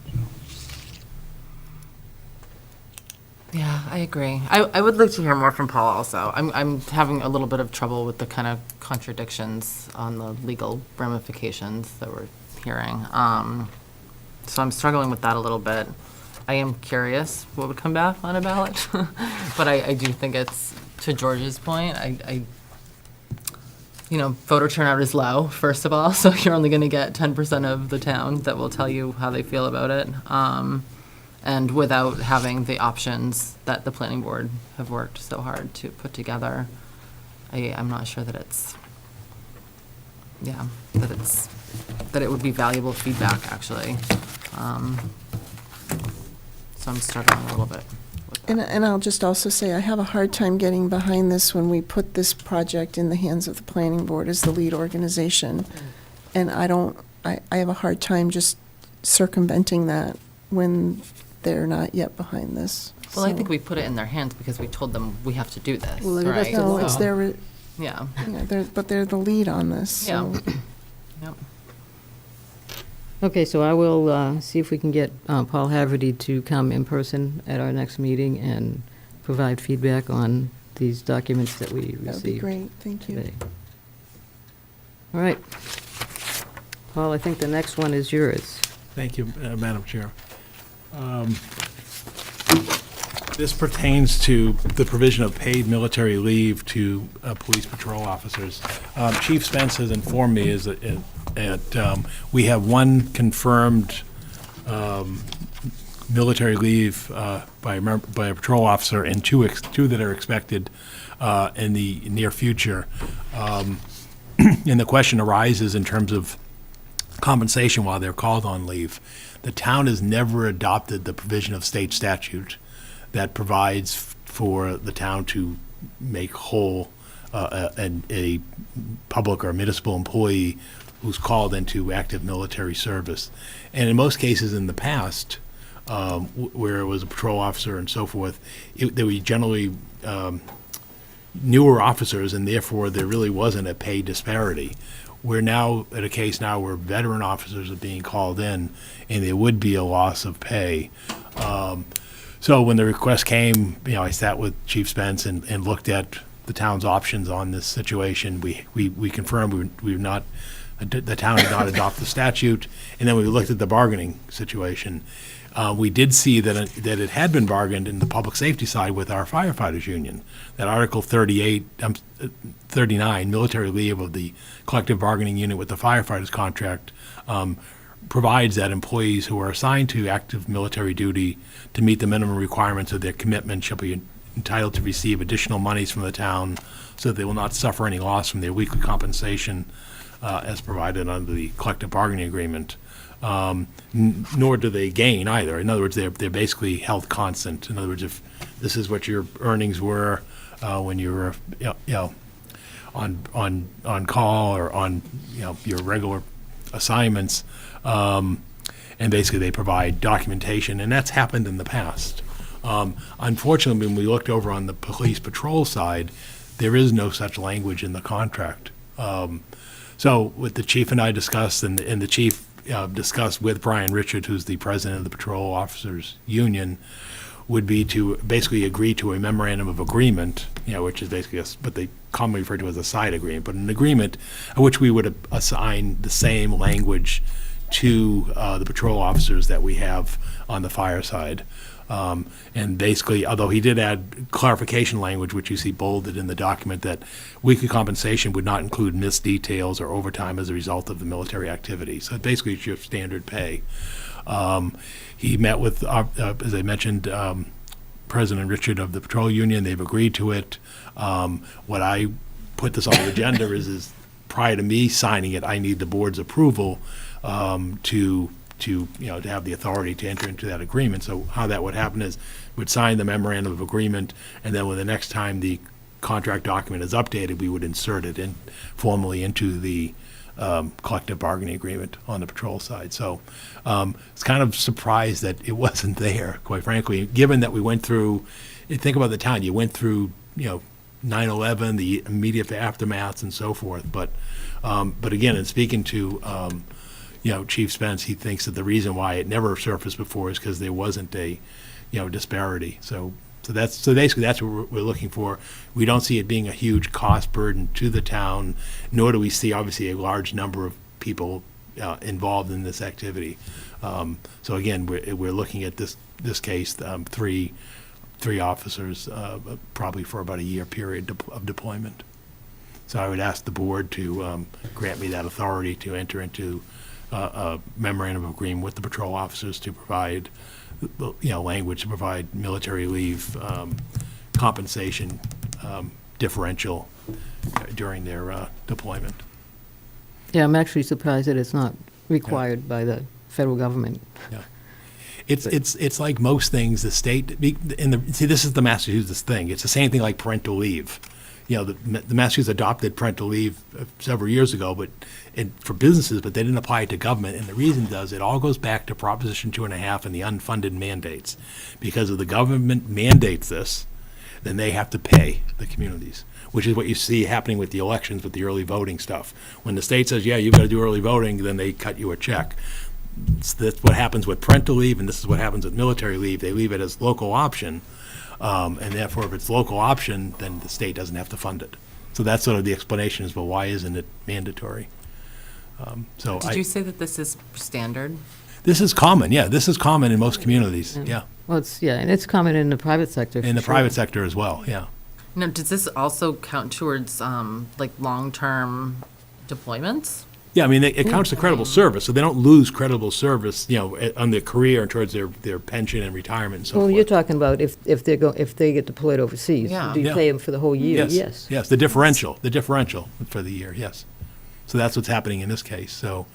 Yeah, I agree. I would like to hear more from Paul also. I'm having a little bit of trouble with the kind of contradictions on the legal ramifications that we're hearing. So I'm struggling with that a little bit. I am curious what would come back on a ballot, but I do think it's, to George's point, voter turnout is low, first of all, so you're only going to get 10% of the town that will tell you how they feel about it. And without having the options that the planning board have worked so hard to put together, I'm not sure that that it would be valuable feedback, actually. So I'm struggling a little bit with that. And I'll just also say, I have a hard time getting behind this when we put this project in the hands of the planning board as the lead organization. And I have a hard time just circumventing that when they're not yet behind this. Well, I So- think we put it in their hands because we told them we have to do this, Well, right? no, it's So- their, Yeah. but they're the lead on this, so. Yeah. Yep. Okay, so I will see if we can get Paul Haverty to come in person at our next meeting and provide feedback on these documents that we received. That would be great, thank you. today. All right. Paul, I think the next one is yours. Thank you, Madam Chair. This pertains to the provision of paid military leave to police patrol officers. Chief Spence has informed me that we have one confirmed military leave by a patrol officer and two that are expected in the near future. And the question arises in terms of compensation while they're called on leave. The town has never adopted the provision of state statute that provides for the town to make whole a public or municipal employee who's called into active military service. And in most cases in the past, where it was a patrol officer and so forth, they were generally newer officers, and therefore there really wasn't a pay disparity. We're now at a case now where veteran officers are being called in, and there would be a loss of pay. So when the request came, I sat with Chief Spence and looked at the town's options on this situation. We confirmed the town did not adopt the statute, and then we looked at the bargaining situation. We did see that it had been bargained in the public safety side with our firefighters union. That Article 39, military leave of the collective bargaining unit with the firefighters contract, provides that employees who are assigned to active military duty to meet the minimum requirements of their commitment shall be entitled to receive additional monies from the town so that they will not suffer any loss from their weekly compensation as provided under the collective bargaining agreement. Nor do they gain either. In other words, they're basically held constant. In other words, if this is what your earnings were when you were on call or on your regular assignments, and basically they provide documentation, and that's happened in the past. Unfortunately, when we looked over on the police patrol side, there is no such language in the contract. So what the chief and I discussed, and the chief discussed with Brian Richard, who's the president of the Patrol Officers Union, would be to basically agree to a memorandum of agreement, which is basically what they commonly refer to as a side agreement, but an agreement in which we would assign the same language to the patrol officers that we have on the fire side. And basically, although he did add clarification language, which you see bolded in the document, that weekly compensation would not include missed details or overtime as a result of the military activity. So basically, it's your standard pay. He met with, as I mentioned, President Richard of the Patrol Union. They've agreed to it. What I put this on the agenda is prior to me signing it, I need the board's approval to have the authority to enter into that agreement. So how that would happen is we'd sign the memorandum of agreement, and then when the next time the contract document is updated, we would insert it in formally into the collective bargaining agreement on the patrol side. So it's kind of surprised that it wasn't there, quite frankly, given that we went through, think about the town, you went through, 9/11, the immediate aftermaths and so forth. But again, in speaking to, Chief Spence, he thinks that the reason why it never surfaced before is because there wasn't a, disparity. So basically that's what we're looking for. We don't see it being a huge cost burden to the town, nor do we see obviously a large number of people involved in this activity. So again, we're looking at this case, three officers, probably for about a year period of deployment. So I would ask the board to grant me that authority to enter into a memorandum of agreement with the patrol officers to provide, language to provide military leave compensation differential during their deployment. Yeah, I'm actually surprised that it's not required by the federal government. Yeah. It's like most things, the state, see, this is the Massachusetts thing. It's the same thing like parental leave. The Massachusetts adopted parental leave several years ago, for businesses, but they didn't apply it to government. And the reason it all goes back to Proposition 2.5 and the unfunded mandates. Because if the government mandates this, then they have to pay the communities, which is what you see happening with the elections, with the early voting stuff. When the state says, yeah, you've got to do early voting, then they cut you a check. That's what happens with parental leave, and this is what happens with military leave. They leave it as local option, and therefore, if it's local option, then the state doesn't have to fund it. So that's sort of the explanation as well, why isn't it mandatory? Did you say that this is standard? This is common, yeah. This is common in most communities, yeah. Well, and it's common in the private sector. In the private sector as well, yeah. Now, does this also count towards long-term deployments? Yeah, I mean, it counts to credible service, so they don't lose credible service, on their career and towards their pension and retirement and so forth. Well, you're talking about if they get deployed overseas. Yeah. Do you pay them for the whole year? Yes. Yes, the differential for the year, yes. So that's what's happening in this case. So,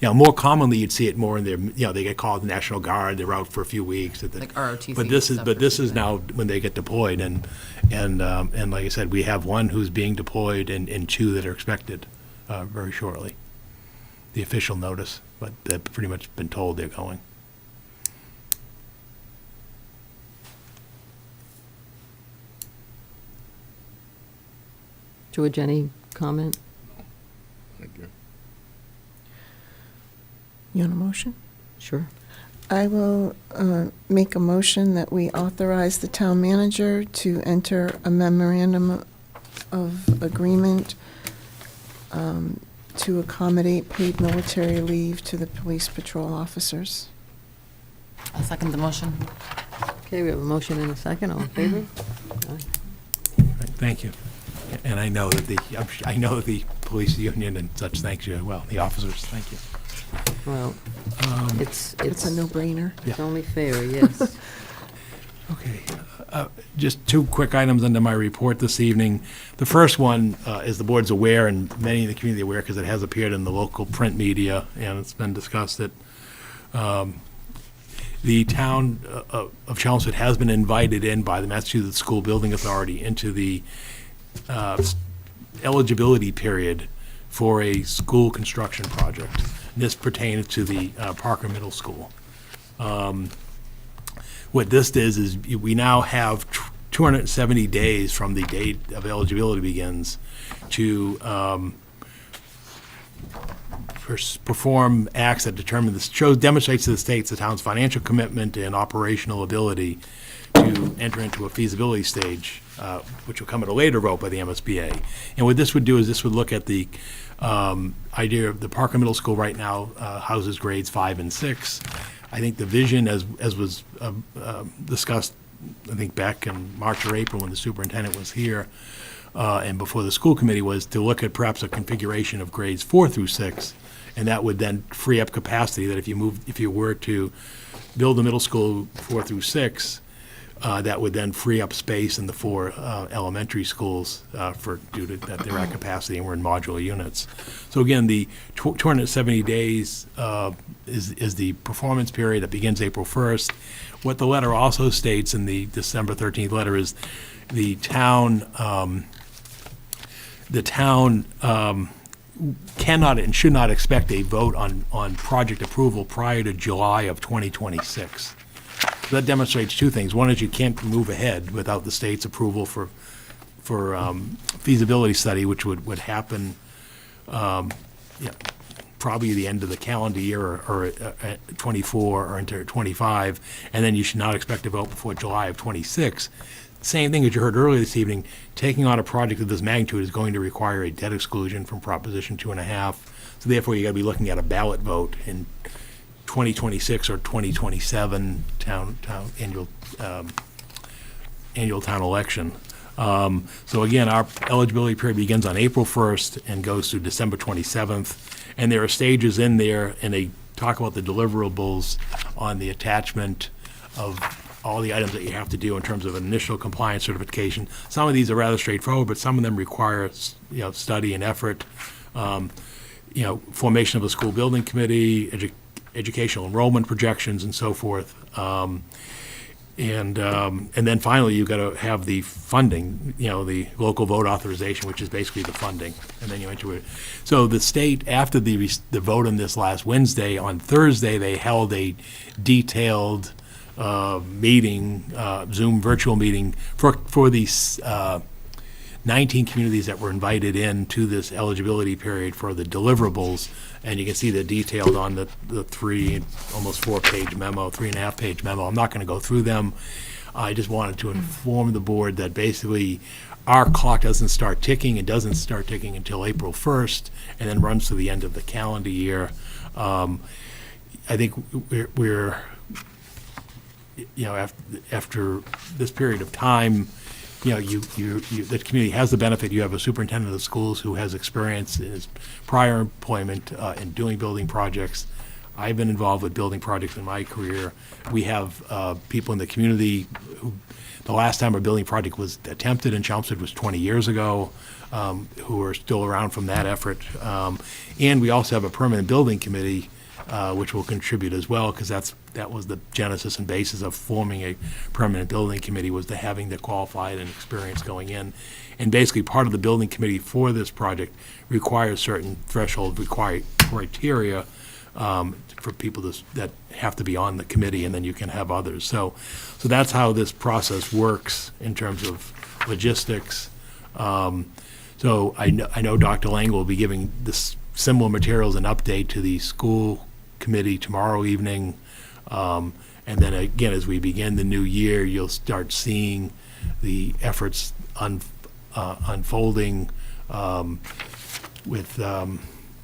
more commonly you'd see it more in their, they get called the National Guard, they're out for a few weeks. Like ROTC. But this is now when they get deployed, and like I said, we have one who's being deployed and two that are expected very shortly. The official notice, but they've pretty much been told they're going. George, any comment? You want a motion? Sure. I will make a motion that we authorize the town manager to enter a memorandum of agreement to accommodate paid military leave to the police patrol officers. I'll second the motion. Okay, we have a motion and a second. All in favor? Thank you. And I know that the police union and such thanks you, well, the officers, thank you. Well, it's a no-brainer. It's only fair, yes. Okay. Just two quick items under my report this evening. The first one, as the board's aware, and many in the community are aware because it has appeared in the local print media, and it's been discussed that the town of Chelmsford has been invited in by the Massachusetts School Building Authority into the eligibility period for a school construction project. This pertains to the Parker Middle School. What this is we now have 270 days from the date of eligibility begins to perform acts that demonstrates to the states the town's financial commitment and operational ability to enter into a feasibility stage, which will come at a later vote by the MSBA. And what this would do is this would look at the idea of the Parker Middle School right now houses grades 5 and 6. I think the vision, as was discussed, I think back in March or April when the superintendent was here, and before the school committee, was to look at perhaps a configuration of grades 4 through 6, and that would then free up capacity. That if you were to build a middle school 4 through 6, that would then free up space in the 4 elementary schools due to that they're at capacity and we're in modular units. So again, the 270 days is the performance period that begins April 1st. What the letter also states in the December 13th letter is the town the town cannot and should not expect a vote on project approval prior to July of 2026. That demonstrates two things. One is you can't move ahead without the state's approval for feasibility study, which would happen probably the end of the calendar year or 24 or into 25, and then you should not expect a vote before July of 26. Same thing as you heard earlier this evening, taking on a project of this magnitude is going to require a debt exclusion from Proposition 2.5. So therefore, you got to be looking at a ballot vote in 2026 or 2027 annual town election. So again, our eligibility period begins on April 1st and goes through December 27th. And there are stages in there, and they talk about the deliverables on the attachment of all the items that you have to do in terms of initial compliance certification. Some of these are rather straightforward, but some of them require, study and effort. Formation of a school building committee, educational enrollment projections, and so forth. And then finally, you've got to have the funding, the local vote authorization, which is basically the funding, and then you enter it. So the state, after the vote on this last Wednesday, on Thursday, they held a detailed meeting, Zoom virtual meeting for these 19 communities that were invited in to this eligibility period for the deliverables, and you can see they're detailed on the almost 4-page memo, 3.5-page memo. I'm not going to go through them. I just wanted to inform the board that basically our clock doesn't start ticking. It doesn't start ticking until April 1st, and then runs to the end of the calendar year. I think we're after this period of time, the community has the benefit. You have a superintendent of schools who has experience in his prior employment in doing building projects. I've been involved with building projects in my career. We have people in the community who, the last time a building project was attempted in Chelmsford was 20 years ago, who are still around from that effort. And we also have a permanent building committee, which will contribute as well, because that was the genesis and basis of forming a permanent building committee, was to having the qualified and experience going in. And basically, part of the building committee for this project requires certain threshold criteria for people that have to be on the committee, and then you can have others. So that's how this process works in terms of logistics. So I know Dr. Lang will be giving this similar materials and update to the school committee tomorrow evening. And then again, as we begin the new year, you'll start seeing the efforts unfolding with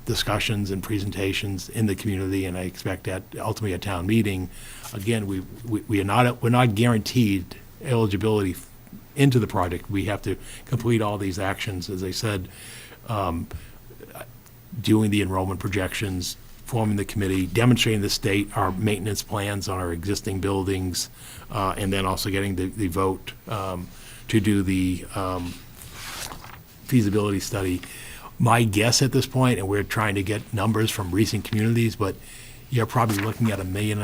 discussions and presentations in the community, and I expect that ultimately a town meeting. Again, we're not guaranteed eligibility into the project. We have to complete all these actions, as I said, doing the enrollment projections, forming the committee, demonstrating the state our maintenance plans on our existing buildings, and then also getting the vote to do the feasibility study. My guess at this point, and we're trying to get numbers from recent communities, but you're probably looking at $1.5 million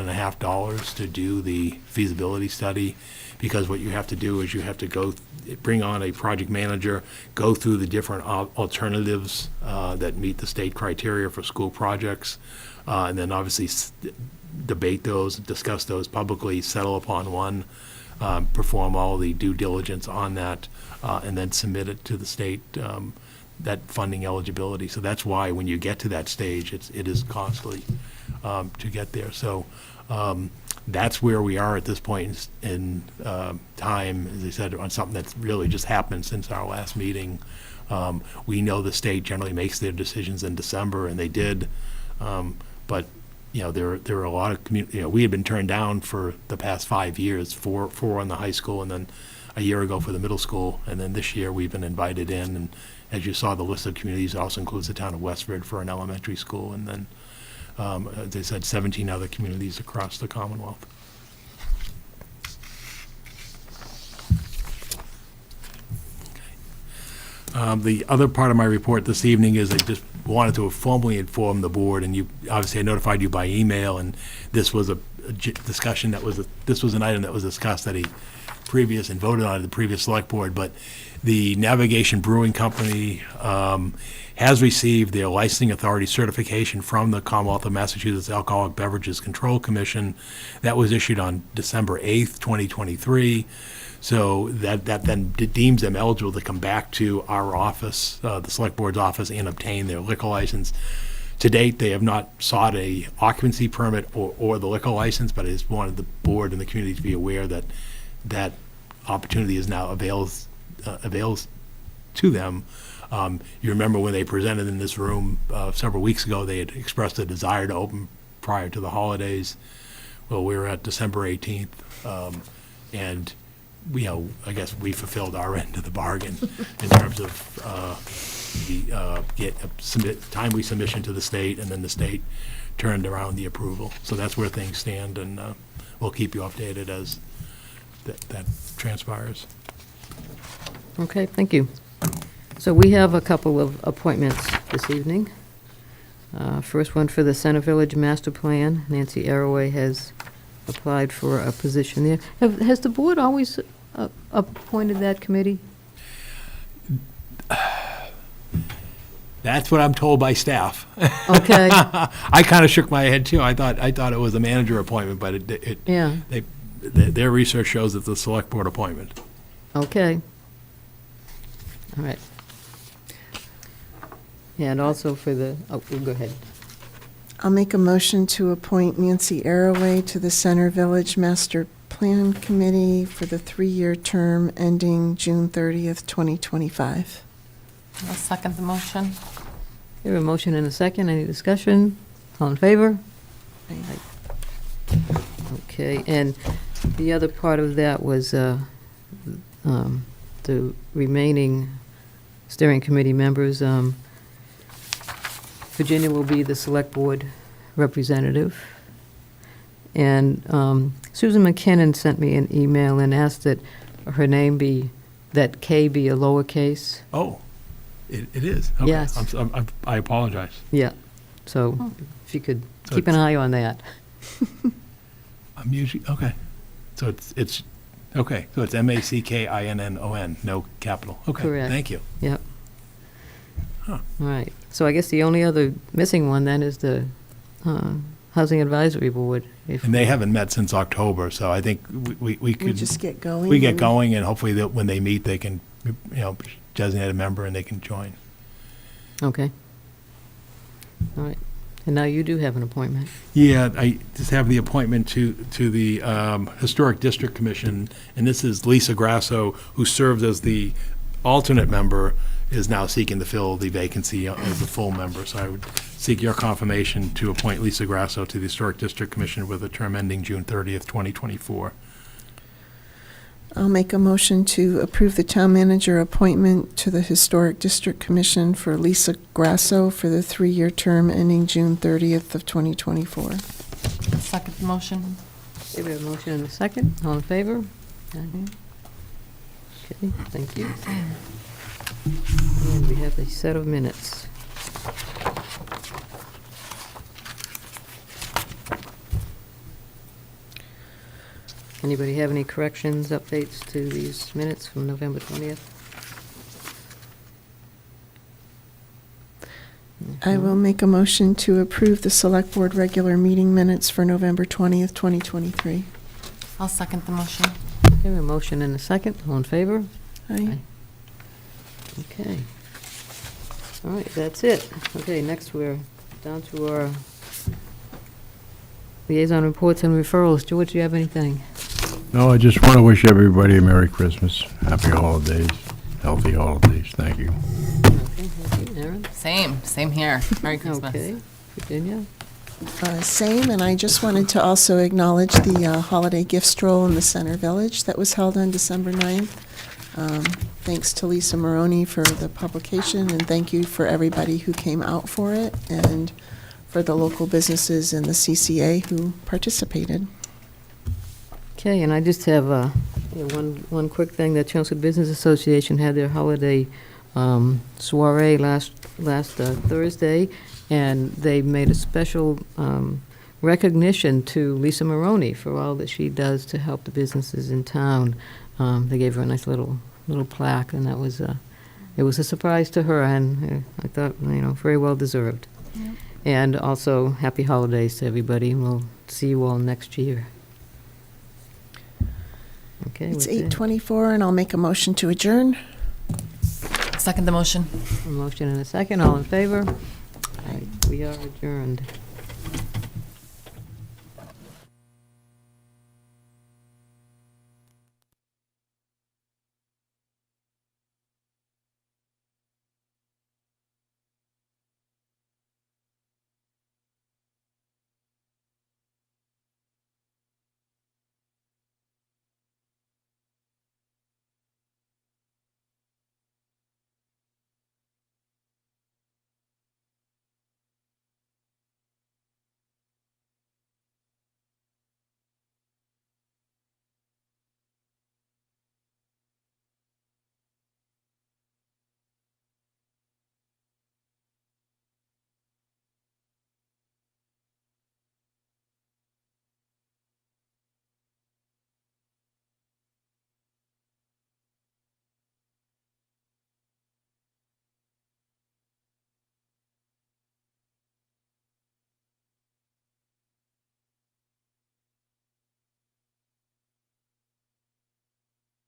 to do the feasibility study, because what you have to do is you have to bring on a project manager, go through the different alternatives that meet the state criteria for school projects, and then obviously debate those, discuss those publicly, settle upon one, perform all the due diligence on that, and then submit it to the state, that funding eligibility. So that's why when you get to that stage, it is costly to get there. So that's where we are at this point in time, as I said, on something that's really just happened since our last meeting. We know the state generally makes their decisions in December, and they did. But there are a lot of we had been turned down for the past 5 years, four on the high school, and then a year ago for the middle school, and then this year we've been invited in. And as you saw, the list of communities also includes the town of Westford for an elementary school, and then, as I said, 17 other communities across the Commonwealth. The other part of my report this evening is I just wanted to formally inform the board, and obviously I notified you by email, and this was a discussion this was an item that was discussed at a previous and voted on at the previous select board, but the Navigation Brewing Company has received their licensing authority certification from the Commonwealth of Massachusetts Alcoholic Beverages Control Commission. That was issued on December 8th, 2023. So that then deems them eligible to come back to our office, the Select Board's office, and obtain their liquor license. To date, they have not sought a occupancy permit or the liquor license, but I just wanted the board and the community to be aware that that opportunity is now avails to them. You remember when they presented in this room several weeks ago, they had expressed a desire to open prior to the holidays. Well, we're at December 18th, and I guess we fulfilled our end of the bargain in terms of the timely submission to the state, and then the state turned around the approval. So that's where things stand, and we'll keep you updated as that transpires. Okay, thank you. So we have a couple of appointments this evening. First one for the Center Village Master Plan. Nancy Arroway has applied for a position there. Has the board always appointed that committee? That's what I'm told by staff. Okay. I kind of shook my head too. I thought it was a manager appointment, but their research shows it's a select board appointment. Okay. All right. And also for the, go ahead. I'll make a motion to appoint Nancy Arroway to the Center Village Master Plan Committee for the 3-year term ending June 30th, 2025. I'll second the motion. We have a motion and a second. Any discussion? All in favor? Okay, and the other part of that was the remaining steering committee members. Virginia will be the select board representative. And Susan McKinnon sent me an email and asked that her name be, that K be a lowercase. Oh, it is? Okay. Yes. I apologize. Yeah, so if you could keep an eye on that. I'm usually, okay. So it's okay, so it's MACKINNON, no capital. Okay, Correct. Thank you. Yep. Huh. All right, so I guess the only other missing one then is the Housing Advisory Board. And they haven't met since October, so I think we could. We just get going. We get going, and hopefully when they meet, they can, designate a member and they can join. Okay. All right, and now you do have an appointment. Yeah, I just have the appointment to the Historic District Commission, and this is Lisa Grasso, who served as the alternate member, is now seeking to fill the vacancy as a full member. So I would seek your confirmation to appoint Lisa Grasso to the Historic District Commission with a term ending June 30th, 2024. I'll make a motion to approve the town manager appointment to the Historic District Commission for Lisa Grasso for the 3-year term ending June 30th of 2024. I'll second the motion. Okay, we have a motion and a second. All in favor? Okay, thank you. And we have a set of minutes. Anybody have any corrections, updates to these minutes from November 20th? I will make a motion to approve the Select Board regular meeting minutes for November 20th, 2023. I'll second the motion. Okay, we have a motion and a second. All in favor? Aye. Okay. All right, that's it. Okay, next we're down to our liaison reports and referrals. George, do you have anything? No, I just want to wish everybody a Merry Christmas, Happy Holidays, Healthy Holidays. Thank you. Okay, thank you. Aaron? Same here. Merry Christmas. Okay. Virginia? Same, and I just wanted to also acknowledge the holiday gift stroll in the Center Village that was held on December 9th. Thanks to Lisa Maroney for the publication, and thank you for everybody who came out for it, and for the local businesses and the CCA who participated. Okay, and I just have one quick thing. The Chelmsford Business Association had their holiday soiree last Thursday, and they made a special recognition to Lisa Maroney for all that she does to help the businesses in town. They gave her a nice little plaque, and that was it was a surprise to her, and I thought, very well deserved. And also, happy holidays to everybody, and we'll see you all next year. Okay. It's with that, 8:24, and I'll make a motion to adjourn. Second the motion. a motion and a second, all in favor? We are adjourned.